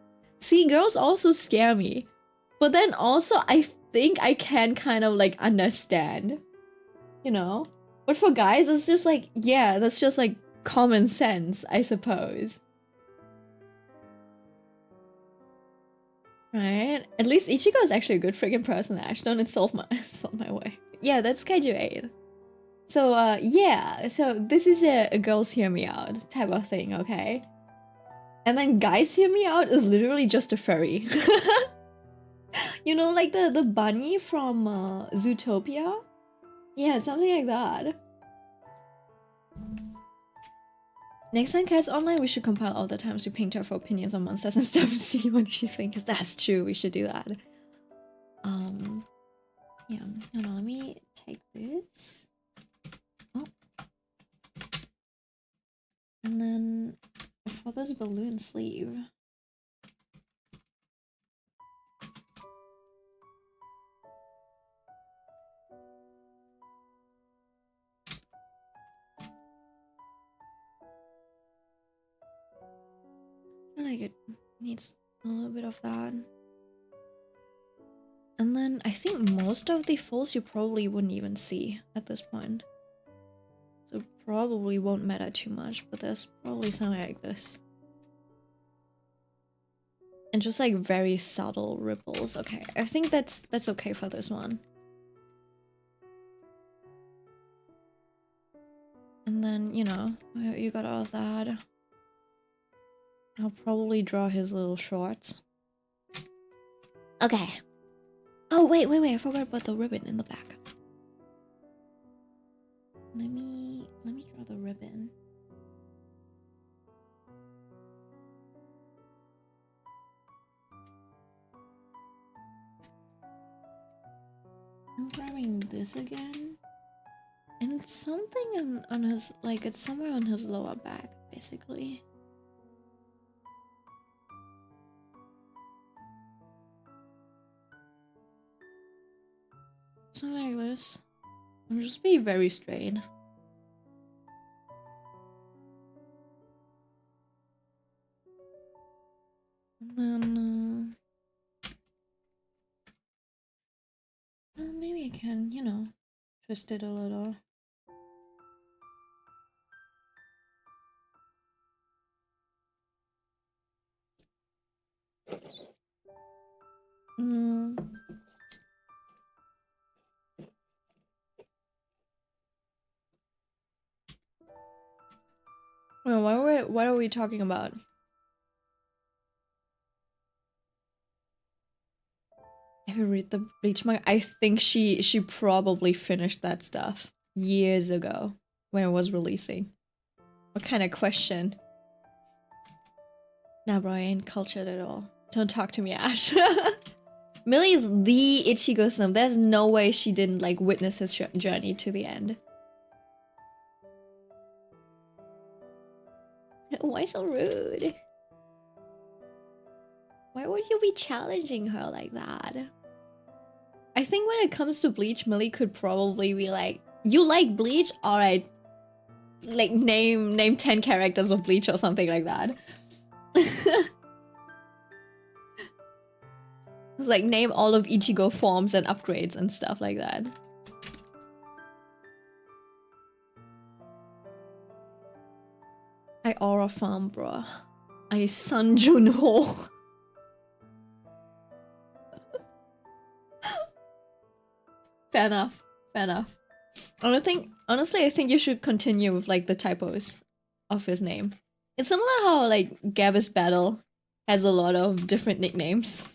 See, girls also scare me. But then also, I think I can kind of like understand. You know? But for guys, it's just like, yeah, that's just like common sense, I suppose. Right? At least Ichigo is actually a good friggin' person, Ash. Don't insult my way. Yeah, that's Kaiju 8. So yeah, so this is a girls hear me out type of thing, okay? And then guys hear me out is literally just a furry. You know, like the bunny from Zootopia? Yeah, something like that. Next time Cat's online, we should compile all the times we pinged her for opinions on monsters and stuff and see what she thinks, because that's true, we should do that. Yeah, hold on, let me take this. Oh. And then for this balloon sleeve. I feel like it needs a little bit of that. And then I think most of the folds you probably wouldn't even see at this point. So probably won't matter too much, but there's probably something like this. And just like very subtle ripples. Okay, I think that's okay for this one. And then, you know, you got all of that. I'll probably draw his little shorts. Okay. Oh, wait, I forgot about the ribbon in the back. Let me draw the ribbon. I'm grabbing this again. And it's something on his, like, it's somewhere on his lower back, basically. Something like this. I'm just being very straight. And then, maybe I can, you know, twist it a little. Well, what are we talking about? Have you read the Bleach manga? I think she probably finished that stuff years ago when it was releasing. What kind of question? Nah, bro, I ain't cultured at all. Don't talk to me, Ash. Millie's the Ichigo-san. There's no way she didn't like witness his journey to the end. Why so rude? Why would you be challenging her like that? I think when it comes to Bleach, Millie could probably be like, you like Bleach? Alright. Like, name 10 characters of Bleach or something like that. It's like, name all of Ichigo forms and upgrades and stuff like that. I aura farm, bruh. I Sun Junho. Fair enough. Fair enough. Honestly, I think you should continue with like the typos of his name. It's similar how like Gabus Battle has a lot of different nicknames.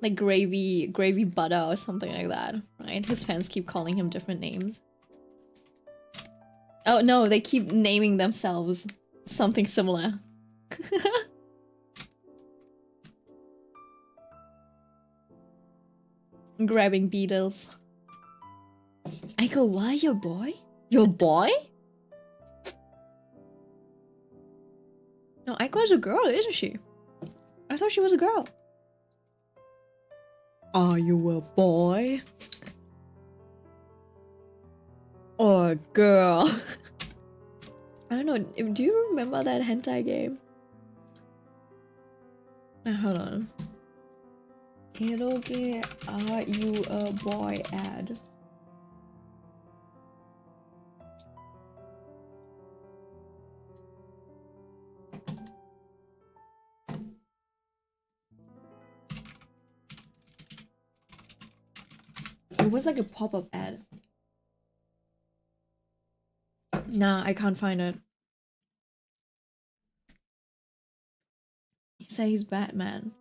Like gravy butter or something like that, right? His fans keep calling him different names. Oh no, they keep naming themselves something similar. Grabbing beetles. Aiko, why your boy? Your boy? No, Aiko is a girl, isn't she? I thought she was a girl. Are you a boy? Or a girl? I don't know, do you remember that hentai game? Hold on. Eroge, are you a boy ad? It was like a pop-up ad. Nah, I can't find it. He said he's Batman.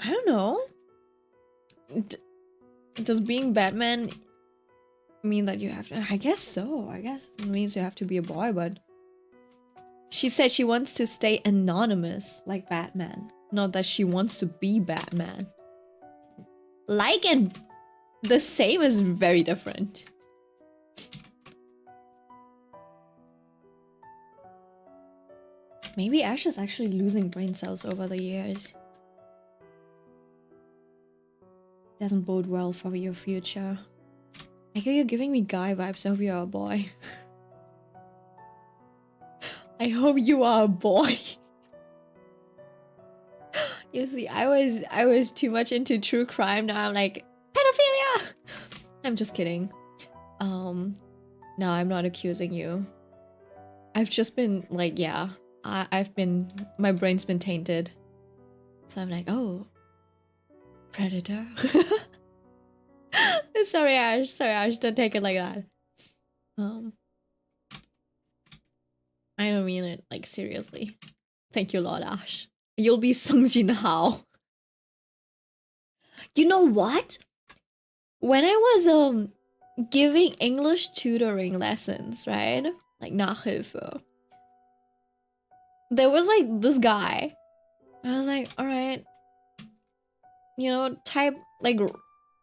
I don't know. Does being Batman mean that you have to? I guess so. I guess it means you have to be a boy, but she said she wants to stay anonymous like Batman, not that she wants to be Batman. Like and the same is very different. Maybe Ash is actually losing brain cells over the years. Doesn't bode well for your future. I think you're giving me guy vibes. I hope you're a boy. I hope you are a boy. You see, I was too much into true crime. Now I'm like, pedophilia! I'm just kidding. No, I'm not accusing you. I've just been like, yeah, my brain's been tainted. So I'm like, oh, predator. Sorry, Ash, don't take it like that. I don't mean it, like, seriously. Thank you, Lord Ash. You'll be Sung Jin Hao. You know what? When I was giving English tutoring lessons, right? Like Nachhilfe. There was like this guy. I was like, all right, you know, type like,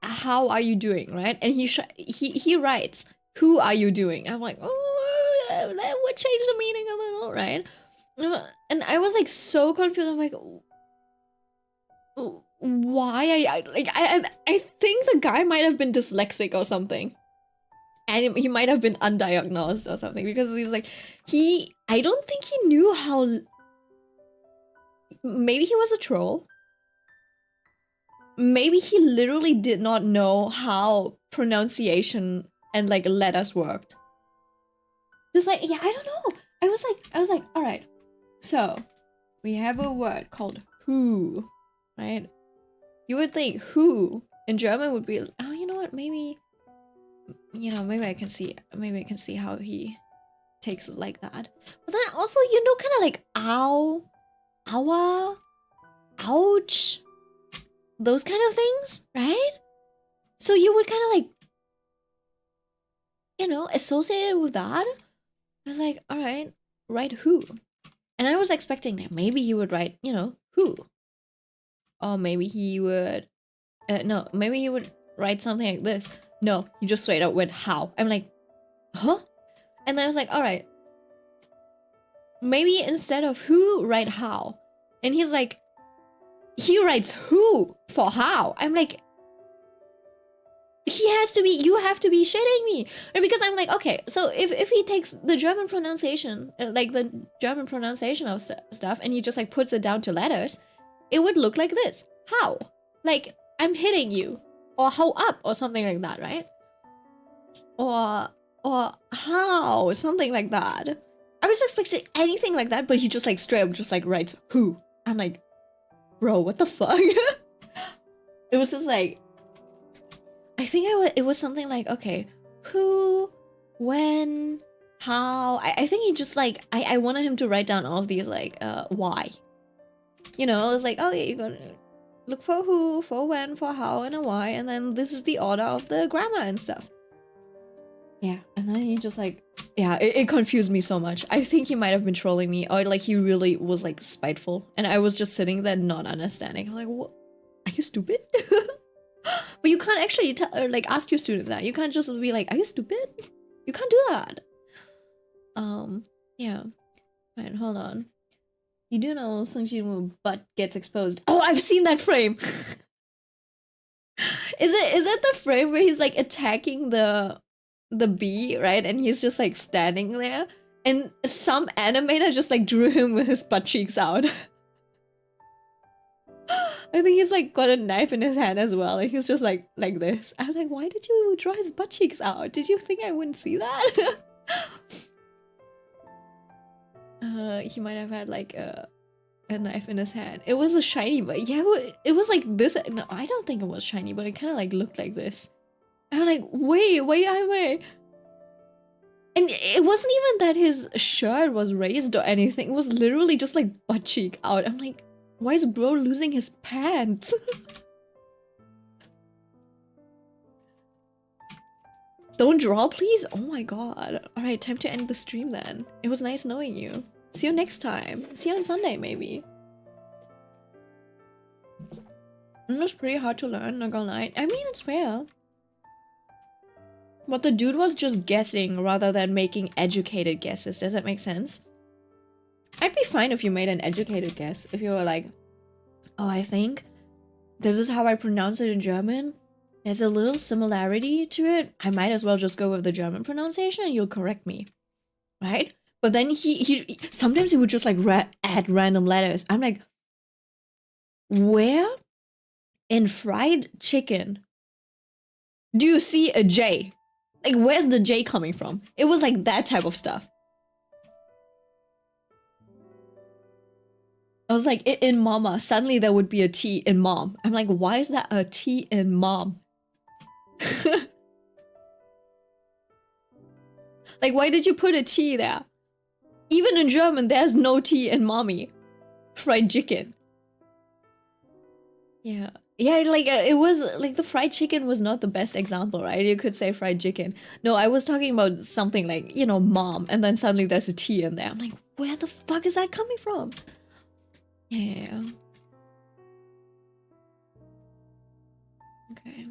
how are you doing, right? And he writes, who are you doing? I'm like, oh, that would change the meaning a little, right? And I was like so confused. I'm like, why? I think the guy might have been dyslexic or something. And he might have been undiagnosed or something, because he's like, I don't think he knew how, maybe he was a troll. Maybe he literally did not know how pronunciation and like letters worked. Just like, yeah, I don't know. I was like, all right, so we have a word called who, right? You would think who in German would be, oh, you know what, maybe, you know, maybe I can see how he takes it like that. But then also, you know, kind of like ow, aua, ouch, those kind of things, right? So you would kind of like, you know, associate it with that. I was like, all right, write who. And I was expecting that maybe he would write, you know, who. Or maybe he would, no, maybe he would write something like this. No, he just straight up went how. I'm like, huh? And then I was like, all right, maybe instead of who, write how. And he's like, he writes who for how. I'm like, you have to be shitting me. Because I'm like, okay, so if he takes the German pronunciation, like the German pronunciation of stuff, and he just like puts it down to letters, it would look like this. How? Like, I'm hitting you. Or how up, or something like that, right? Or how, something like that. I was expecting anything like that, but he just like straight up just like writes who. I'm like, bro, what the fuck? It was just like, I think it was something like, okay, who, when, how. I think he just like, I wanted him to write down all of these like, why. You know, it was like, oh yeah, you gotta look for who, for when, for how, and a why, and then this is the order of the grammar and stuff. Yeah, and then he just like, yeah, it confused me so much. I think he might have been trolling me, or like he really was like spiteful, and I was just sitting there not understanding. I'm like, what? Are you stupid? But you can't actually like ask your students that. You can't just be like, are you stupid? You can't do that. Yeah. Right, hold on. You do know Sung Jin butt gets exposed. Oh, I've seen that frame. Is it the frame where he's like attacking the bee, right? And he's just like standing there, and some animator just like drew him with his butt cheeks out. I think he's like got a knife in his hand as well, and he's just like this. I'm like, why did you draw his butt cheeks out? Did you think I wouldn't see that? He might have had like a a knife in his hand. It was a shiny, but yeah, it was like this. No, I don't think it was shiny, but it kind of like looked like this. I'm like, wait. And it wasn't even that his shirt was raised or anything. It was literally just like butt cheek out. I'm like, why is bro losing his pants? Don't draw, please? Oh my god. Alright, time to end the stream then. It was nice knowing you. See you next time. See you on Sunday, maybe. It was pretty hard to learn, not gonna lie. I mean, it's fair. But the dude was just guessing rather than making educated guesses. Does that make sense? I'd be fine if you made an educated guess. If you were like, oh, I think this is how I pronounce it in German. There's a little similarity to it. I might as well just go with the German pronunciation and you'll correct me. Right? But then he sometimes he would just like add random letters. I'm like, where in fried chicken do you see a J? Like, where's the J coming from? It was like that type of stuff. I was like, in mama, suddenly there would be a T in mom. I'm like, why is that a T in mom? Like, why did you put a T there? Even in German, there's no T in mommy. Fried chicken. Yeah. Yeah, like, it was, like, the fried chicken was not the best example, right? You could say fried chicken. No, I was talking about something like, you know, mom, and then suddenly there's a T in there. I'm like, where the fuck is that coming from? Yeah. Okay.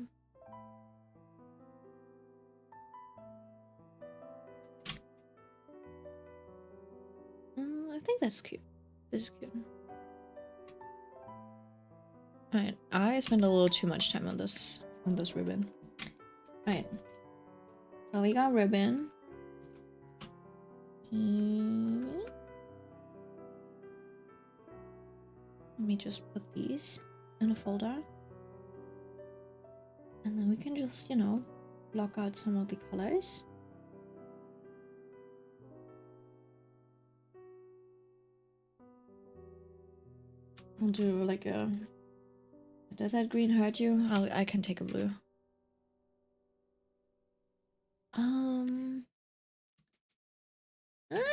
I think that's cute. This is cute. Alright, I spent a little too much time on this ribbon. Alright. So we got ribbon. Let me just put these in a folder. And then we can just, you know, block out some of the colors. I'll do like a... Does that green hurt you? I can take a blue. I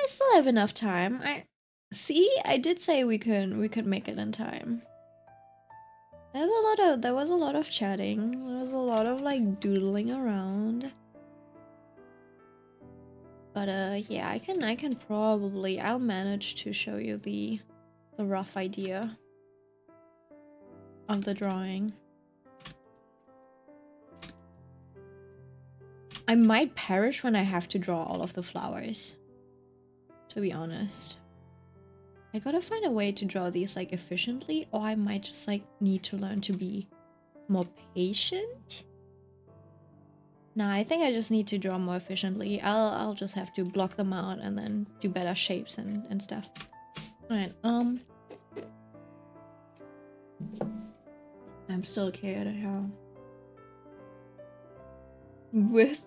still have enough time. I did say we could make it in time. There was a lot of chatting. There was a lot of like doodling around. But yeah, I can probably, I'll manage to show you the rough idea of the drawing. I might perish when I have to draw all of the flowers, to be honest. I gotta find a way to draw these like efficiently, or I might just like need to learn to be more patient. Nah, I think I just need to draw more efficiently. I'll just have to block them out and then do better shapes and stuff. Alright, I'm still scared at how with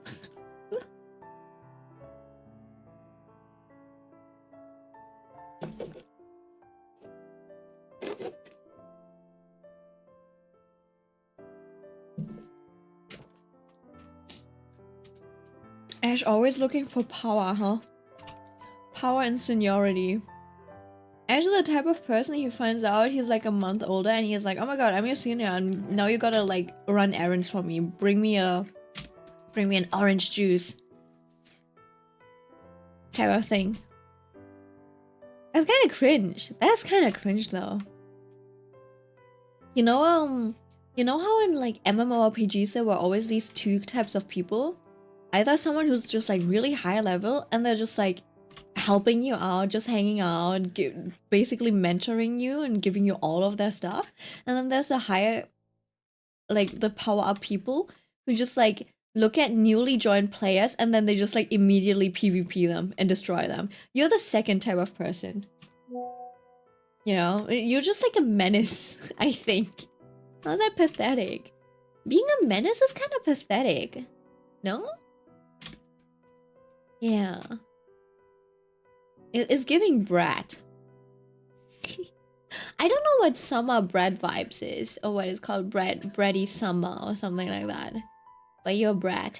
Ash always looking for power, huh? Power and seniority. Ash is the type of person he finds out he's like a month older and he's like, oh my god, I'm your senior and now you gotta like run errands for me. Bring me an orange juice. Type of thing. That's kind of cringe. That's kind of cringe though. You know how in like MMORPGs there were always these two types of people? Either someone who's just like really high level and they're just like helping you out, just hanging out, basically mentoring you and giving you all of their stuff. And then there's the higher, like the power up people who just like look at newly joined players and then they just like immediately PvP them and destroy them. You're the second type of person. You know, you're just like a menace, I think. How's that pathetic? Being a menace is kind of pathetic. No? Yeah. It's giving brat. I don't know what summer bread vibes is, or what is called bready summer or something like that. But you're bread.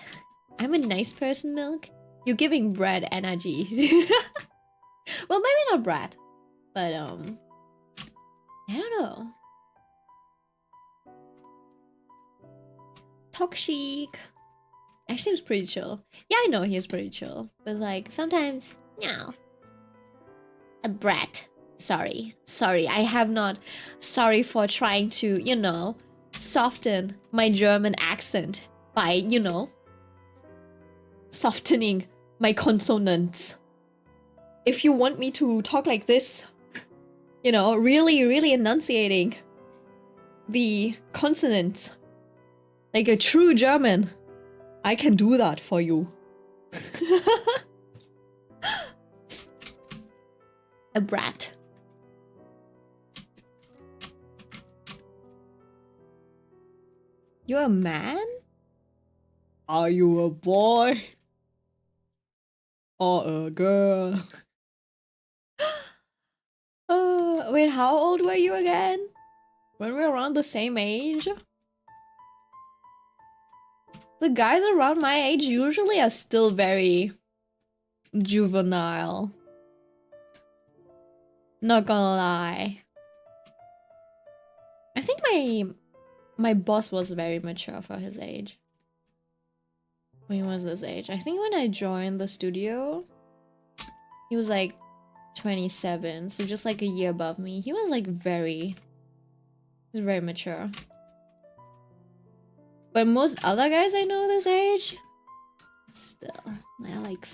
I'm a nice person, Milk. You're giving bread energy. Well, maybe not bread, but I don't know. Toxic. Actually, he's pretty chill. Yeah, I know he's pretty chill, but like sometimes, no. A brat. Sorry, I have not. Sorry for trying to, you know, soften my German accent by, you know, softening my consonants. If you want me to talk like this, you know, really enunciating the consonants like a true German, I can do that for you. A brat. You're a man? Are you a boy? Or a girl? Wait, how old were you again? When we were around the same age? The guys around my age usually are still very juvenile. Not gonna lie. I think my boss was very mature for his age. When was this age? I think when I joined the studio, he was like 27, so just like a year above me. He was like very mature. But most other guys I know this age, still, they're like,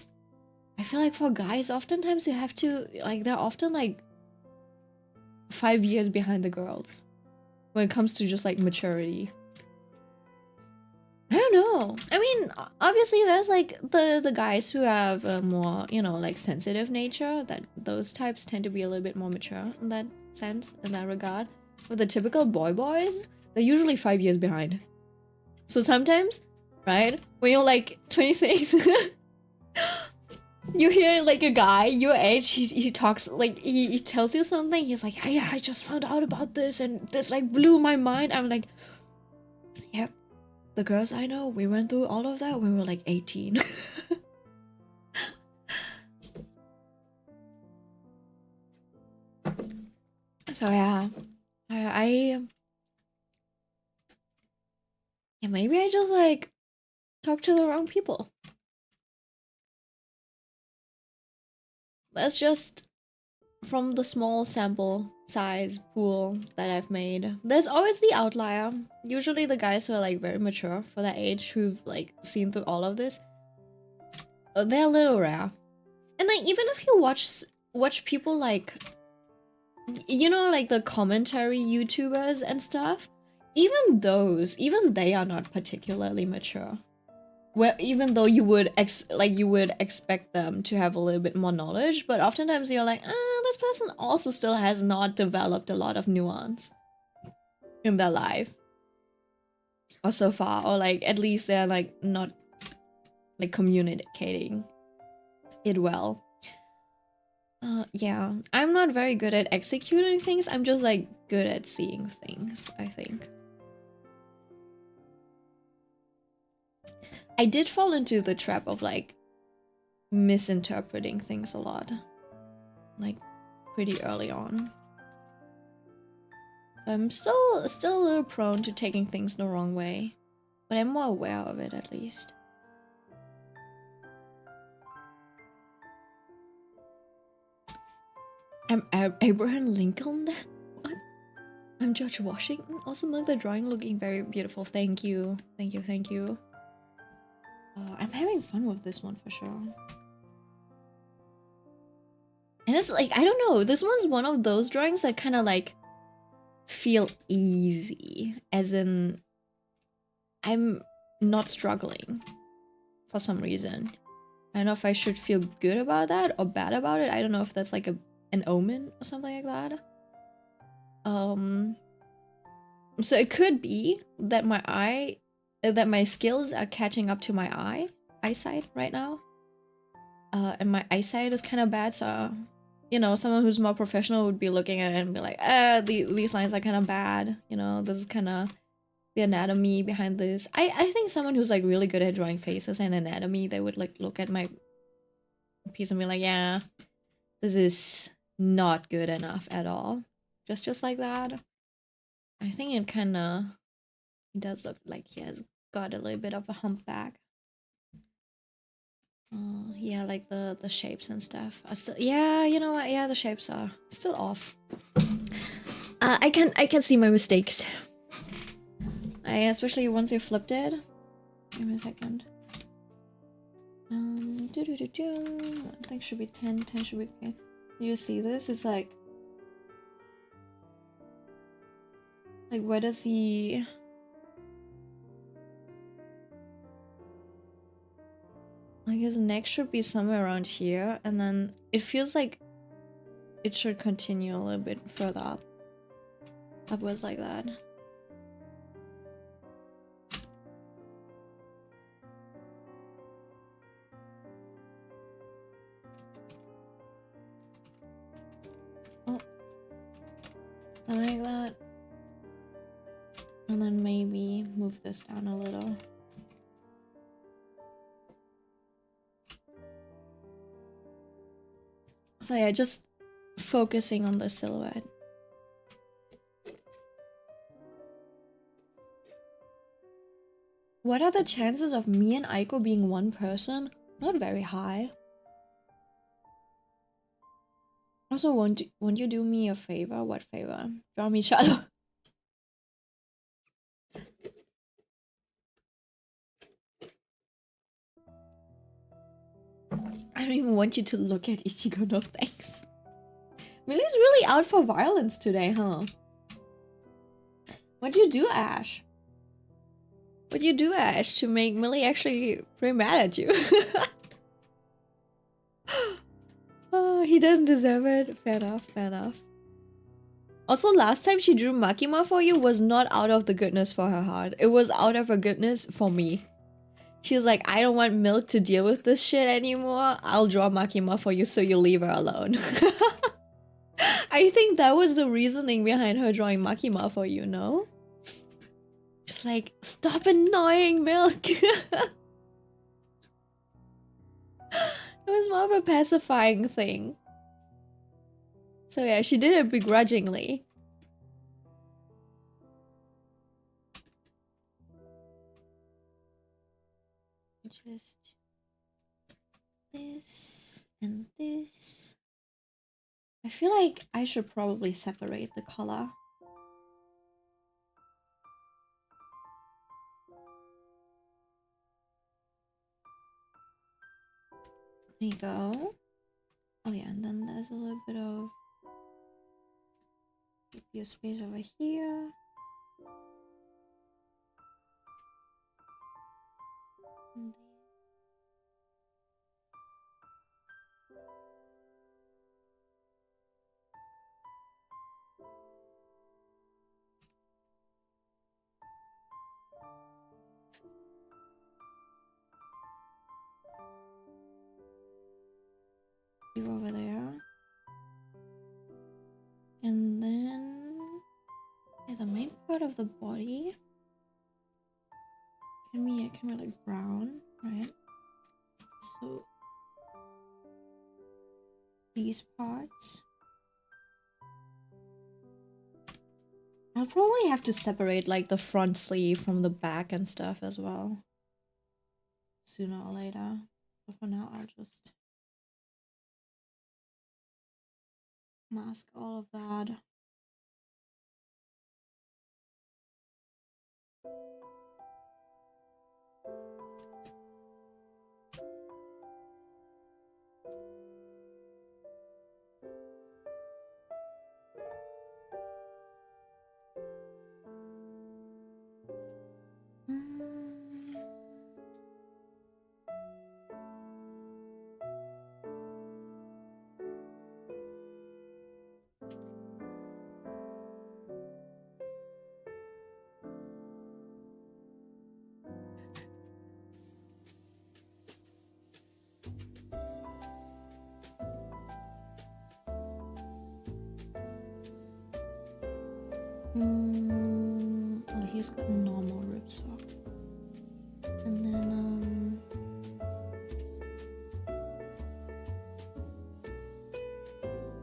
I feel like for guys, oftentimes you have to, like, they're often like 5 years behind the girls when it comes to just like maturity. I don't know. I mean, obviously there's like the guys who have a more, you know, like sensitive nature, that those types tend to be a little bit more mature in that sense, in that regard. But the typical boys, they're usually 5 years behind. So sometimes, right, when you're like 26, you hear like a guy your age, he talks like, he tells you something, he's like, yeah, I just found out about this and this like blew my mind. I'm like, yep, the girls I know, we went through all of that when we were like 18. So yeah, yeah, maybe I just like talk to the wrong people. That's just from the small sample size pool that I've made. There's always the outlier. Usually the guys who are like very mature for that age, who've like seen through all of this, they're a little rare. And like even if you watch people like, you know, like the commentary YouTubers and stuff, even they are not particularly mature. Well, even though you would expect them to have a little bit more knowledge, but oftentimes you're like, this person also still has not developed a lot of nuance in their life, or so far, or like at least they're like not like communicating it well. Yeah, I'm not very good at executing things. I'm just like good at seeing things, I think. I did fall into the trap of like misinterpreting things a lot, like pretty early on. So I'm still a little prone to taking things the wrong way, but I'm more aware of it at least. I'm Abraham Lincoln then? What? I'm George Washington? Also, love the drawing looking very beautiful. Thank you. Thank you, thank you. I'm having fun with this one for sure. And it's like, I don't know, this one's one of those drawings that kind of like feel easy, as in I'm not struggling for some reason. I don't know if I should feel good about that or bad about it. I don't know if that's like an omen or something like that. So it could be that my skills are catching up to my eyesight right now. And my eyesight is kind of bad, so you know, someone who's more professional would be looking at it and be like, these lines are kind of bad. You know, this is kind of the anatomy behind this. I think someone who's like really good at drawing faces and anatomy, they would like look at my piece and be like, yeah, this is not good enough at all. Just like that. I think it kind of does look like he has got a little bit of a humpback. Yeah, like the shapes and stuff are still, yeah, you know what, yeah, the shapes are still off. I can see my mistakes. Especially once you flipped it. Give me a second. I think should be 10, 10 should be okay. You see this? It's like where does he... Like his neck should be somewhere around here, and then it feels like it should continue a little bit further up. Upwards like that. Oh. Like that. And then maybe move this down a little. So yeah, just focusing on the silhouette. What are the chances of me and Aiko being one person? Not very high. Also, won't you do me a favor? What favor? Draw me shadow. I don't even want you to look at Ichigo, no thanks. Millie's really out for violence today, huh? What'd you do, Ash? What'd you do, Ash, to make Millie actually pretty mad at you? Oh, he doesn't deserve it. Fair enough, fair enough. Also, last time she drew Makima for you was not out of the goodness for her heart. It was out of her goodness for me. She was like, I don't want Milk to deal with this shit anymore. I'll draw Makima for you so you leave her alone. I think that was the reasoning behind her drawing Makima for you, no? Just like, stop annoying Milk. It was more of a pacifying thing. So yeah, she did it begrudgingly. Just this and this. I feel like I should probably separate the color. There you go. Oh yeah, and then there's a little bit of your space over here. You over there. And then yeah, the main part of the body can be like brown, right? So these parts. I'll probably have to separate like the front sleeve from the back and stuff as well. Sooner or later. But for now, I'll just mask all of that. Oh, he's got normal ripsaw. And then,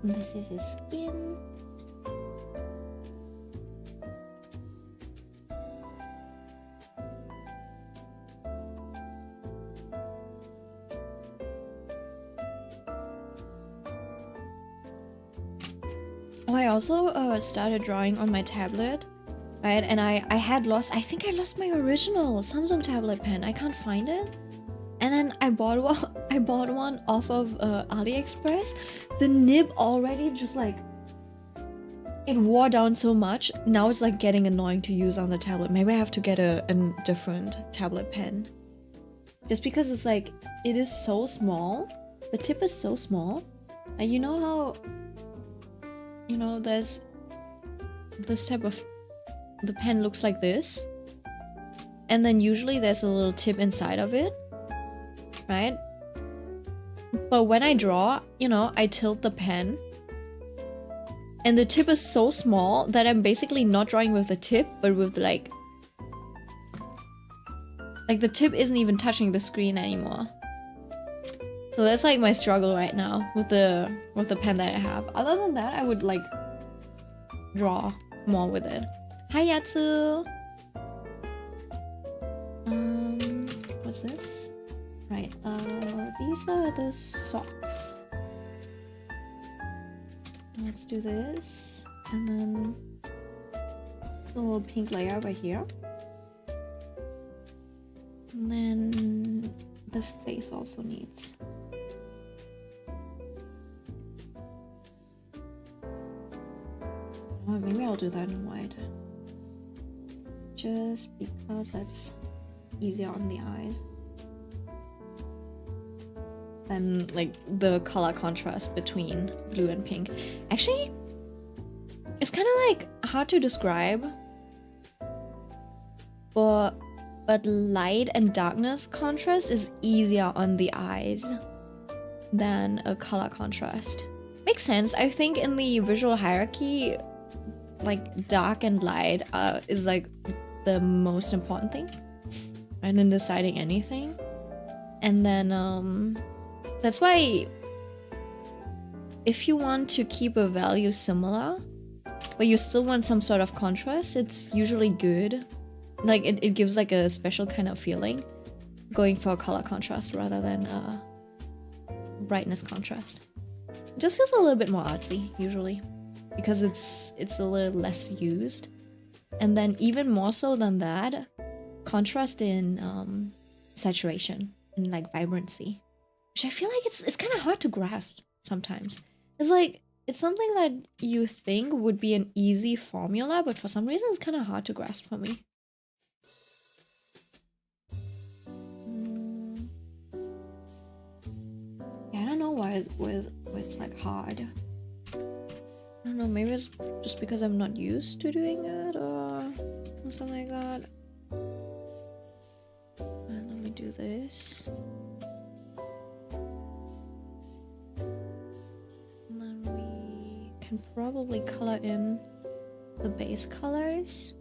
this is his skin. Oh, I also started drawing on my tablet, right? And I had lost, I think I lost my original Samsung tablet pen. I can't find it. And then I bought one off of AliExpress. The nib already just like, it wore down so much. Now it's like getting annoying to use on the tablet. Maybe I have to get a different tablet pen. Just because it's like, it is so small. The tip is so small. And you know how, you know, there's this type of, the pen looks like this. And then usually there's a little tip inside of it, right? But when I draw, you know, I tilt the pen. And the tip is so small that I'm basically not drawing with the tip, but with like the tip isn't even touching the screen anymore. So that's like my struggle right now with the pen that I have. Other than that, I would like draw more with it. Hi Yatsu! What's this? Right, these are the socks. Let's do this. And then there's a little pink layer right here. And then the face also needs. Oh, maybe I'll do that in white. Just because that's easier on the eyes. Than like the color contrast between blue and pink. Actually, it's kind of like hard to describe. But light and darkness contrast is easier on the eyes than a color contrast. Makes sense. I think in the visual hierarchy, like dark and light is like the most important thing, right, in deciding anything. And then that's why if you want to keep a value similar but you still want some sort of contrast, it's usually good. Like it gives like a special kind of feeling going for a color contrast rather than a brightness contrast. It just feels a little bit more artsy usually because it's a little less used. And then even more so than that, contrast in saturation and like vibrancy, which I feel like it's kind of hard to grasp sometimes. It's like it's something that you think would be an easy formula, but for some reason it's kind of hard to grasp for me. Yeah, I don't know why it's like hard. I don't know, maybe it's just because I'm not used to doing it or something like that. And let me do this. And then we can probably color in the base colors.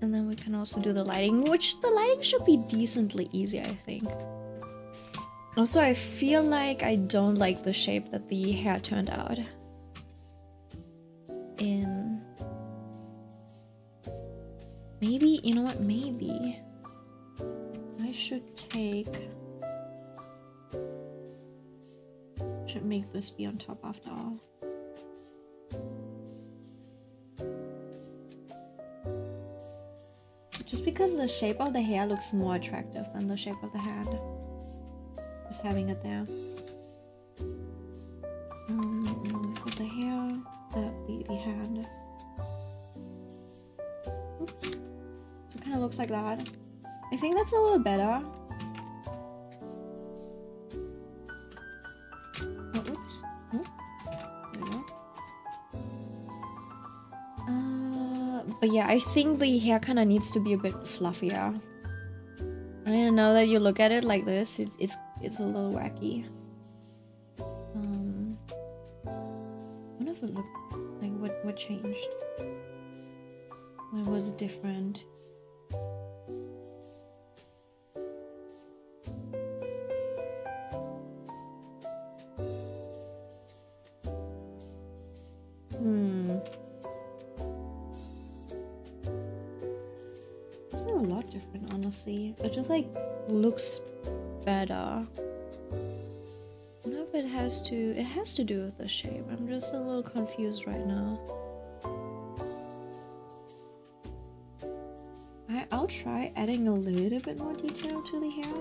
And then we can also do the lighting, which the lighting should be decently easy, I think. Also, I feel like I don't like the shape that the hair turned out in. Maybe, you know what, maybe I should make this be on top after all. Just because the shape of the hair looks more attractive than the shape of the hand. Just having it there. With the hair, the hand. Oops. So it kind of looks like that. I think that's a little better. Oh, oops. Oh. There we go. But yeah, I think the hair kind of needs to be a bit fluffier. I didn't know that you look at it like this. It's a little wacky. What if it looked like what changed? What was different? It's not a lot different, honestly. It just like looks better. I don't know if it has to do with the shape. I'm just a little confused right now. I'll try adding a little bit more detail to the hair.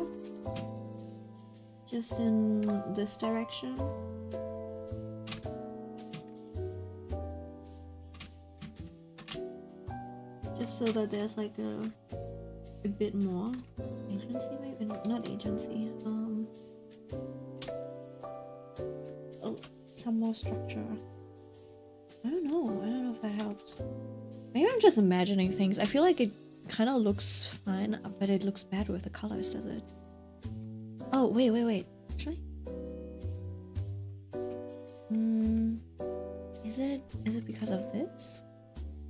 Just in this direction. Just so that there's like a bit more agency, maybe not agency. Some more structure. I don't know if that helps. Maybe I'm just imagining things. I feel like it kind of looks fine, but it looks bad with the colors, does it? Oh, wait. Actually? Is it because of this?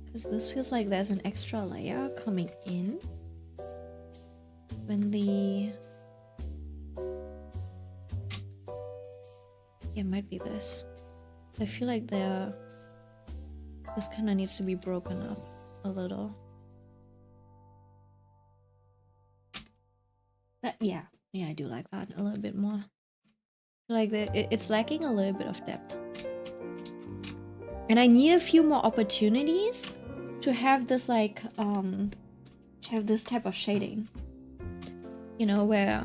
Because this feels like there's an extra layer coming in when the... Yeah, it might be this. I feel like this kind of needs to be broken up a little. Yeah, I do like that a little bit more. Like it's lacking a little bit of depth. And I need a few more opportunities to have this like to have this type of shading. You know, where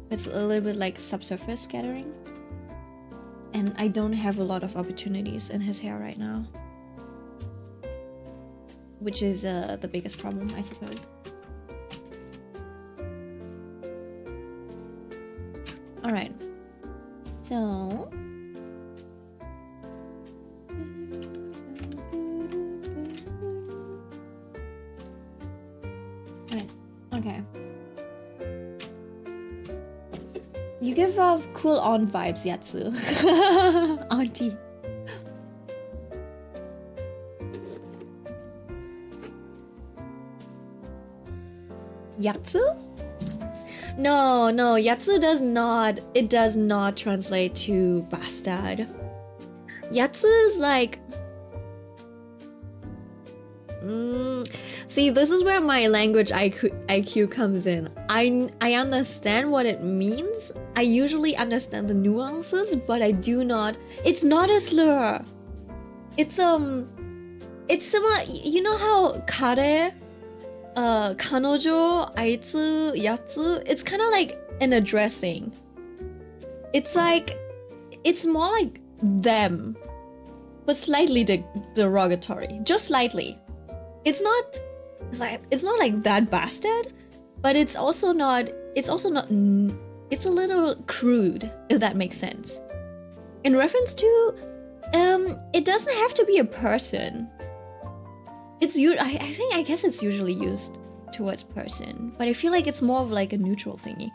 it's a little bit like subsurface scattering. And I don't have a lot of opportunities in his hair right now. Which is the biggest problem, I suppose. Alright. So... Okay. You give off cool on vibes, Yatsu. Auntie. Yatsu? No, Yatsu does not. It does not translate to bastard. Yatsu is like... See, this is where my language IQ comes in. I understand what it means. I usually understand the nuances, but I do not... It's not a slur. It's similar... You know how kare, kanojo, aitsu, yatsu? It's kind of like an addressing. It's like... It's more like them, but slightly derogatory. Just slightly. It's not like that bastard, but it's also not. It's a little crude, if that makes sense. In reference to, it doesn't have to be a person. I guess it's usually used towards person, but I feel like it's more of like a neutral thingy.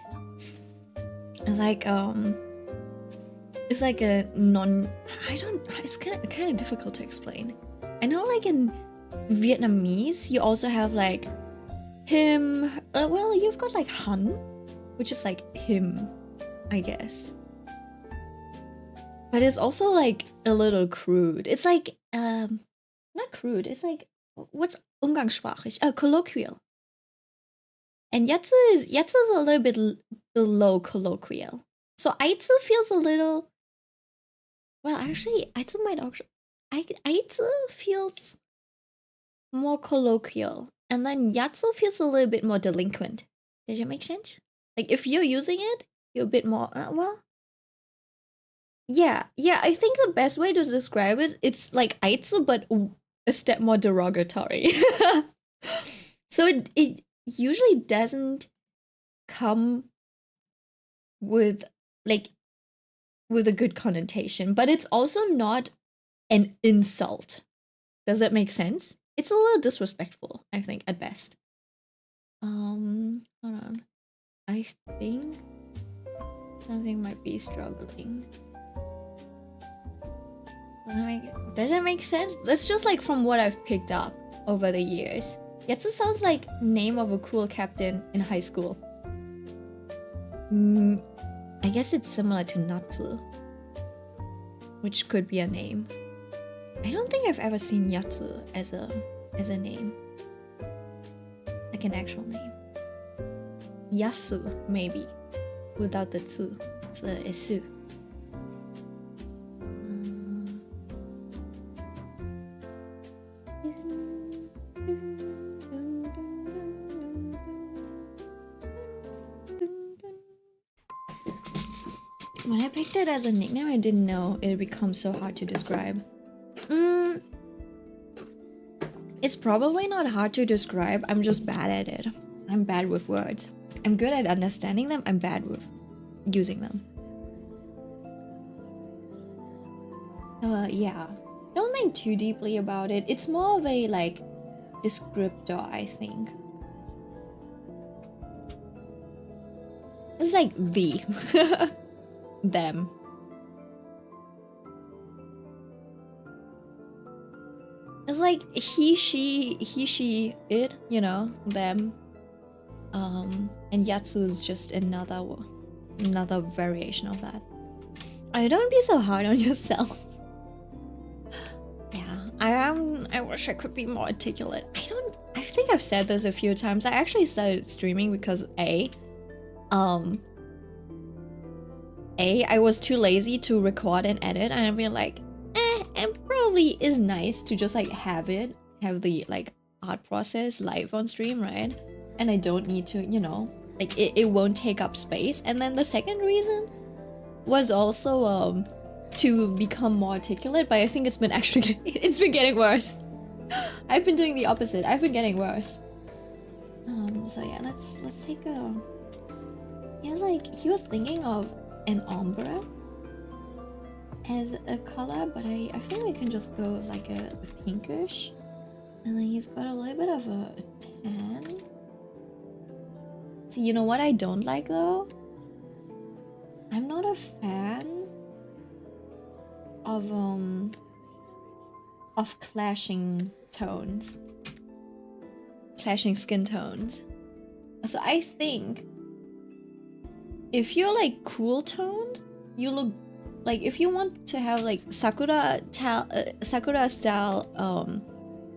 It's like a non. It's kind of difficult to explain. I know, like in Vietnamese, you also have like him. Well, you've got like han, which is like him, I guess. But it's also like a little crude. It's like not crude. It's like what's umgangssprachlich? Colloquial. And yatsu is a little bit below colloquial. So aitsu feels a little. Well, actually, aitsu feels more colloquial, and then yatsu feels a little bit more delinquent. Does that make sense? Like if you're using it, you're a bit more well. Yeah. I think the best way to describe it, it's like aitsu, but a step more derogatory. So it usually doesn't come with a good connotation, but it's also not an insult. Does that make sense? It's a little disrespectful, I think, at best. Hold on. I think something might be struggling. Does that make sense? That's just like from what I've picked up over the years. Yatsu sounds like name of a cool captain in high school. I guess it's similar to Natsu, which could be a name. I don't think I've ever seen Yatsu as a name, like an actual name. Yasu maybe, without the tsu. It's a esu. When I picked it as a nickname, I didn't know it would become so hard to describe. It's probably not hard to describe, I'm just bad at it. I'm bad with words. I'm good at understanding them, I'm bad with using them. Yeah. Don't think too deeply about it. It's more of a, like, descriptor, I think. It's like the. Them. It's like he, she, it, you know, them. And Yatsu is just another variation of that. Don't be so hard on yourself. Yeah, I wish I could be more articulate. I think I've said this a few times. I actually started streaming because I was too lazy to record and edit, and I've been like, it probably is nice to just like have the like art process live on stream, right? And I don't need to, you know, like it won't take up space. And then the second reason was also to become more articulate, but I think it's been getting worse. I've been doing the opposite. I've been getting worse. So yeah, let's take a. He was thinking of an ombre as a color, but I think we can just go with like a pinkish, and then he's got a little bit of a tan. See, you know what I don't like though? I'm not a fan of clashing tones, clashing skin tones. So I think if you're like cool toned, you look like, if you want to have like Sakura style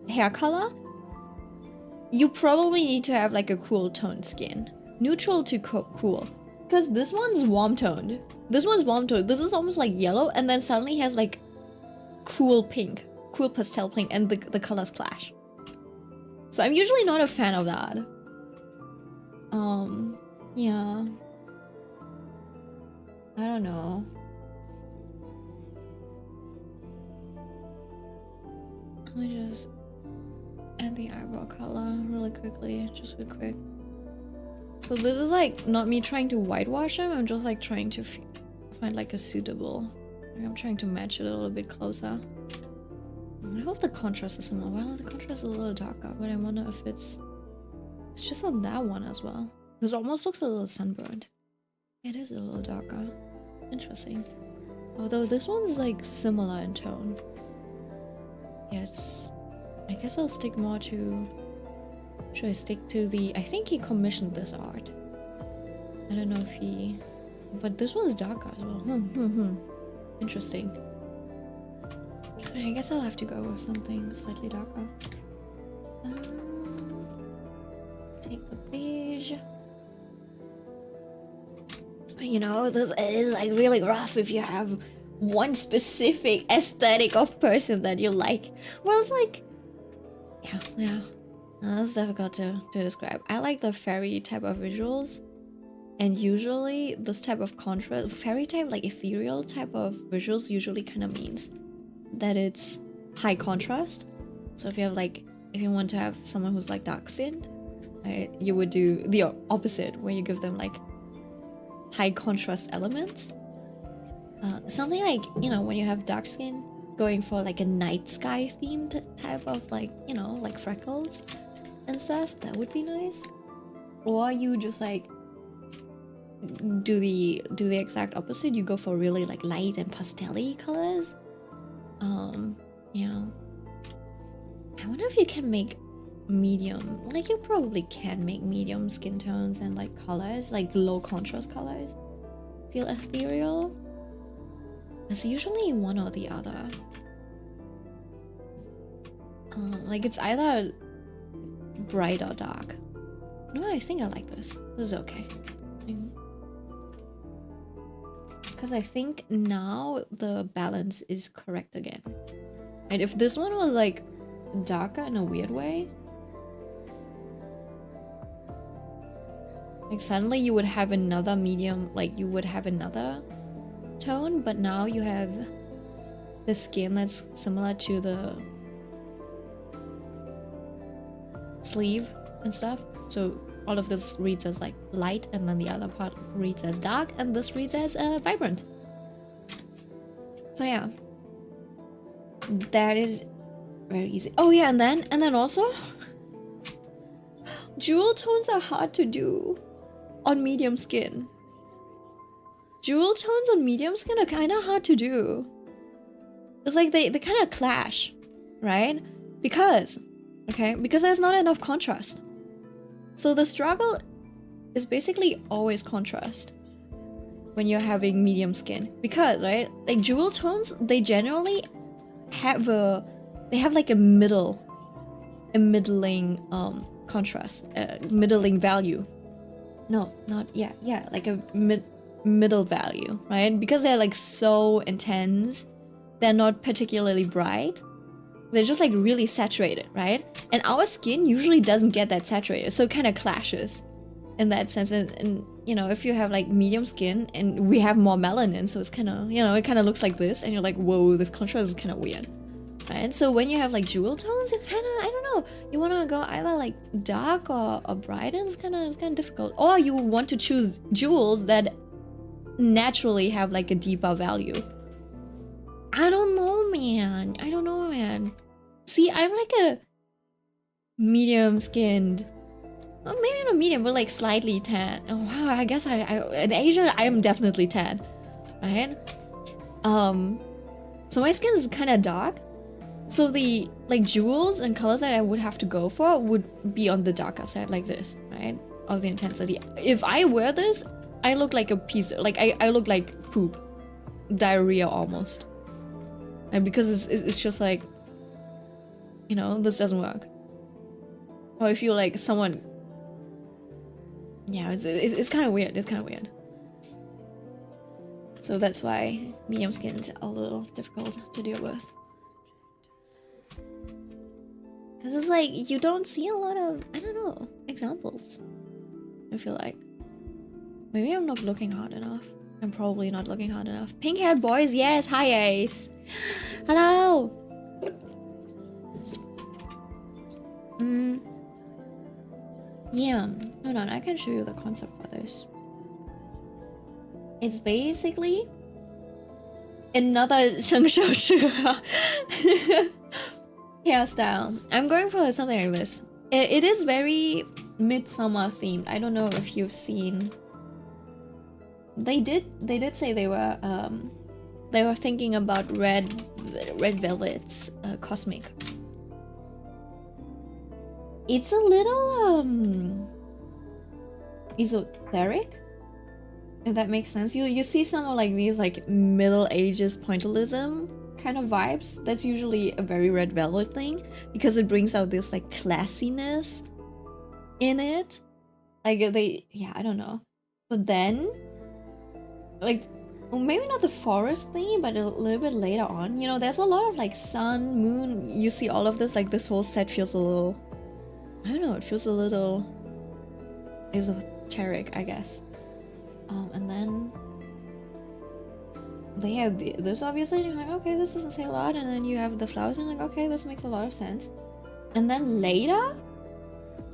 hair color, you probably need to have like a cool toned skin, neutral to cool. Because this one's warm toned. This is almost like yellow, and then suddenly has like cool pink, cool pastel pink, and the colors clash. So I'm usually not a fan of that. Yeah. I don't know. Let me just add the eyebrow color really quickly, just real quick. So this is like not me trying to whitewash him, I'm just like trying to find like a suitable. I'm trying to match it a little bit closer. I hope the contrast is similar. Well, the contrast is a little darker, but I wonder if it's just on that one as well. This almost looks a little sunburned. It is a little darker. Interesting. Although this one's like similar in tone. Yes. I guess I'll stick more to... Should I stick to the... I think he commissioned this art. I don't know if he... But this one's darker as well. Interesting. I guess I'll have to go with something slightly darker. Take the beige. You know, this is like really rough if you have one specific aesthetic of person that you like. Well, it's like... Yeah. That's difficult to describe. I like the fairy type of visuals. And usually, this type of contrast... Fairy type, like ethereal type of visuals usually kind of means that it's high contrast. So if you have like... If you want to have someone who's like dark-skinned, you would do the opposite, where you give them like high contrast elements. Something like, you know, when you have dark skin, going for like a night sky themed type of like, you know, like freckles and stuff, that would be nice. or you just like do the exact opposite. You go for really like light and pastel-y colors. Yeah. I wonder if you can make medium, like you probably can make medium skin tones and like colors, like low contrast colors feel ethereal. It's usually one or the other. Like it's either bright or dark. No, I think I like this. This is okay. Because I think now the balance is correct again. And if this one was like darker in a weird way, like suddenly you would have another medium, like you would have another tone, but now you have the skin that's similar to the sleeve and stuff. So all of this reads as like light, and then the other part reads as dark, and this reads as vibrant. So yeah, that is very easy. Oh yeah, and then also jewel tones are hard to do on medium skin. Jewel tones on medium skin are kind of hard to do. It's like they kind of clash, right? Because there's not enough contrast. So the struggle is basically always contrast when you're having medium skin. Because, right, like jewel tones, they generally have like a middling contrast, middling value. No, not yeah, like a middle value, right? Because they're like so intense, they're not particularly bright. They're just like really saturated, right? And our skin usually doesn't get that saturated, so it kind of clashes in that sense. And you know, if you have like medium skin and we have more melanin, so it's kind of, you know, it kind of looks like this, and you're like, whoa, this contrast is kind of weird, right? So when you have like jewel tones, you kind of, I don't know, you want to go either like dark or bright, and it's kind of difficult. Or you want to choose jewels that naturally have like a deeper value. I don't know, man. See, I'm like a medium skinned, well, maybe not medium, but like slightly tan. Oh wow, I guess in Asia I am definitely tan, right? So my skin is kind of dark, so the like jewels and colors that I would have to go for would be on the darker side, like this, right, of the intensity. If I wear this, I look like a piece, like I look like poop, diarrhea almost. And because it's just like, you know, this doesn't work. Or if you're like someone, yeah, it's kind of weird. It's kind of weird. So that's why medium skin is a little difficult to deal with. Because it's like, you don't see a lot of, I don't know, examples. I feel like. Maybe I'm not looking hard enough. I'm probably not looking hard enough. Pink haired boys, yes, hi Ace. Hello. Yeah, hold on, I can show you the concept for this. It's basically another 生手术 hairstyle. I'm going for something like this. It is very midsummer themed. I don't know if you've seen. They did say they were thinking about red velvet's cosmic. It's a little esoteric, if that makes sense. You see some of like these like Middle Ages pointillism kind of vibes. That's usually a very red velvet thing, because it brings out this like classiness in it. Like I don't know. But then, like, well, maybe not the forest thingy, but a little bit later on, you know, there's a lot of like sun, moon. You see all of this, like this whole set feels a little, I don't know, it feels a little esoteric, I guess. And then they have this, obviously, and you're like, okay, this doesn't say a lot. And then you have the flowers, and you're like, okay, this makes a lot of sense. And then later,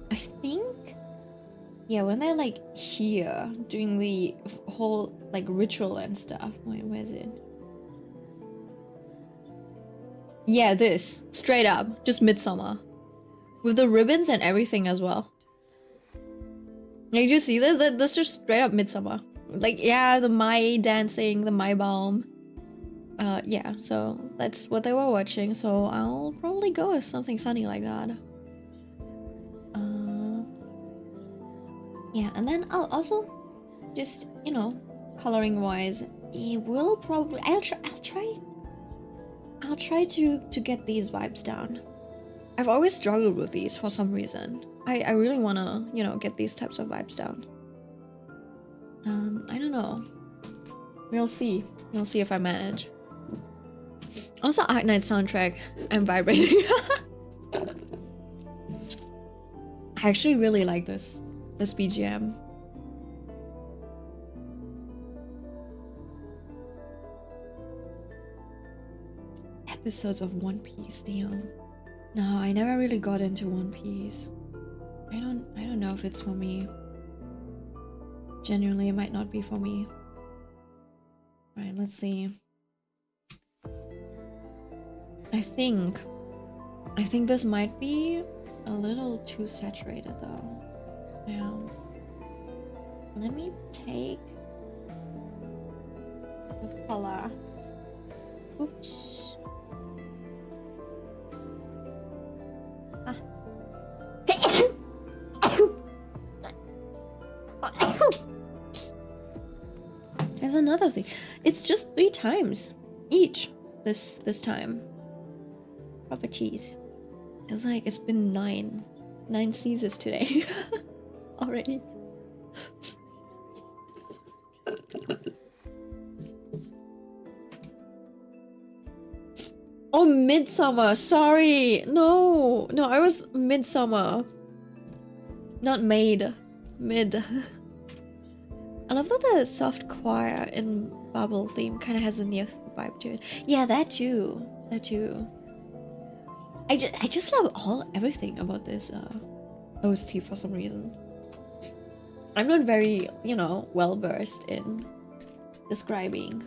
I think, yeah, when they're like here doing the whole like ritual and stuff. Wait, where is it? Yeah, this straight up, just midsummer, with the ribbons and everything as well. Did you see this? That's just straight up Midsummer. Like, yeah, the Mai dancing, the Mai Baum. Yeah, so that's what they were watching, so I'll probably go with something sunny like that. Yeah, and then I'll also just, you know, coloring wise, it will probably I'll try to get these vibes down. I've always struggled with these for some reason. I really wanna, you know, get these types of vibes down. I don't know. We'll see. We'll see if I manage. Also, Art Night soundtrack. I'm vibrating. I actually really like this BGM. Episodes of One Piece, damn. No, I never really got into One Piece. I don't know if it's for me. Genuinely, it might not be for me. Right, let's see. I think this might be a little too saturated though. Yeah. Let me take the color. Oops. Ah. There's another thing. It's just 3 times each this time. Proper cheese. It's like it's been 9 Caesars today already. Oh, Midsummer. Sorry. No, I was Midsummer. Not Maid. Mid. I love that the soft choir in Bubble theme kind of has a near vibe to it. Yeah, that too. I just love everything about this OST for some reason. I'm not very, you know, well versed in describing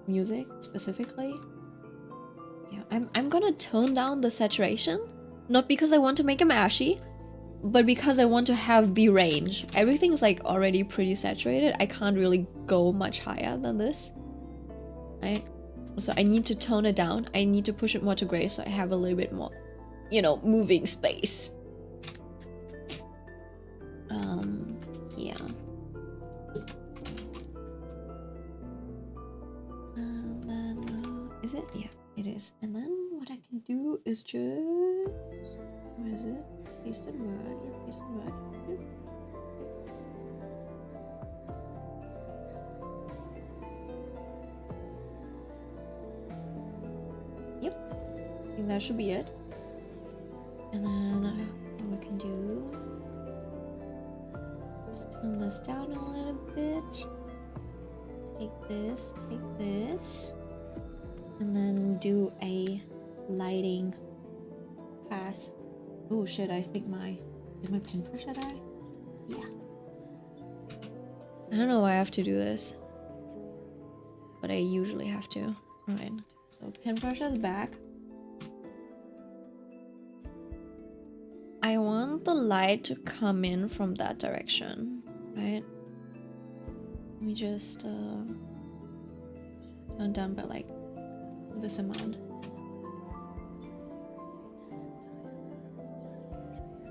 music specifically. Yeah, I'm gonna tone down the saturation, not because I want to make him ashy, but because I want to have the range. Everything's like already pretty saturated. I can't really go much higher than this, right? So I need to tone it down. I need to push it more to gray so I have a little bit more, you know, moving space. Yeah. And then, is it? Yeah, it is. And then what I can do is just... Where is it? Paste and merge, paste and merge. Yep, I think that should be it. And then what we can do, just turn this down a little bit. Take this, and then do a lighting pass. Oh shit, I think did my pen pressure die? Yeah. I don't know why I have to do this, but I usually have to. Alright, so pen pressure is back. I want the light to come in from that direction, right? Let me just turn down by like this amount.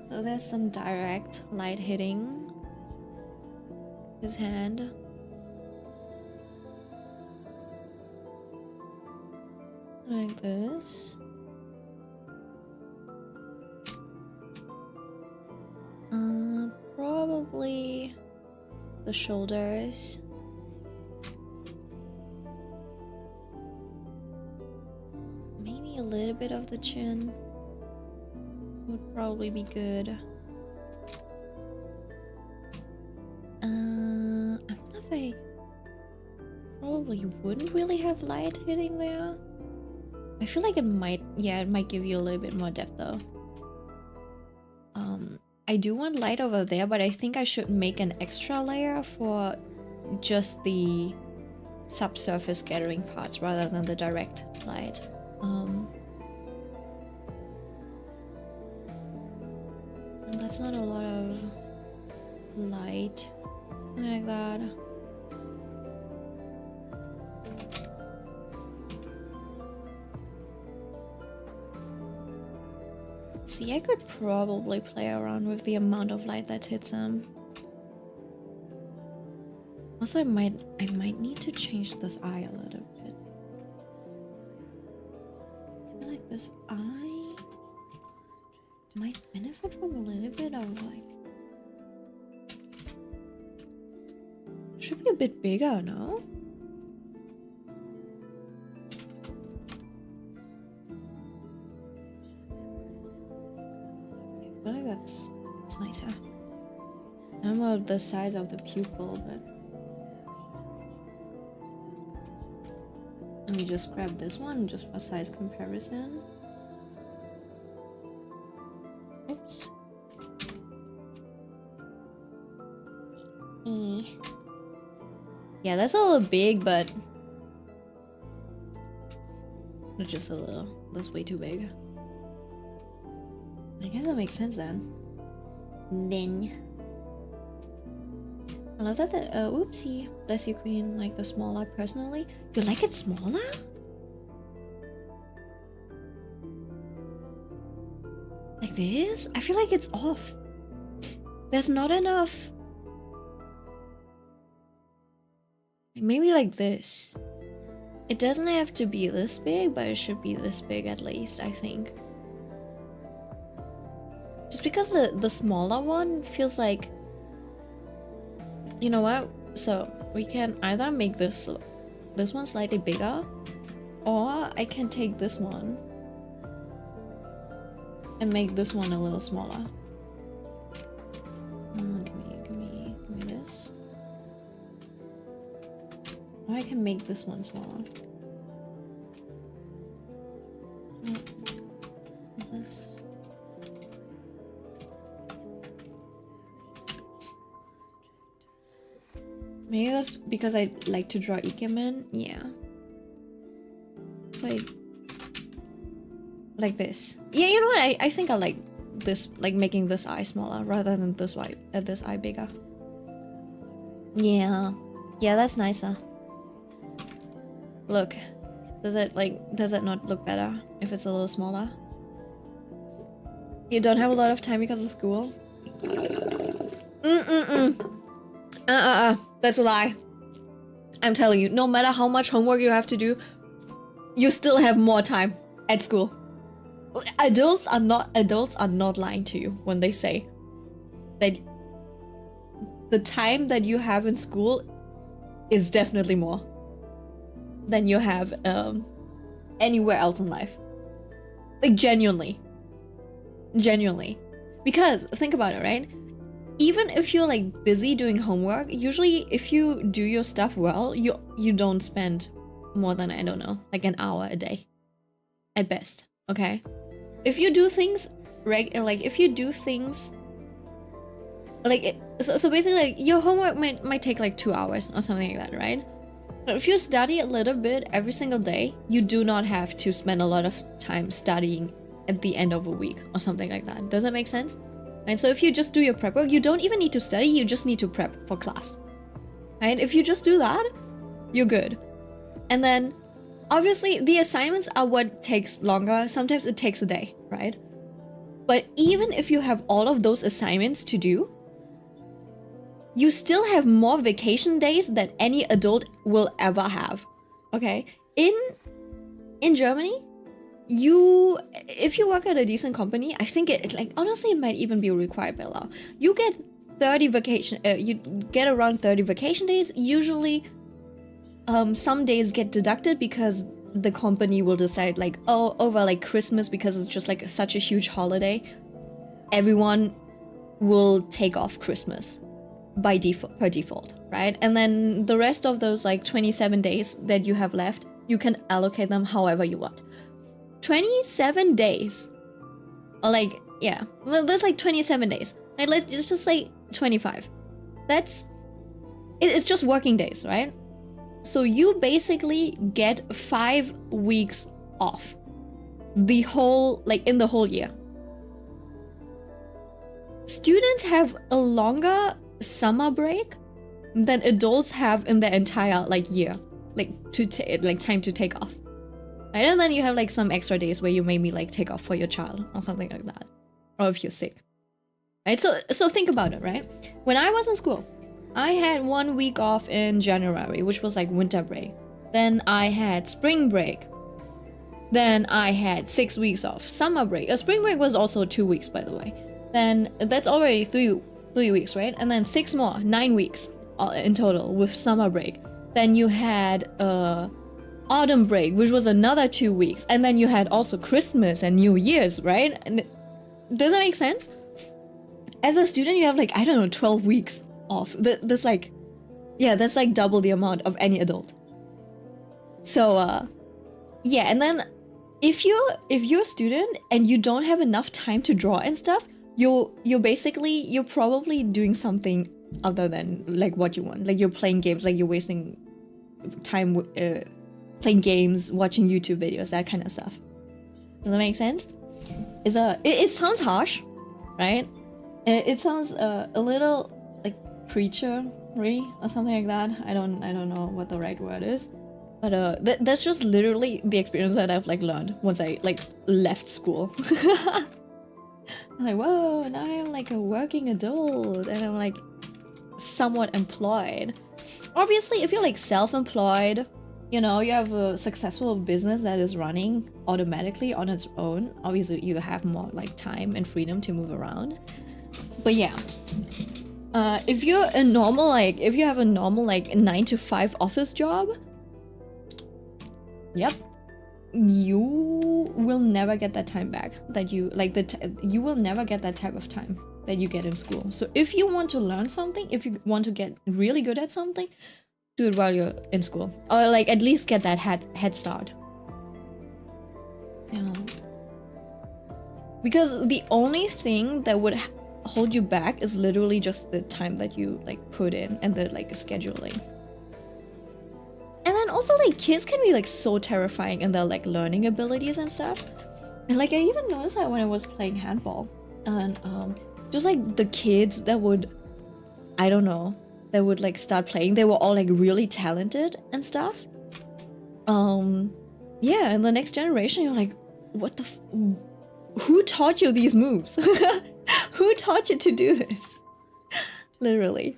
So there's some direct light hitting his hand. Like this. Probably the shoulders. Maybe a little bit of the chin would probably be good. I don't know if I probably wouldn't really have light hitting there. I feel like it might, yeah, it might give you a little bit more depth though. I do want light over there, but I think I should make an extra layer for just the subsurface scattering parts rather than the direct light. And that's not a lot of light, something like that. See, I could probably play around with the amount of light that hits them. Also, I might need to change this eye a little bit. I feel like this eye might benefit from a little bit of like... Should be a bit bigger, no? I feel like that's nicer. I don't know the size of the pupil, but... Let me just grab this one just for size comparison. Oops. Yeah, that's a little big, but just a little. That's way too big. I guess that makes sense then. I love that the oopsie, bless you queen, like the smaller personally. You like it smaller? Like this? I feel like it's off. There's not enough. Maybe like this. It doesn't have to be this big, but it should be this big at least, I think. Just because the smaller one feels like... You know what? So we can either make this one slightly bigger, or I can take this one and make this one a little smaller. Give me this. Or I can make this one smaller. This. Maybe that's because I like to draw Ikemen. Yeah. So I like this. Yeah, you know what? I think I like this, like making this eye smaller rather than this eye bigger. Yeah. Yeah, that's nicer. Look. Does it not look better if it's a little smaller? You don't have a lot of time because of school? That's a lie. I'm telling you, no matter how much homework you have to do, you still have more time at school. Adults are not lying to you when they say that the time that you have in school is definitely more than you have anywhere else in life. Like genuinely. Because think about it, right? Even if you're like busy doing homework, usually if you do your stuff well, you don't spend more than, I don't know, like an hour a day at best. Okay, if you do things so basically like, your homework might take like 2 hours or something like that, right? But if you study a little bit every single day, you do not have to spend a lot of time studying at the end of a week or something like that. Does that make sense? Right, so if you just do your prep work, you don't even need to study, you just need to prep for class. Right? If you just do that, you're good. And then, obviously, the assignments are what takes longer. Sometimes it takes a day, right? But even if you have all of those assignments to do, you still have more vacation days than any adult will ever have. Okay? In Germany, if you work at a decent company, I think it like honestly it might even be required by law. You get 30 vacation you get around 30 vacation days. Usually some days get deducted because the company will decide like, oh, over like Christmas, because it's just like such a huge holiday, everyone will take off Christmas by per default, right? And then the rest of those like 27 days that you have left, you can allocate them however you want. 27 days, or like, yeah, well, there's like 27 days. Right? Let's just say 25. It's just working days, right? So you basically get 5 weeks off in the whole year. Students have a longer summer break than adults have in their entire like year, like time to take off. Right? And then you have like some extra days where you maybe like take off for your child or something like that, or if you're sick. Right? So think about it, right? When I was in school, I had 1 week off in January, which was like winter break. Then I had spring break. Then I had 6 weeks off summer break. Spring break was also 2 weeks, by the way. Then that's already three weeks, right? And then 6 more, 9 weeks in total with summer break. Then you had autumn break, which was another 2 weeks. And then you had also Christmas and New Year's, right? And does that make sense? As a student, you have like, I don't know, 12 weeks off. That's like, yeah, that's like double the amount of any adult. So, yeah, and then if you're a student and you don't have enough time to draw and stuff, you're probably doing something other than like what you want. Like you're playing games, like you're wasting time playing games, watching YouTube videos, that kind of stuff. Does that make sense? It sounds harsh, right? It sounds a little like preachery or something like that. I don't know what the right word is. But that's just literally the experience that I've like learned once I like left school. I'm like, whoa, now I'm like a working adult and I'm like somewhat employed. Obviously, if you're like self-employed, you know, you have a successful business that is running automatically on its own. Obviously, you have more like time and freedom to move around. But yeah, if you're a normal like, if you have a normal like 9 to 5 office job, yep, you will never get that time back that you like. You will never get that type of time that you get in school. So if you want to learn something, if you want to get really good at something, do it while you're in school, or like at least get that head start. Yeah. Because the only thing that would hold you back is literally just the time that you like put in and the like scheduling. And then also like kids can be like so terrifying in their like learning abilities and stuff. And like I even noticed that when I was playing handball, and just like the kids that would, I don't know, that would like start playing, they were all like really talented and stuff. Yeah, and the next generation, you're like, what the who taught you these moves? Who taught you to do this? Literally.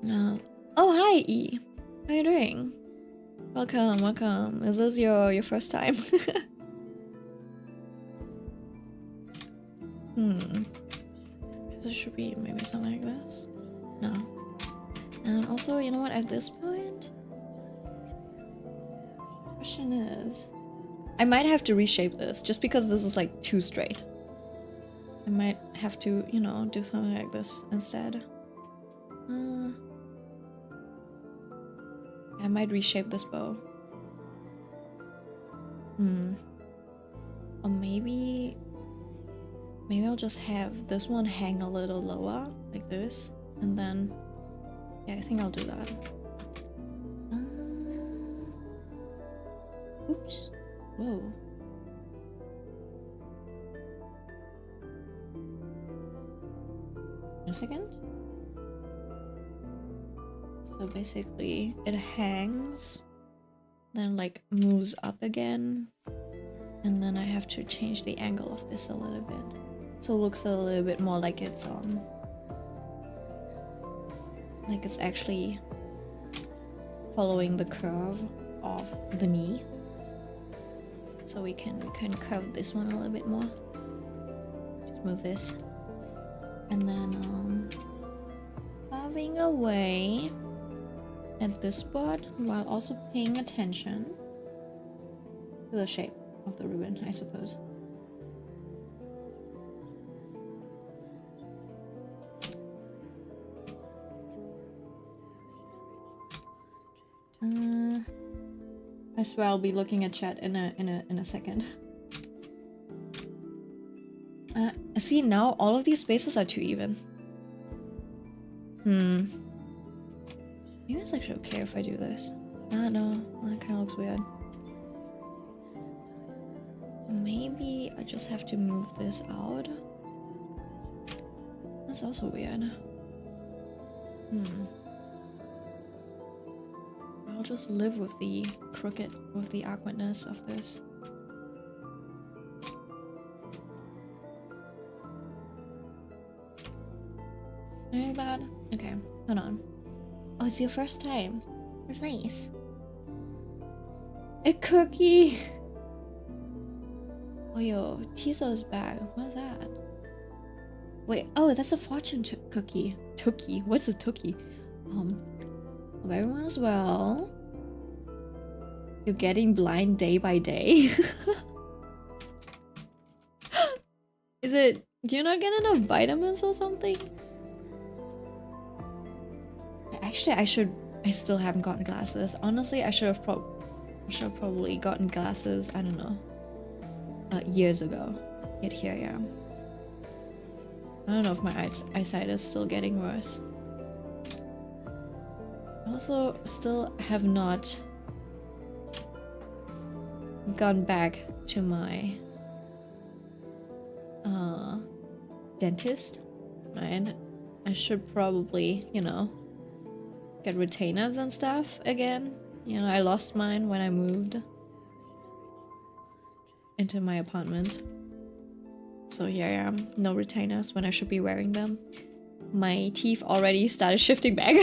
Oh, hi E. How are you doing? Welcome. Is this your first time? This should be maybe something like this. No. And also, you know what? At this point, question is, I might have to reshape this just because this is like too straight. I might have to, you know, do something like this instead. I might reshape this bow. Or maybe I'll just have this one hang a little lower, like this, and then, yeah, I think I'll do that. Oops. Whoa. A second. So basically, it hangs, then like moves up again, and then I have to change the angle of this a little bit, so it looks a little bit more like it's actually following the curve of the knee. So we can curve this one a little bit more. Just move this, and then carving away at this spot while also paying attention to the shape of the ribbon, I suppose. I swear I'll be looking at chat in a second. See, now all of these spaces are too even. Maybe it's actually okay if I do this. No, that kind of looks weird. Maybe I just have to move this out. That's also weird. I'll just live with the crooked, with the awkwardness of this. Very bad. Okay, hold on. Oh, it's your first time. That's nice. A cookie. Oh, yo, Tizo's bag. What's that? Wait, oh, that's a fortune cookie. Tookie. What's a tookie? Hope everyone is well. You're getting blind day by day. Is it? Do you not get enough vitamins or something? Actually, I still haven't gotten glasses. Honestly, I should have probably gotten glasses. I don't know. Years ago. Yet here I am. I don't know if my eyesight is still getting worse. I also still have not gone back to my dentist, right? I should probably, you know, get retainers and stuff again. You know, I lost mine when I moved into my apartment. So here I am, no retainers when I should be wearing them. My teeth already started shifting back.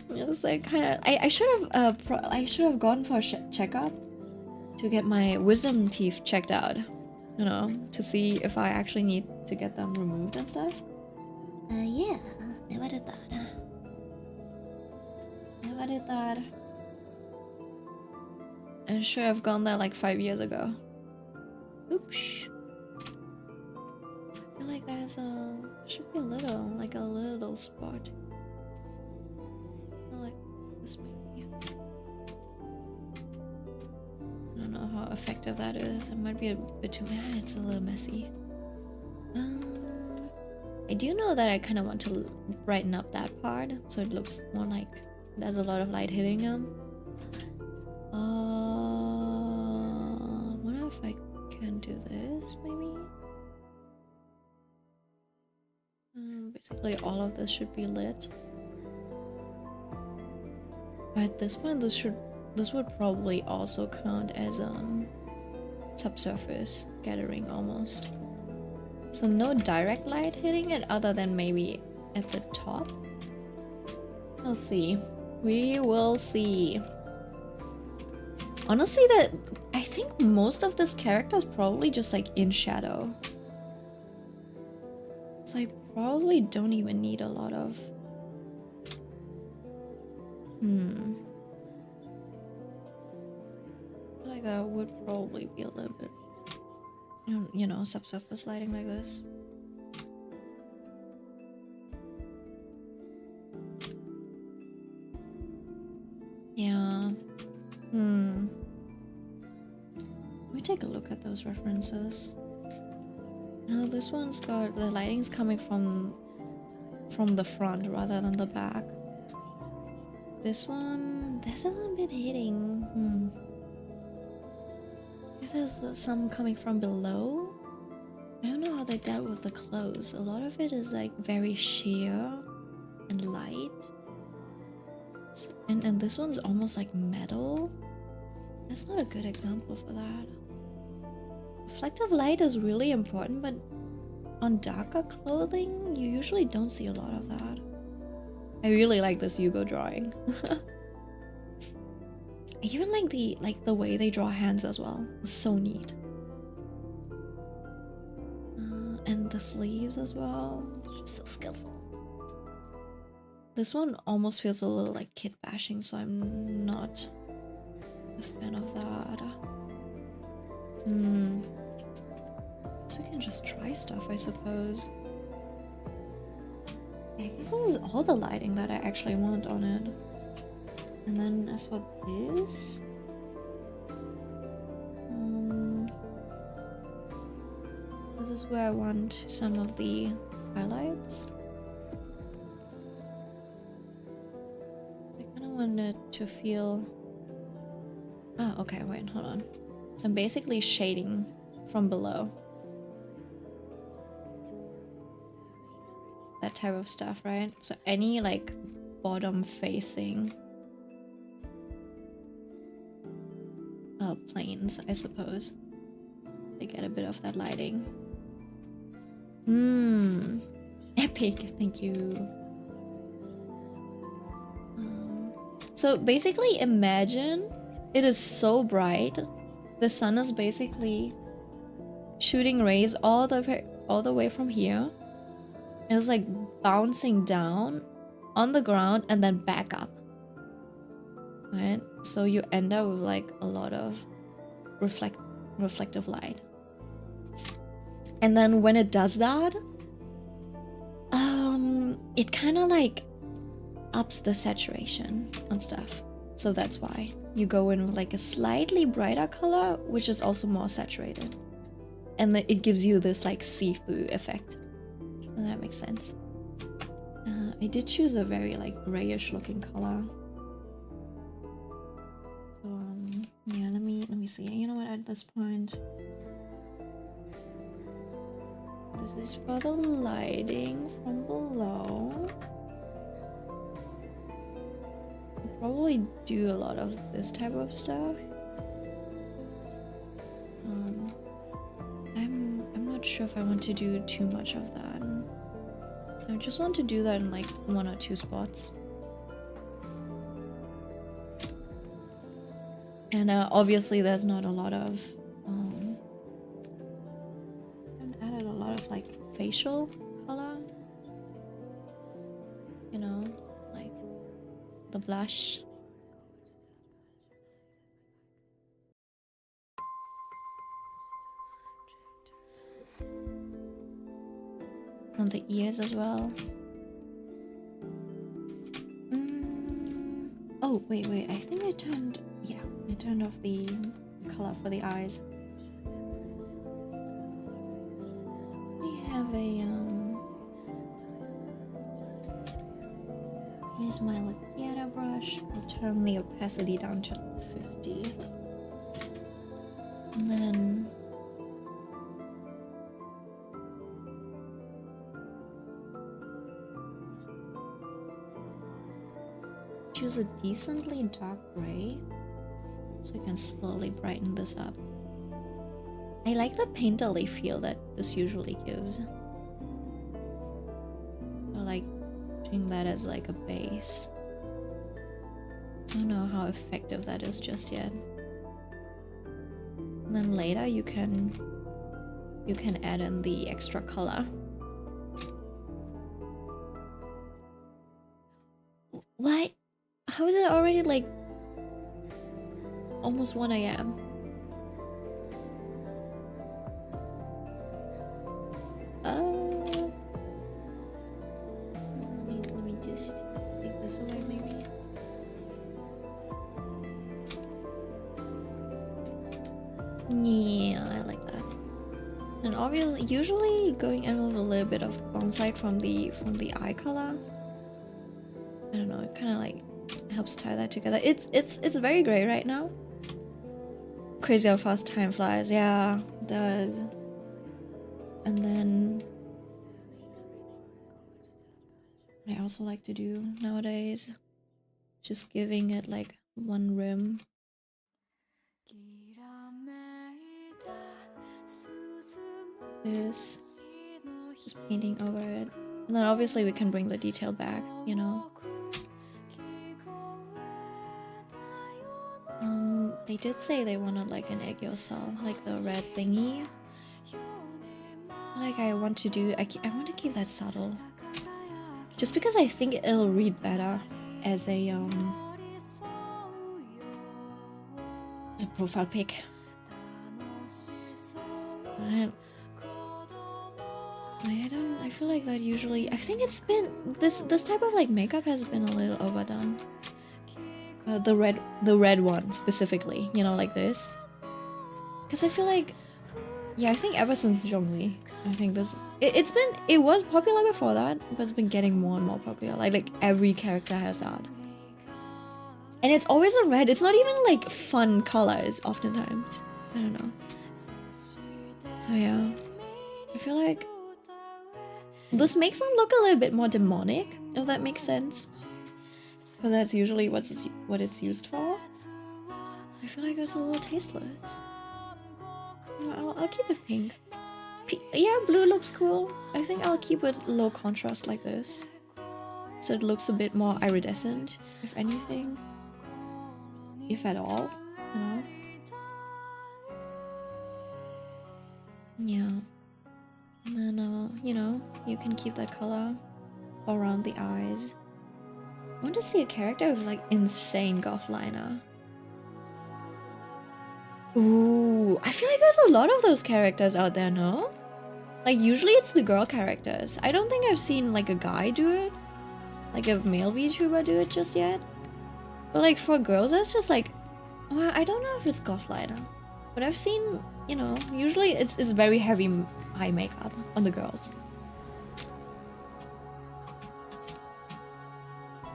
It's like kind of. I should have gone for a checkup to get my wisdom teeth checked out. You know, to see if I actually need to get them removed and stuff. Yeah, never did that. Never did that. I should have gone there like 5 years ago. Oops. I feel like there's should be a little spot. Like this maybe. I don't know how effective that is. It might be a bit too mad. It's a little messy. I do know that I kind of want to brighten up that part so it looks more like there's a lot of light hitting him. Wonder if I can do this maybe. Basically, all of this should be lit. At this point, this would probably also count as subsurface gathering almost. So no direct light hitting it other than maybe at the top. We'll see. We will see. Honestly, I think most of this character is probably just like in shadow. So I probably don't even need a lot of... I feel like that would probably be a little bit, you know, subsurface lighting like this. Yeah. Let me take a look at those references. Now this one's got the lighting's coming from the front rather than the back. This one, there's a little bit hitting. I guess there's some coming from below. I don't know how they dealt with the clothes. A lot of it is like very sheer and light. So, and this one's almost like metal. That's not a good example for that. Reflective light is really important, but on darker clothing, you usually don't see a lot of that. I really like this Yugo drawing. I even like the way they draw hands as well. It's so neat. And the sleeves as well. Just so skillful. This one almost feels a little like kid bashing, so I'm not a fan of that. So we can just try stuff, I suppose. Yeah, I guess this is all the lighting that I actually want on it. And then as for this... this is where I want some of the highlights. I kind of want it to feel... Ah, okay, wait, hold on. So I'm basically shading from below. that type of stuff, right? So any like bottom facing planes, I suppose, they get a bit of that lighting. Epic, thank you. So basically imagine it is so bright, the sun is basically shooting rays all the way from here, and it's like bouncing down on the ground and then back up, right? So you end up with like a lot of reflective light. And then when it does that, it kind of like ups the saturation on stuff. So that's why you go in with like a slightly brighter color, which is also more saturated. And it gives you this like see-through effect. And that makes sense. I did choose a very like grayish looking color. So yeah, let me see. You know what, at this point, this is for the lighting from below. I'll probably do a lot of this type of stuff. I'm not sure if I want to do too much of that. So I just want to do that in like 1 or 2 spots. And obviously there's not a lot of I haven't added a lot of like facial color, you know, like the blush. On the ears as well. Oh wait, I think I turned off the color for the eyes. We have a here's my Lacquera brush. I'll turn the opacity down to 50. And then choose a decently dark gray so I can slowly brighten this up. I like the painterly feel that this usually gives. So like doing that as like a base. I don't know how effective that is just yet. And then later you can add in the extra color. What? How is it already like almost 1 AM? Let me just take this away maybe. Yeah, I like that. And obviously, usually going in with a little bit of bonsai from the eye color. I don't know, it kind of like helps tie that together. It's very gray right now. Crazy how fast time flies. Yeah, it does. And then what I also like to do nowadays, just giving it like one rim. This, just painting over it. And then obviously we can bring the detail back, you know. They did say they wanted like an egg cell, like the red thingy. Like I want to want to keep that subtle. Just because I think it'll read better as a profile pic. I feel like that usually, I think it's been this type of like makeup has been a little overdone. The red one specifically, you know, like this. Because I feel like, yeah, I think ever since Zhongli, I think this it was popular before that, but it's been getting more and more popular. Like every character has that, and it's always a red. It's not even like fun colors. Oftentimes, I don't know. So yeah, I feel like This makes them look a little bit more demonic, if that makes sense. Because that's usually what it's used for. I feel like it's a little tasteless. I'll keep it pink. Yeah, blue looks cool. I think I'll keep it low contrast like this. So it looks a bit more iridescent, if anything. If at all, you know? Yeah. And then, you know, you can keep that color around the eyes. I want to see a character with like insane goth liner. Ooh, I feel like there's a lot of those characters out there, no? Like usually it's the girl characters. I don't think I've seen like a guy do it. Like a male VTuber do it just yet. But like for girls, it's just like, well, I don't know if it's goth liner. But I've seen, you know, usually it's very heavy eye makeup on the girls.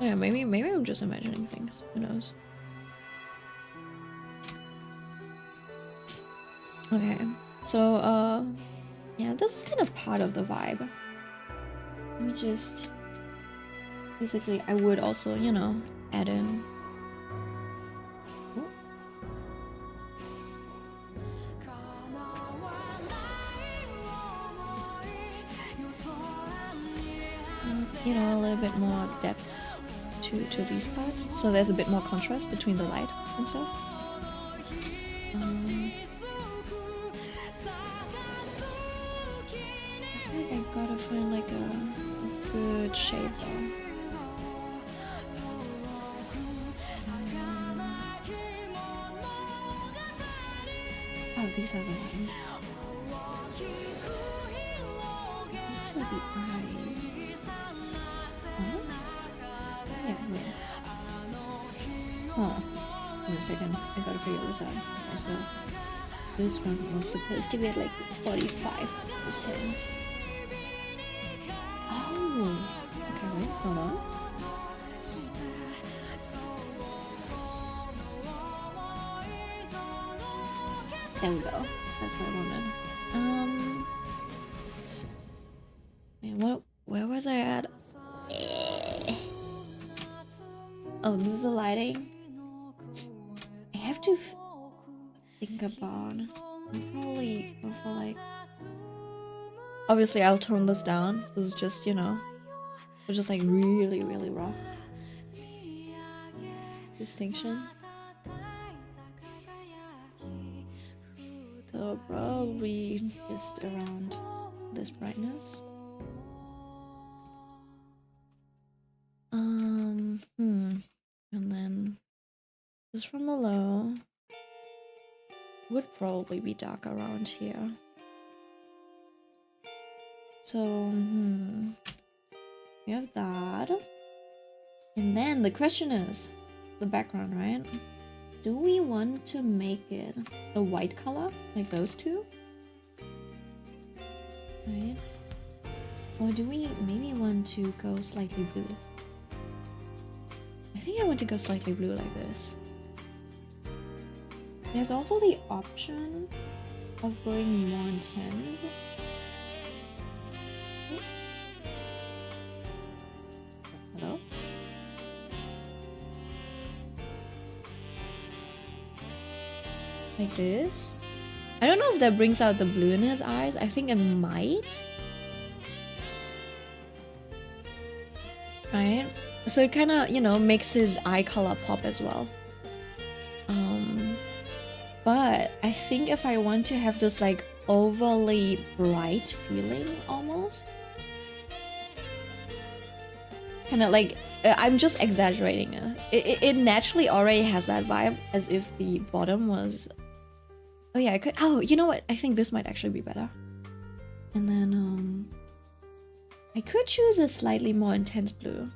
Yeah, maybe I'm just imagining things. Who knows? Okay, so yeah, this is kind of part of the vibe. Let me just basically, I would also, you know, add in. You know, a little bit more depth to these parts, so there's a bit more contrast between the light and stuff. I think I gotta find like a good shape though. Oh, these are the lines. These are the eyes. Oh? Yeah, wait. Oh. Wait a second. I gotta figure this out. Okay, so this one was supposed to be at like 45%. Oh. Okay, wait, hold on. There we go. That's what I wanted. Man, where was I at? Oh, this is the lighting. I have to think about. I'll probably go for like. Obviously, I'll tone this down. This is just, you know, it's just like really, really rough distinction. So probably just around this brightness. And then this from below would probably be dark around here. So, we have that. And then the question is, the background, right? Do we want to make it a white color, like those two? Right? Or do we maybe want to go slightly blue? I think I want to go slightly blue like this. There's also the option of going more intense. Hello? Like this. I don't know if that brings out the blue in his eyes. I think it might. Right? So it kind of, you know, makes his eye color pop as well. But I think if I want to have this like overly bright feeling almost, kind of like, I'm just exaggerating it. It naturally already has that vibe as if the bottom was, oh yeah, I could, oh, you know what? I think this might actually be better. And then, I could choose a slightly more intense blue.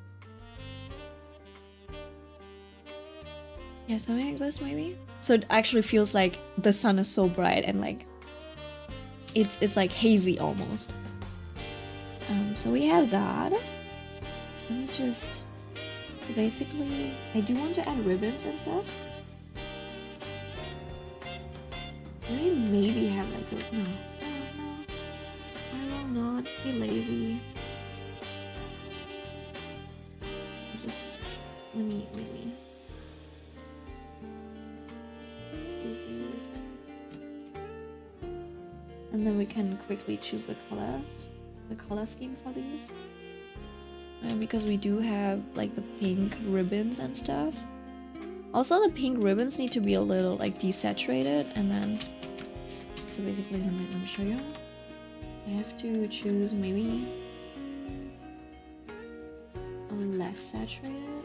Yeah, something like this maybe. So it actually feels like the sun is so bright and like it's like hazy almost. So we have that. Let me just, so basically I do want to add ribbons and stuff. We maybe have like a, no, I will not be lazy. then we can quickly choose the color scheme for these. And because we do have like the pink ribbons and stuff. Also, the pink ribbons need to be a little like desaturated, and then so basically, let me show you. I have to choose maybe a less saturated.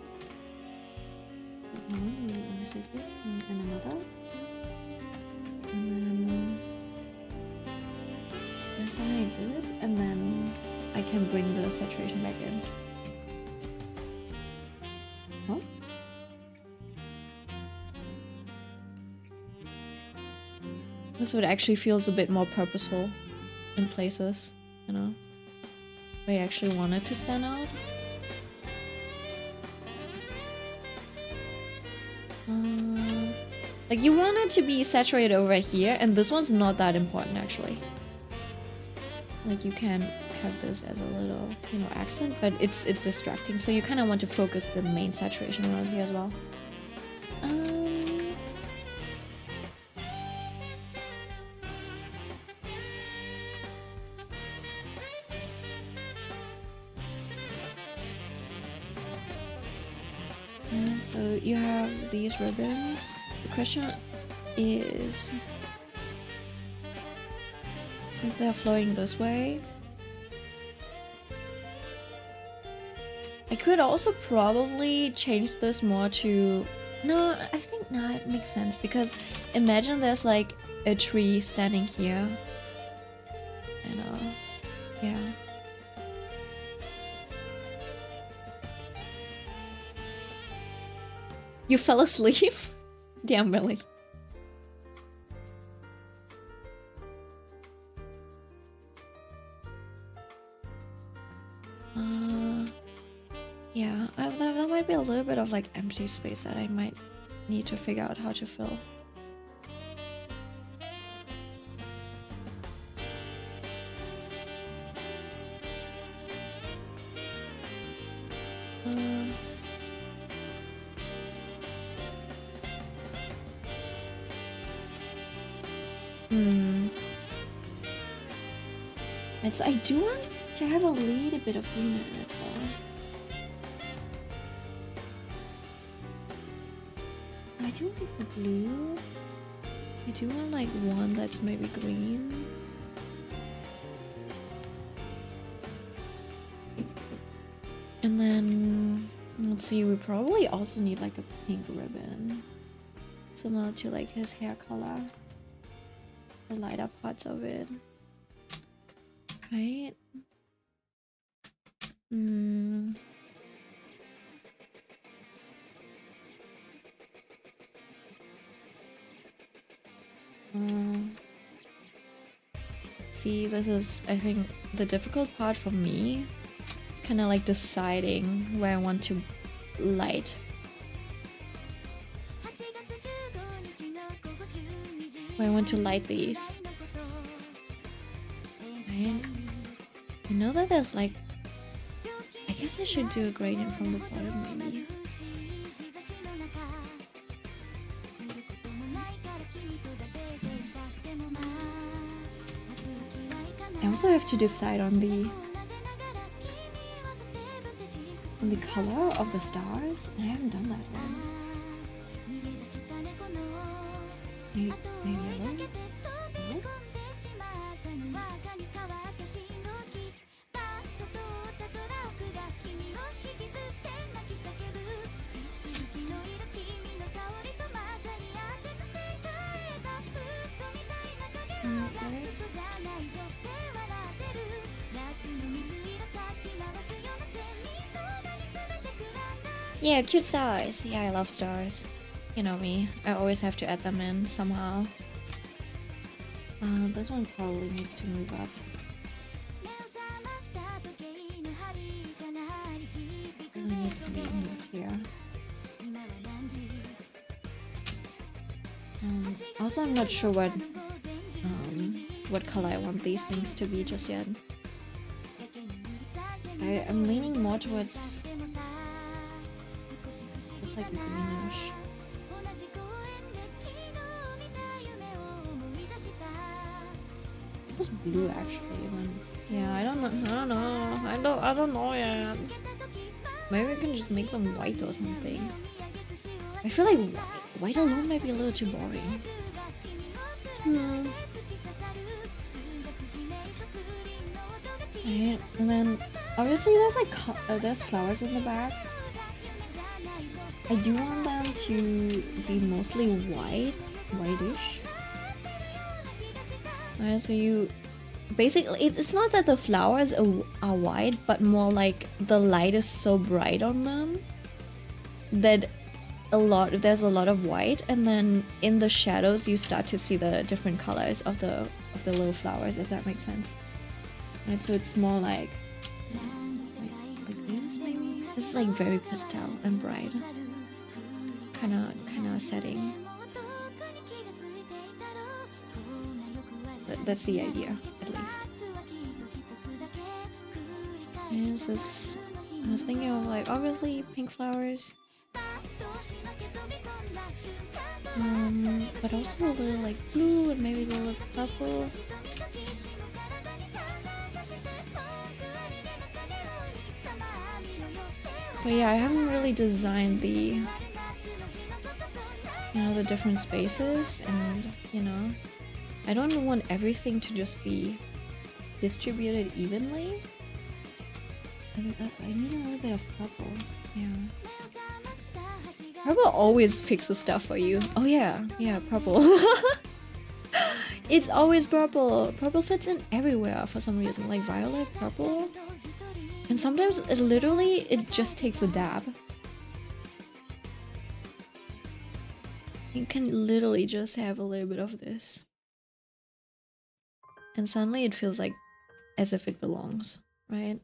Let me save this and another. And then like this, and then I can bring the saturation back in. Oh. This would actually feels a bit more purposeful in places, you know, where I actually want it to stand out. Like you want it to be saturated over here, and this one's not that important actually. Like you can have this as a little, you know, accent, but it's distracting. So you kind of want to focus the main saturation around here as well. And so you have these ribbons. The question is, since they're flowing this way, I could also probably change this more to... No, I think no, it makes sense, because imagine there's like a tree standing here. And yeah. You fell asleep? Damn, Millie. Yeah, there might be a little bit of like empty space that I might need to figure out how to fill. So I do want to have a little bit of green in it though. I do like the blue. I do want like one that's maybe green. And then let's see, we probably also need like a pink ribbon, similar to like his hair color, the lighter parts of it. Right? See, this is, I think, the difficult part for me. It's kind of like deciding where I want to light. Where I want to light these. Right? I know that there's like... I guess I should do a gradient from the bottom maybe. I also have to decide on the color of the stars, and I haven't done that yet. Maybe yellow? Yeah, cute stars. Yeah, I love stars. You know me, I always have to add them in somehow. This one probably needs to move up. It needs to be moved here. Also, I'm not sure what color I want these things to be just yet. I'm leaning more towards like greenish. was blue actually. Yeah, I don't know. I don't know yet. Maybe we can just make them white or something. I feel like white alone might be a little too boring. Right, and then obviously there's like there's flowers in the back. I do want them to be mostly whitish. Alright, so you basically it's not that the flowers are white, but more like the light is so bright on them that there's a lot of white, and then in the shadows you start to see the different colors of the little flowers, if that makes sense. Right, so it's more like this maybe. It's like very pastel and bright, kind of setting. That's the idea, at least. And so I was thinking of like obviously pink flowers, but also a little like blue and maybe a little purple. But yeah, I haven't really designed the the different spaces, and I don't want everything to just be distributed evenly. I need a little bit of purple. Yeah. Purple always fixes stuff for you. Oh yeah, purple. It's always purple. Purple fits in everywhere for some reason, like violet, purple. And sometimes it just takes a dab. You can literally just have a little bit of this. And suddenly it feels like as if it belongs, right?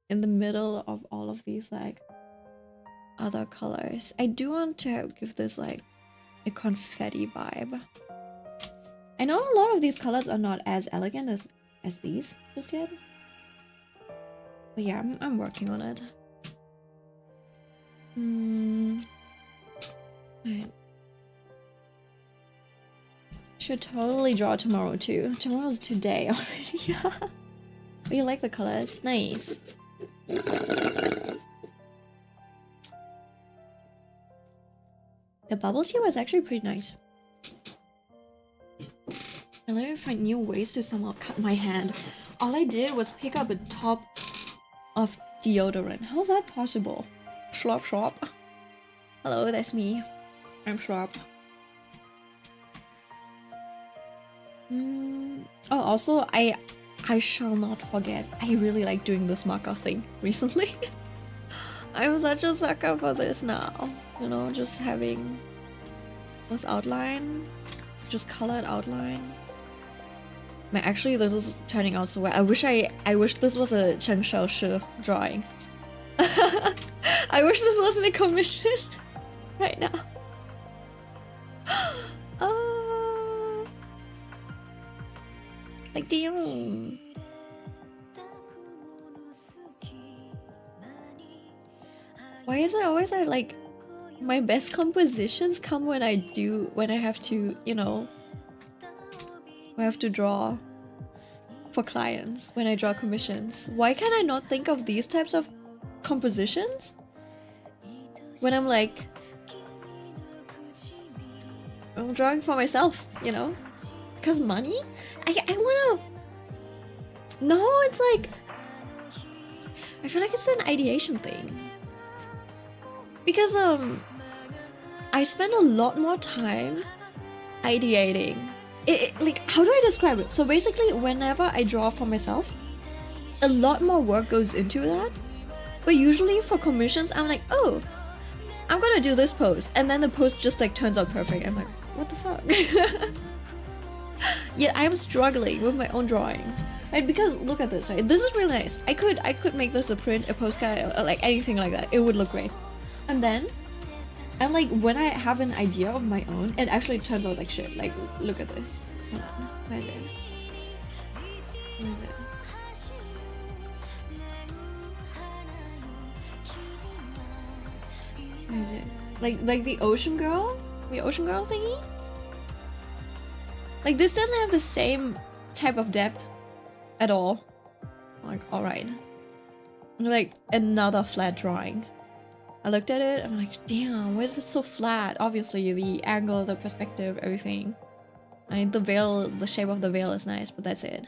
In the middle of all of these like other colors. I do want to give this like a confetti vibe. I know a lot of these colors are not as elegant as these just yet. But yeah, I'm working on it. Right. Should totally draw tomorrow too. Tomorrow's today already. Yeah. But you like the colors? Nice. The bubble tea was actually pretty nice. I literally find new ways to somehow cut my hand. All I did was pick up a top of deodorant. How's that possible? Schlop. Hello, that's me. I'm Schlop. Oh, also, I shall not forget. I really like doing this marker thing recently. I'm such a sucker for this now. Just having this outline, just colored outline. Actually, this is turning out so well. I wish this was a Chen Shaoshi drawing. I wish this wasn't a commission right now. Like, damn. Why is it always like my best compositions come when I have to, I have to draw for clients, when I draw commissions? Why can I not think of these types of compositions when I'm drawing for myself, Because money? I wanna... No, it's like... I feel like it's an ideation thing. Because, I spend a lot more time ideating. Like, how do I describe it? So basically, whenever I draw for myself, a lot more work goes into that. But usually for commissions, I'm like, oh, I'm gonna do this pose. And then the pose just turns out perfect. I'm like, what the fuck? Yet I'm struggling with my own drawings. Right? Because look at this, right? This is really nice. I could make this a print, a postcard, or like anything like that. It would look great. And then, and when I have an idea of my own, it actually turns out like shit. Like, look at this. Hold on. Where is it? Where is it? Where is it? Like the ocean girl? The ocean girl thingy? Like, this doesn't have the same type of depth at all. I'm like, alright. Like, another flat drawing. I looked at it, I'm like, damn, why is it so flat? Obviously, the angle, the perspective, everything. I mean, the veil, the shape of the veil is nice, but that's it.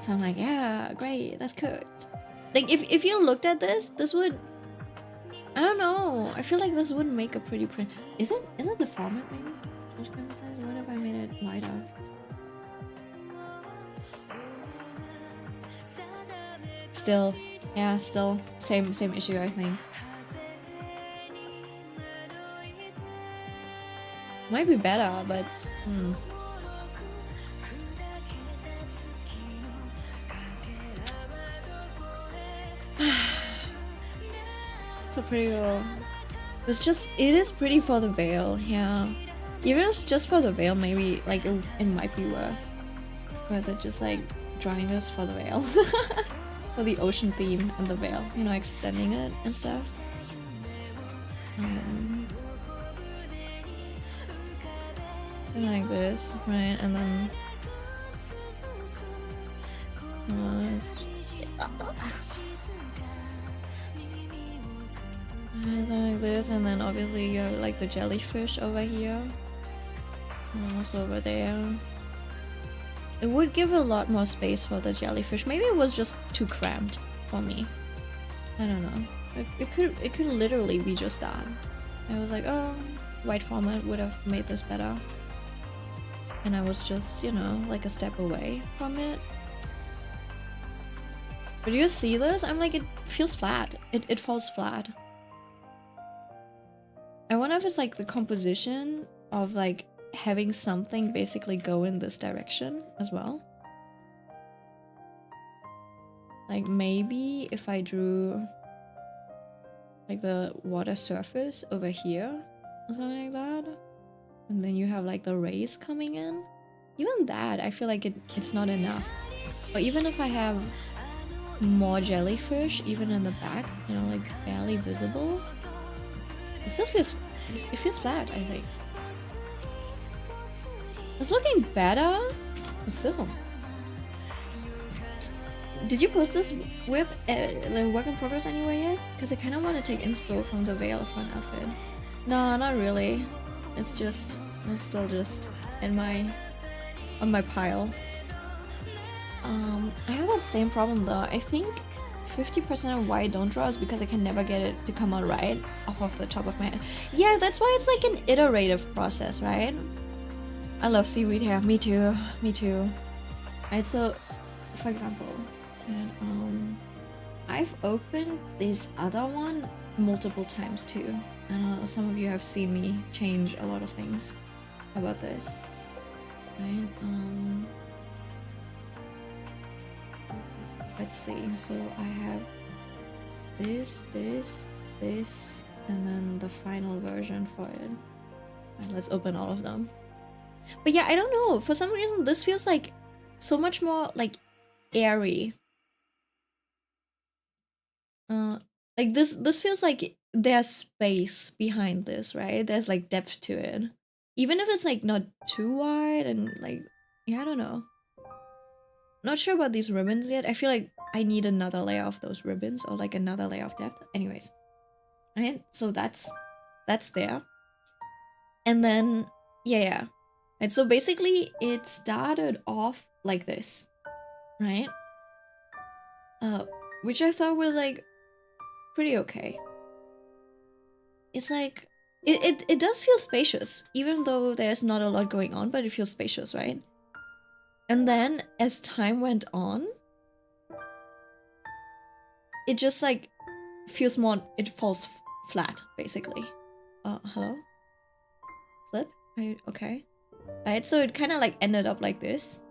So I'm like, yeah, great, that's cooked. Like, if you looked at this would... I don't know. I feel like this wouldn't make a pretty print. Is it the format maybe? Change camera size? What if I made it wider? Still, yeah, still same issue, I think. Might be better, but so pretty cool. It is pretty for the veil, yeah. Even if it's just for the veil, maybe like it might be worth it just like drawing this for the veil. For the ocean theme and the veil, you know, extending it and stuff. Something like this, right? And then something like this, and then obviously you have like the jellyfish over here, and also over there. It would give a lot more space for the jellyfish. Maybe it was just too cramped for me. I don't know. It could literally be just that. I was like, oh, white format would have made this better. And I was just, you know, like a step away from it. But you see this? I'm like, it feels flat. It falls flat. I wonder if it's like the composition of like having something basically go in this direction as well. Like maybe if I drew like the water surface over here or something like that, and then you have like the rays coming in, even that I feel like it's not enough. Or even if I have more jellyfish even in the back, you know, like barely visible, it still feels flat, I think. It's looking better, but still. Did you post this whip, the work in progress anywhere yet? Because I kind of want to take inspo from the veil for an outfit. No, not really. It's still just on my pile. I have that same problem though. I think 50% of why I don't draw is because I can never get it to come out right off of the top of my head. Yeah, that's why it's like an iterative process, right? I love seaweed hair. Me too. Me too. Alright, so for example, I've opened this other one multiple times too. I know some of you have seen me change a lot of things about this. Right? Let's see. So I have this, and then the final version for it. Right, let's open all of them. But yeah, I don't know. For some reason, this feels like so much more like airy. Like this feels like there's space behind this, right? There's like depth to it. Even if it's like not too wide and like, yeah, I don't know. Not sure about these ribbons yet. I feel like I need another layer of those ribbons or like another layer of depth. Anyways. Alright, so that's there. And then, yeah. And so basically it started off like this, right? Which I thought was like pretty okay. It's like it does feel spacious, even though there's not a lot going on, but it feels spacious, right? And then as time went on, it just like feels more, it falls flat basically. Hello? Flip? Okay. Right, so it kind of like ended up like this.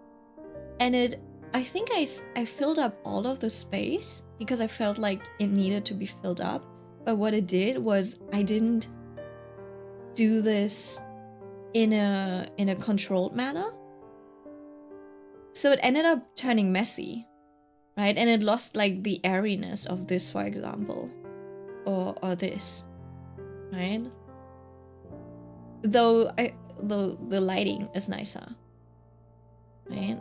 And I think I filled up all of the space because I felt like it needed to be filled up. But what it did was I didn't do this in a controlled manner. So it ended up turning messy, right? And it lost like the airiness of this, for example, or this, right? Though the lighting is nicer, right?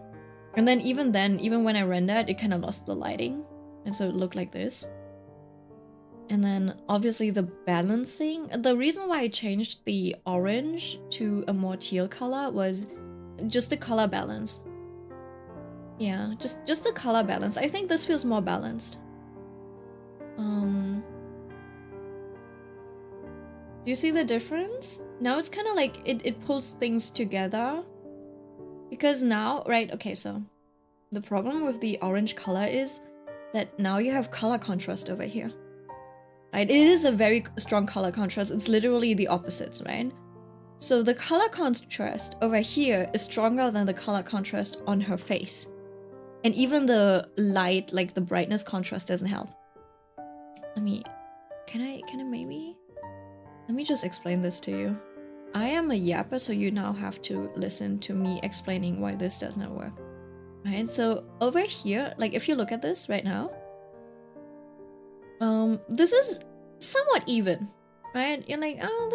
And then, even when I rendered, it kind of lost the lighting. And so it looked like this. And then obviously the balancing. The reason why I changed the orange to a more teal color was just the color balance. Yeah, just the color balance. I think this feels more balanced. Do you see the difference? Now it's kind of like it pulls things together. Because now, right, okay, so the problem with the orange color is that now you have color contrast over here. Right? It is a very strong color contrast. It's literally the opposites, right? So the color contrast over here is stronger than the color contrast on her face. And even the light, like the brightness contrast doesn't help. Let me, can I maybe? Let me just explain this to you. I am a yapper, so you now have to listen to me explaining why this does not work. Right, so over here, like if you look at this right now, this is somewhat even, right? You're like, oh,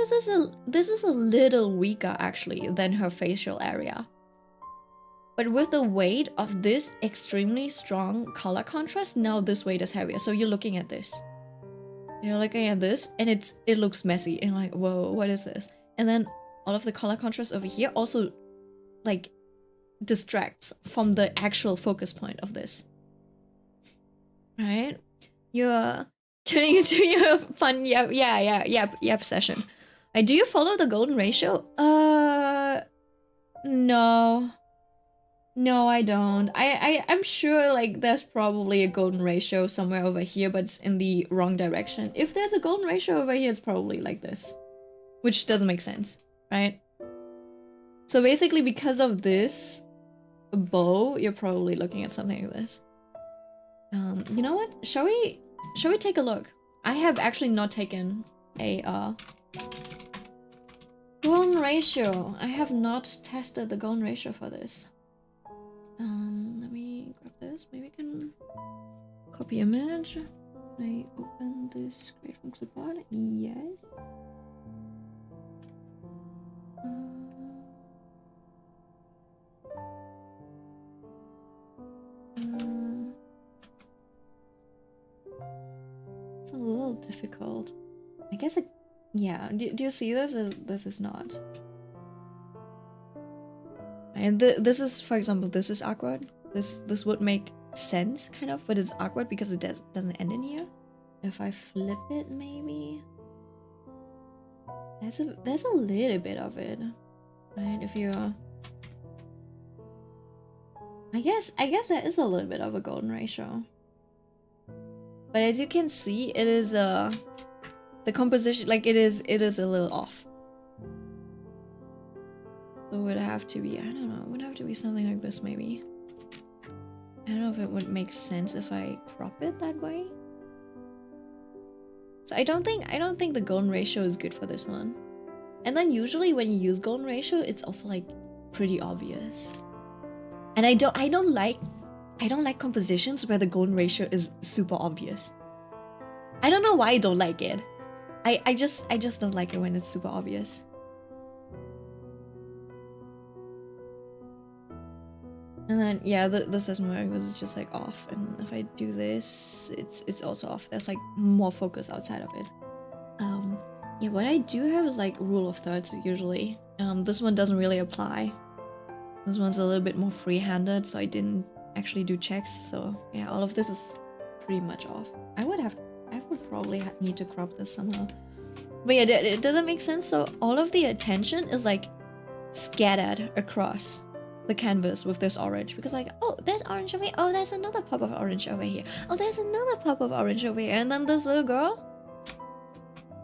this is a little weaker actually than her facial area. But with the weight of this extremely strong color contrast, now this weight is heavier. So you're looking at this. You're looking at this, and it looks messy. And you're like, whoa, what is this? And then all of the color contrast over here also, like, distracts from the actual focus point of this. Right? You're turning into your fun yap session. Do you follow the golden ratio? No. No, I don't. I'm sure like there's probably a golden ratio somewhere over here, but it's in the wrong direction. If there's a golden ratio over here, it's probably like this. Which doesn't make sense, right? So basically because of this bow, you're probably looking at something like this. You know what? Shall we take a look? I have actually not taken a golden ratio. I have not tested the golden ratio for this. Let me grab this. Maybe I can copy image. Can I open this straight from clipboard? Yes. It's a little difficult. I guess it. Yeah. Do you see this? This is not. And this is, for example, this is awkward. This would make sense, kind of, but it's awkward because it doesn't end in here. If I flip it, maybe there's a little bit of it, right? If you, I guess there is a little bit of a golden ratio, but as you can see, it is the composition, like it is a little off. So it would have to be, I don't know, it would have to be something like this maybe. I don't know if it would make sense if I crop it that way. So I don't think the golden ratio is good for this one. And then usually when you use golden ratio, it's also like pretty obvious. And I don't like compositions where the golden ratio is super obvious. I don't know why I don't like it. I just don't like it when it's super obvious. And then yeah, this doesn't work. This is just like off. And if I do this, it's also off. There's like more focus outside of it. Yeah, what I do have is like rule of thirds usually. This one doesn't really apply. This one's a little bit more free-handed, so I didn't actually do checks. So yeah, all of this is pretty much off. I would probably need to crop this somehow. But yeah, it doesn't make sense. So all of the attention is like scattered across the canvas with this orange, because like, oh, there's orange over here, oh, there's another pop of orange over here, oh, there's another pop of orange over here, and then this little girl,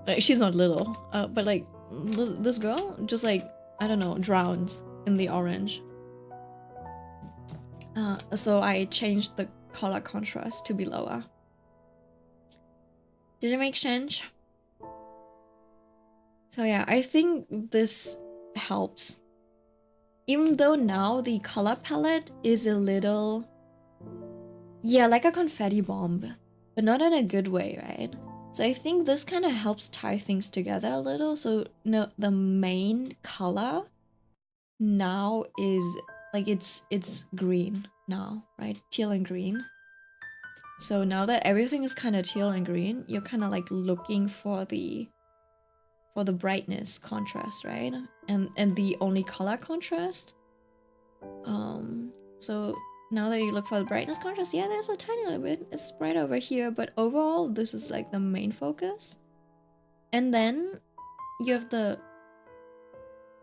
like, she's not little, but like this girl just like, I don't know, drowns in the orange. So I changed the color contrast to be lower. Did it make sense? So yeah, I think this helps. Even though now the color palette is a little, yeah, like a confetti bomb, but not in a good way, right? So I think this kind of helps tie things together a little. So no, the main color now is like it's green, now, right? Teal and green. So now that everything is kind of teal and green, you're kind of like looking for the brightness contrast, right? And the only color contrast. So now that you look for the brightness contrast, yeah, there's a tiny little bit. It's right over here, but overall, this is like the main focus. And then you have the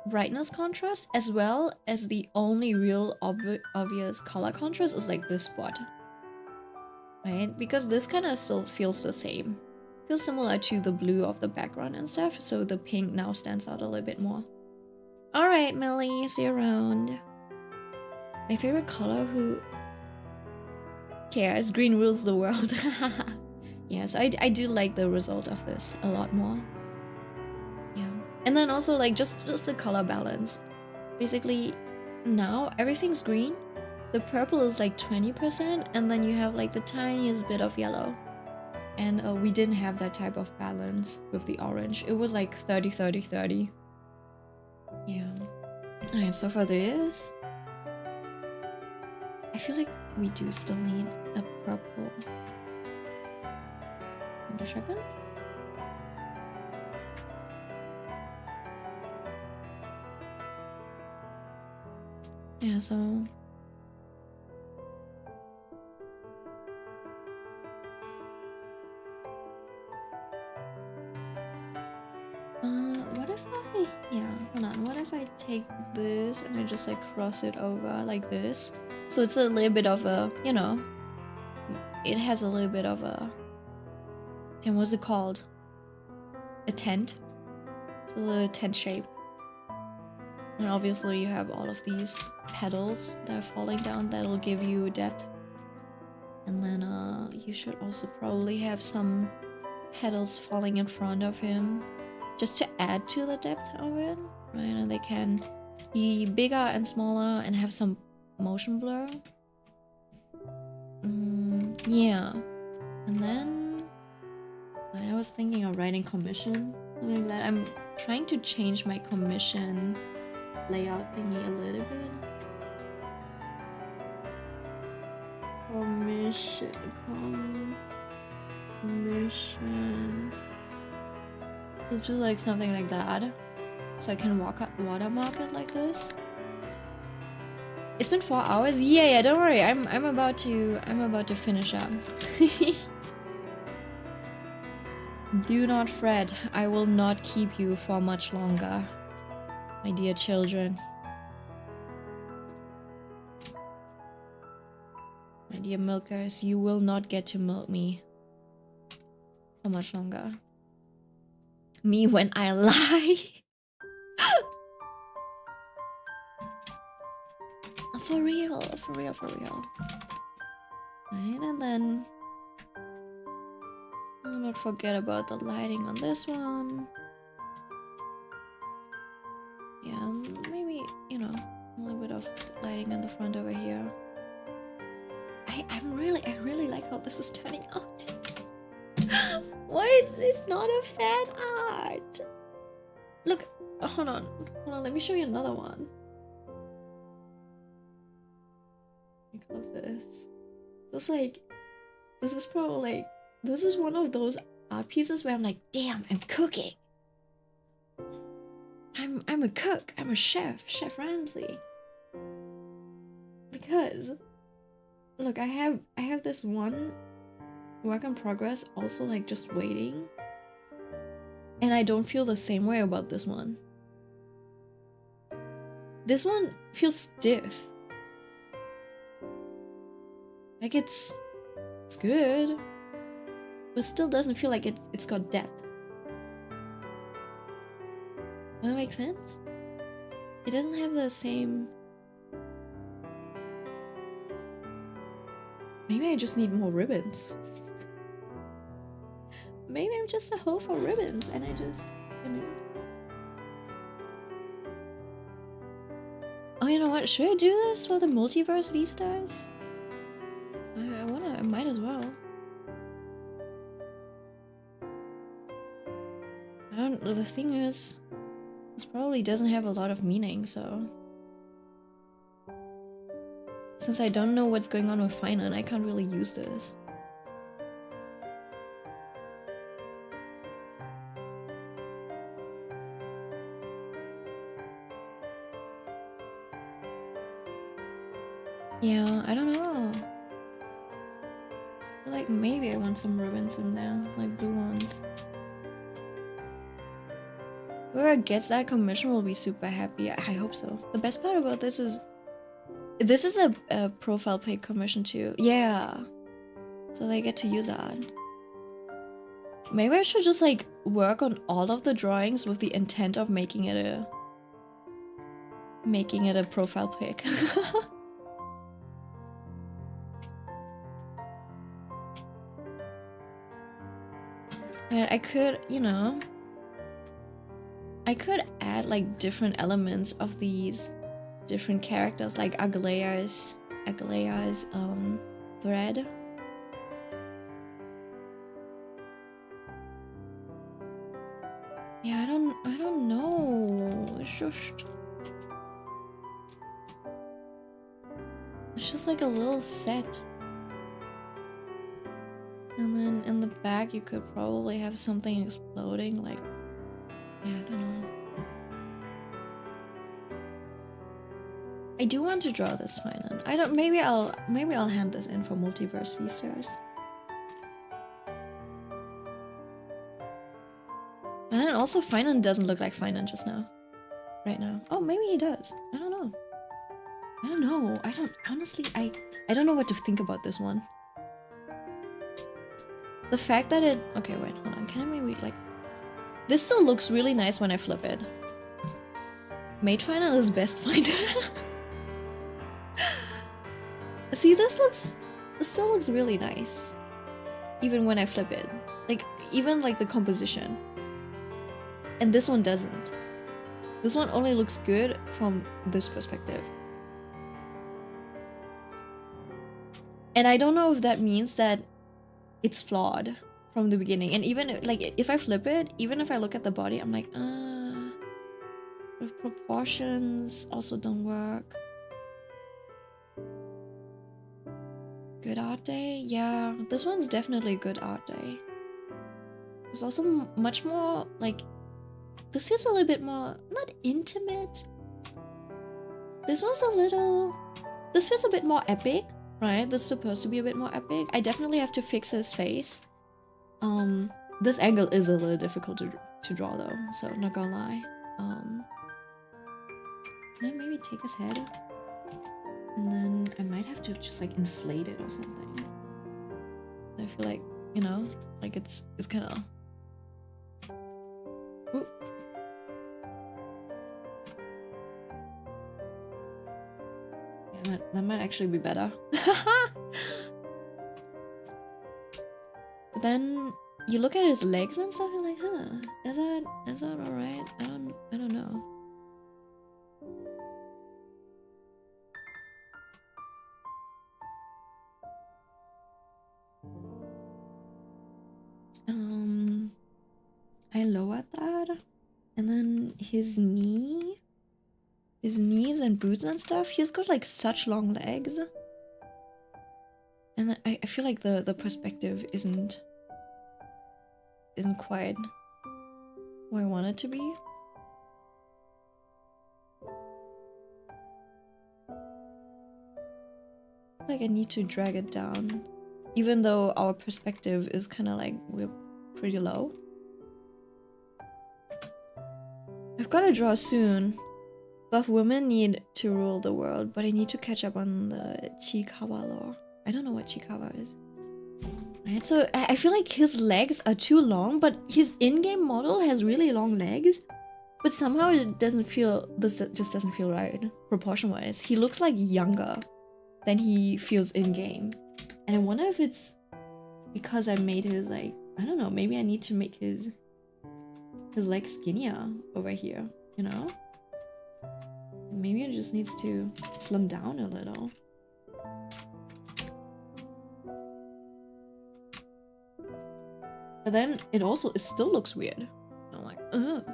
brightness contrast as well as the only real obvious color contrast is like this spot. Right? Because this kind of still feels the same. Feels similar to the blue of the background and stuff, so the pink now stands out a little bit more. Alright, Millie, see you around. My favorite color, who cares? Green rules the world. Yes, I do like the result of this a lot more. Yeah. And then also like just the color balance. Basically, now everything's green. The purple is like 20%, and then you have like the tiniest bit of yellow. And we didn't have that type of balance with the orange. It was like 30-30-30. Yeah. Alright, so for this, I feel like we do still need a purple. Wait a second. Yeah, so what if I, hold on, what if I take this and I just like cross it over like this? So it's a little bit of a, you know, it has a little bit of a, and what's it called? A tent. It's a little tent shape. And obviously you have all of these petals that are falling down that'll give you depth. And then you should also probably have some petals falling in front of him just to add to the depth of it, right? And they can be bigger and smaller and have some motion blur. Yeah. And then I was thinking of writing commission, something like that. I'm trying to change my commission layout thingy a little bit. Commission. It's just like something like that. So I can watermark it like this. It's been 4 hours? Yeah, don't worry. I'm about to finish up. Do not fret. I will not keep you for much longer, my dear children. My dear milkers, you will not get to milk me for much longer. Me when I lie. For real. Right, and then do not forget about the lighting on this one. Yeah, maybe, you know, a little bit of lighting in the front over here. I really like how this is turning out. Why is this not a fan art? Look, hold on, let me show you another one. Close this. This is probably like, this is one of those art pieces where I'm like, damn, I'm cooking. I'm a cook. I'm a chef, Chef Ramsay. Because look, I have this one work in progress also like just waiting. And I don't feel the same way about this one. This one feels stiff. Like it's good, but still doesn't feel like it's got depth. Does that make sense? It doesn't have the same. Maybe I just need more ribbons. Maybe I'm just a hoe for ribbons and I need... Oh, you know what? Should I do this for the multiverse V-stars? I might as well. The thing is, this probably doesn't have a lot of meaning, so Since I don't know what's going on with Finan, I can't really use this. Yeah, I don't know. Like, maybe I want some ribbons in there, like blue ones. Whoever gets that commission will be super happy. I hope so. The best part about this is a profile pic commission too. Yeah. So they get to use that. Maybe I should just like work on all of the drawings with the intent of making it a profile pic. But I could, you know, I could add like different elements of these different characters, like Aglaya's thread. Yeah, I don't know. It's just like a little set. And then in the back you could probably have something exploding, like, yeah, I don't know. I do want to draw this Finan. Maybe I'll hand this in for Multiverse V-Stars. And then also Finan doesn't look like Finan just now. Right now. Oh, maybe he does. I don't know. Honestly, I don't know what to think about this one. The fact that it... Okay, wait, hold on. Can I maybe, like... This still looks really nice when I flip it. Mate Finan is best Finan. See, this still looks really nice. Even when I flip it. Like, even like the composition. And this one doesn't. This one only looks good from this perspective. And I don't know if that means that it's flawed from the beginning. And even like if I flip it, even if I look at the body, I'm like, the proportions also don't work. Good art day? Yeah, this one's definitely a good art day. It's also much more like, this feels a little bit more, not intimate. This feels a bit more epic, right? This is supposed to be a bit more epic. I definitely have to fix his face. This angle is a little difficult to draw though, so not gonna lie. Can I maybe take his head? And then I might have to just like inflate it or something. I feel like, you know, like it's kind of... Yeah, that might actually be better. But then you look at his legs and stuff, you're like, huh, is that alright? I don't know. I lowered that, and then his knees and boots and stuff, he's got like such long legs. And I feel like the perspective isn't quite where I want it to be. Like I need to drag it down, even though our perspective is kind of like, we're pretty low. I've got to draw soon. Buff women need to rule the world, but I need to catch up on the Chikawa lore. I don't know what Chikawa is. Right, so I feel like his legs are too long, but his in-game model has really long legs. But somehow it doesn't feel, this just doesn't feel right, proportion-wise. He looks like younger than he feels in-game. And I wonder if it's because I made his, like, I don't know, maybe I need to make his legs skinnier over here, you know? Maybe it just needs to slim down a little. But then it still looks weird. I'm like, ugh.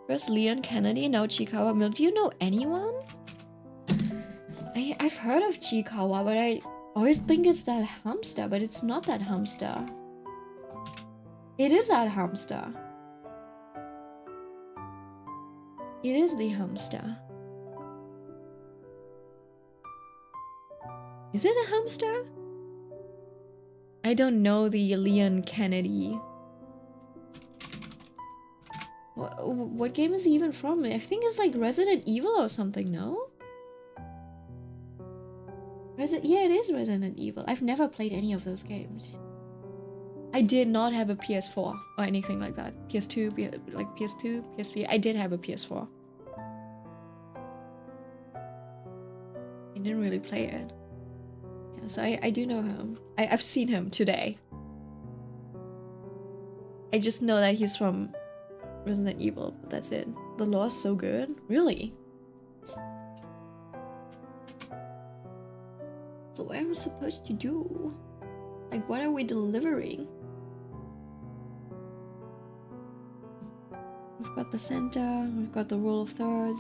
First Leon Kennedy, now Chikawa Milk. Do you know anyone? heard of Chikawa, but I always think it's that hamster, but it's not that hamster. It is that hamster. It is the hamster. Is it a hamster? I don't know the Leon Kennedy. What game is he even from? I think it's like Resident Evil or something, no? Yeah, it is Resident Evil. I've never played any of those games. I did not have a PS4 or anything like that. PS2, PS2, PSP. I did have a PS4. I didn't really play it. Yeah, so I do know him. I've seen him today. I just know that he's from Resident Evil, but that's it. The lore is so good. Really? So what am I supposed to do? Like, what are we delivering? We've got the center, we've got the rule of thirds.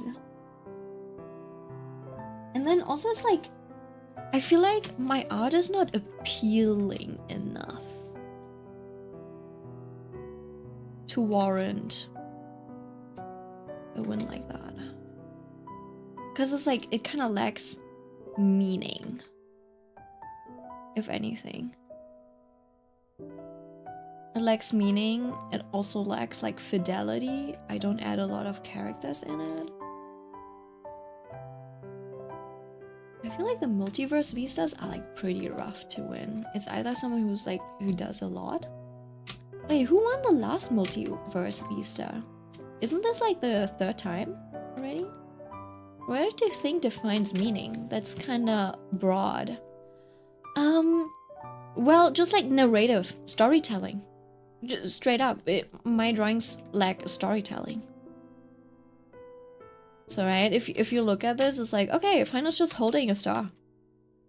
And then also it's like, I feel like my art is not appealing enough to warrant a win like that. Because it's like, it kind of lacks meaning, if anything. It lacks meaning, it also lacks like fidelity. I don't add a lot of characters in it. I feel like the multiverse vistas are like pretty rough to win. It's either someone who does a lot. Wait, who won the last multiverse vista? Isn't this like the third time already? What do you think defines meaning? That's kind of broad. Well, just like narrative storytelling. Just straight up, my drawings lack storytelling. So right, if you look at this, it's like, okay, Final's just holding a star.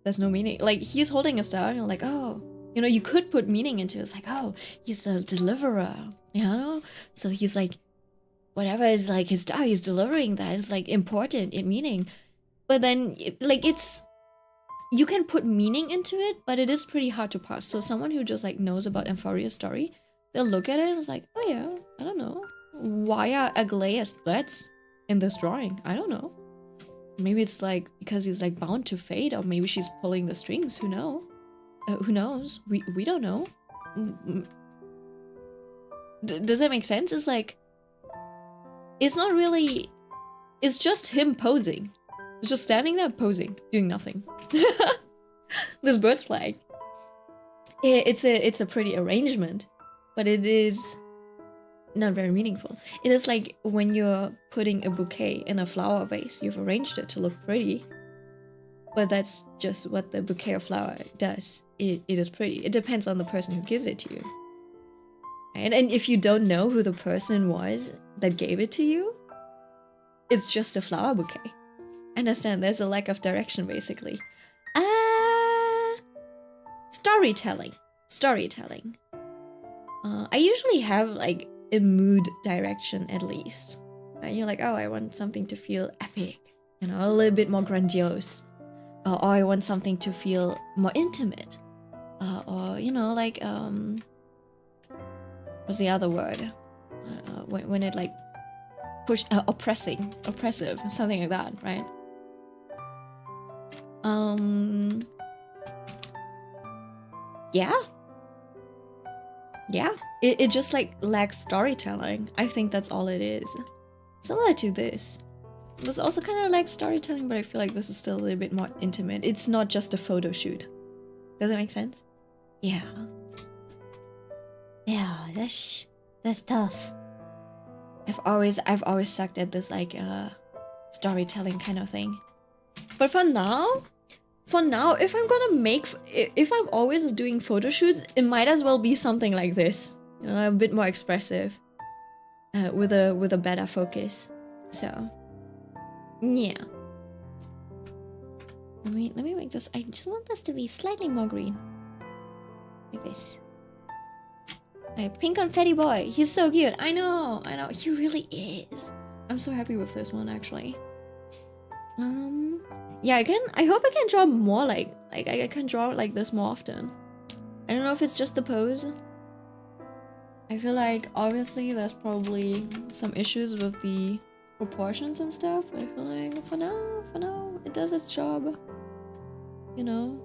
There's no meaning. Like, he's holding a star, and you're like, oh, you know, you could put meaning into it. It's like, oh, he's a deliverer, you know? So he's like, whatever is like his star, he's delivering that. It's like important in meaning. But then, like, it's, you can put meaning into it, but it is pretty hard to parse. So someone who just like knows about Emphoria's story, they'll look at it and it's like, oh yeah, I don't know. Why are Aglaea's threats in this drawing? I don't know. Maybe it's like because he's like bound to fate, or maybe she's pulling the strings. Who know? Who knows? We don't know. Does that make sense? It's like, it's not really. It's just him posing. He's just standing there posing, doing nothing. This bird's flying. It's a pretty arrangement, but it is not very meaningful. It is like when you're putting a bouquet in a flower vase. You've arranged it to look pretty, but that's just what the bouquet of flower does. It is pretty. It depends on the person who gives it to you. And if you don't know who the person was that gave it to you, it's just a flower bouquet. I understand, there's a lack of direction, basically. Storytelling. I usually have like a mood direction at least. You're like, oh, I want something to feel epic, you know, a little bit more grandiose. Or I want something to feel more intimate. Or, you know, like, what's the other word? When it like oppressive, something like that, right? Yeah. It just like lacks storytelling. I think that's all it is. Similar to this. This also kind of lacks storytelling, but I feel like this is still a little bit more intimate. It's not just a photo shoot. Does that make sense? Yeah. Yeah, that's tough. I've always sucked at this like storytelling kind of thing. But for now, if I'm always doing photo shoots, it might as well be something like this. You know, a bit more expressive, with a better focus. So, yeah. Let me make this. I just want this to be slightly more green, like this. Pink confetti boy. He's so cute. I know. He really is. I'm so happy with this one, actually. Yeah, I hope I can draw more like I can draw like this more often. I don't know if it's just the pose. I feel like obviously there's probably some issues with the proportions and stuff, but I feel like for now, it does its job. You know,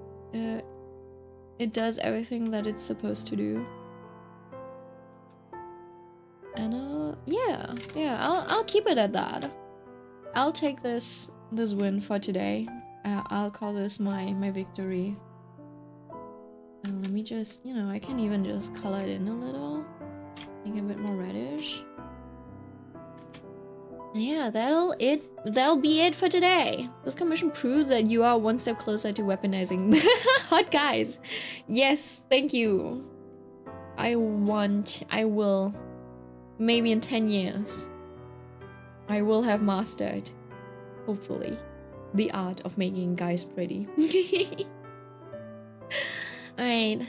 it does everything that it's supposed to do. And yeah, I'll keep it at that. I'll take this win for today. I'll call this my victory. And let me just, you know, I can even just color it in a little. Make it a bit more reddish. Yeah, that'll be it for today. This commission proves that you are one step closer to weaponizing hot guys. Yes, thank you. I will, maybe in 10 years, I will have mastered, hopefully, the art of making guys pretty. Alright,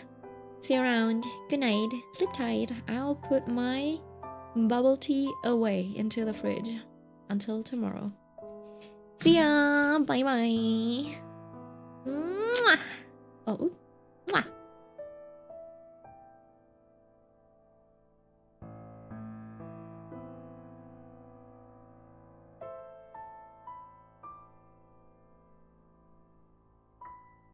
see you around. Good night, sleep tight. I'll put my bubble tea away into the fridge until tomorrow. See ya, bye bye. Mwah. Oh, oops.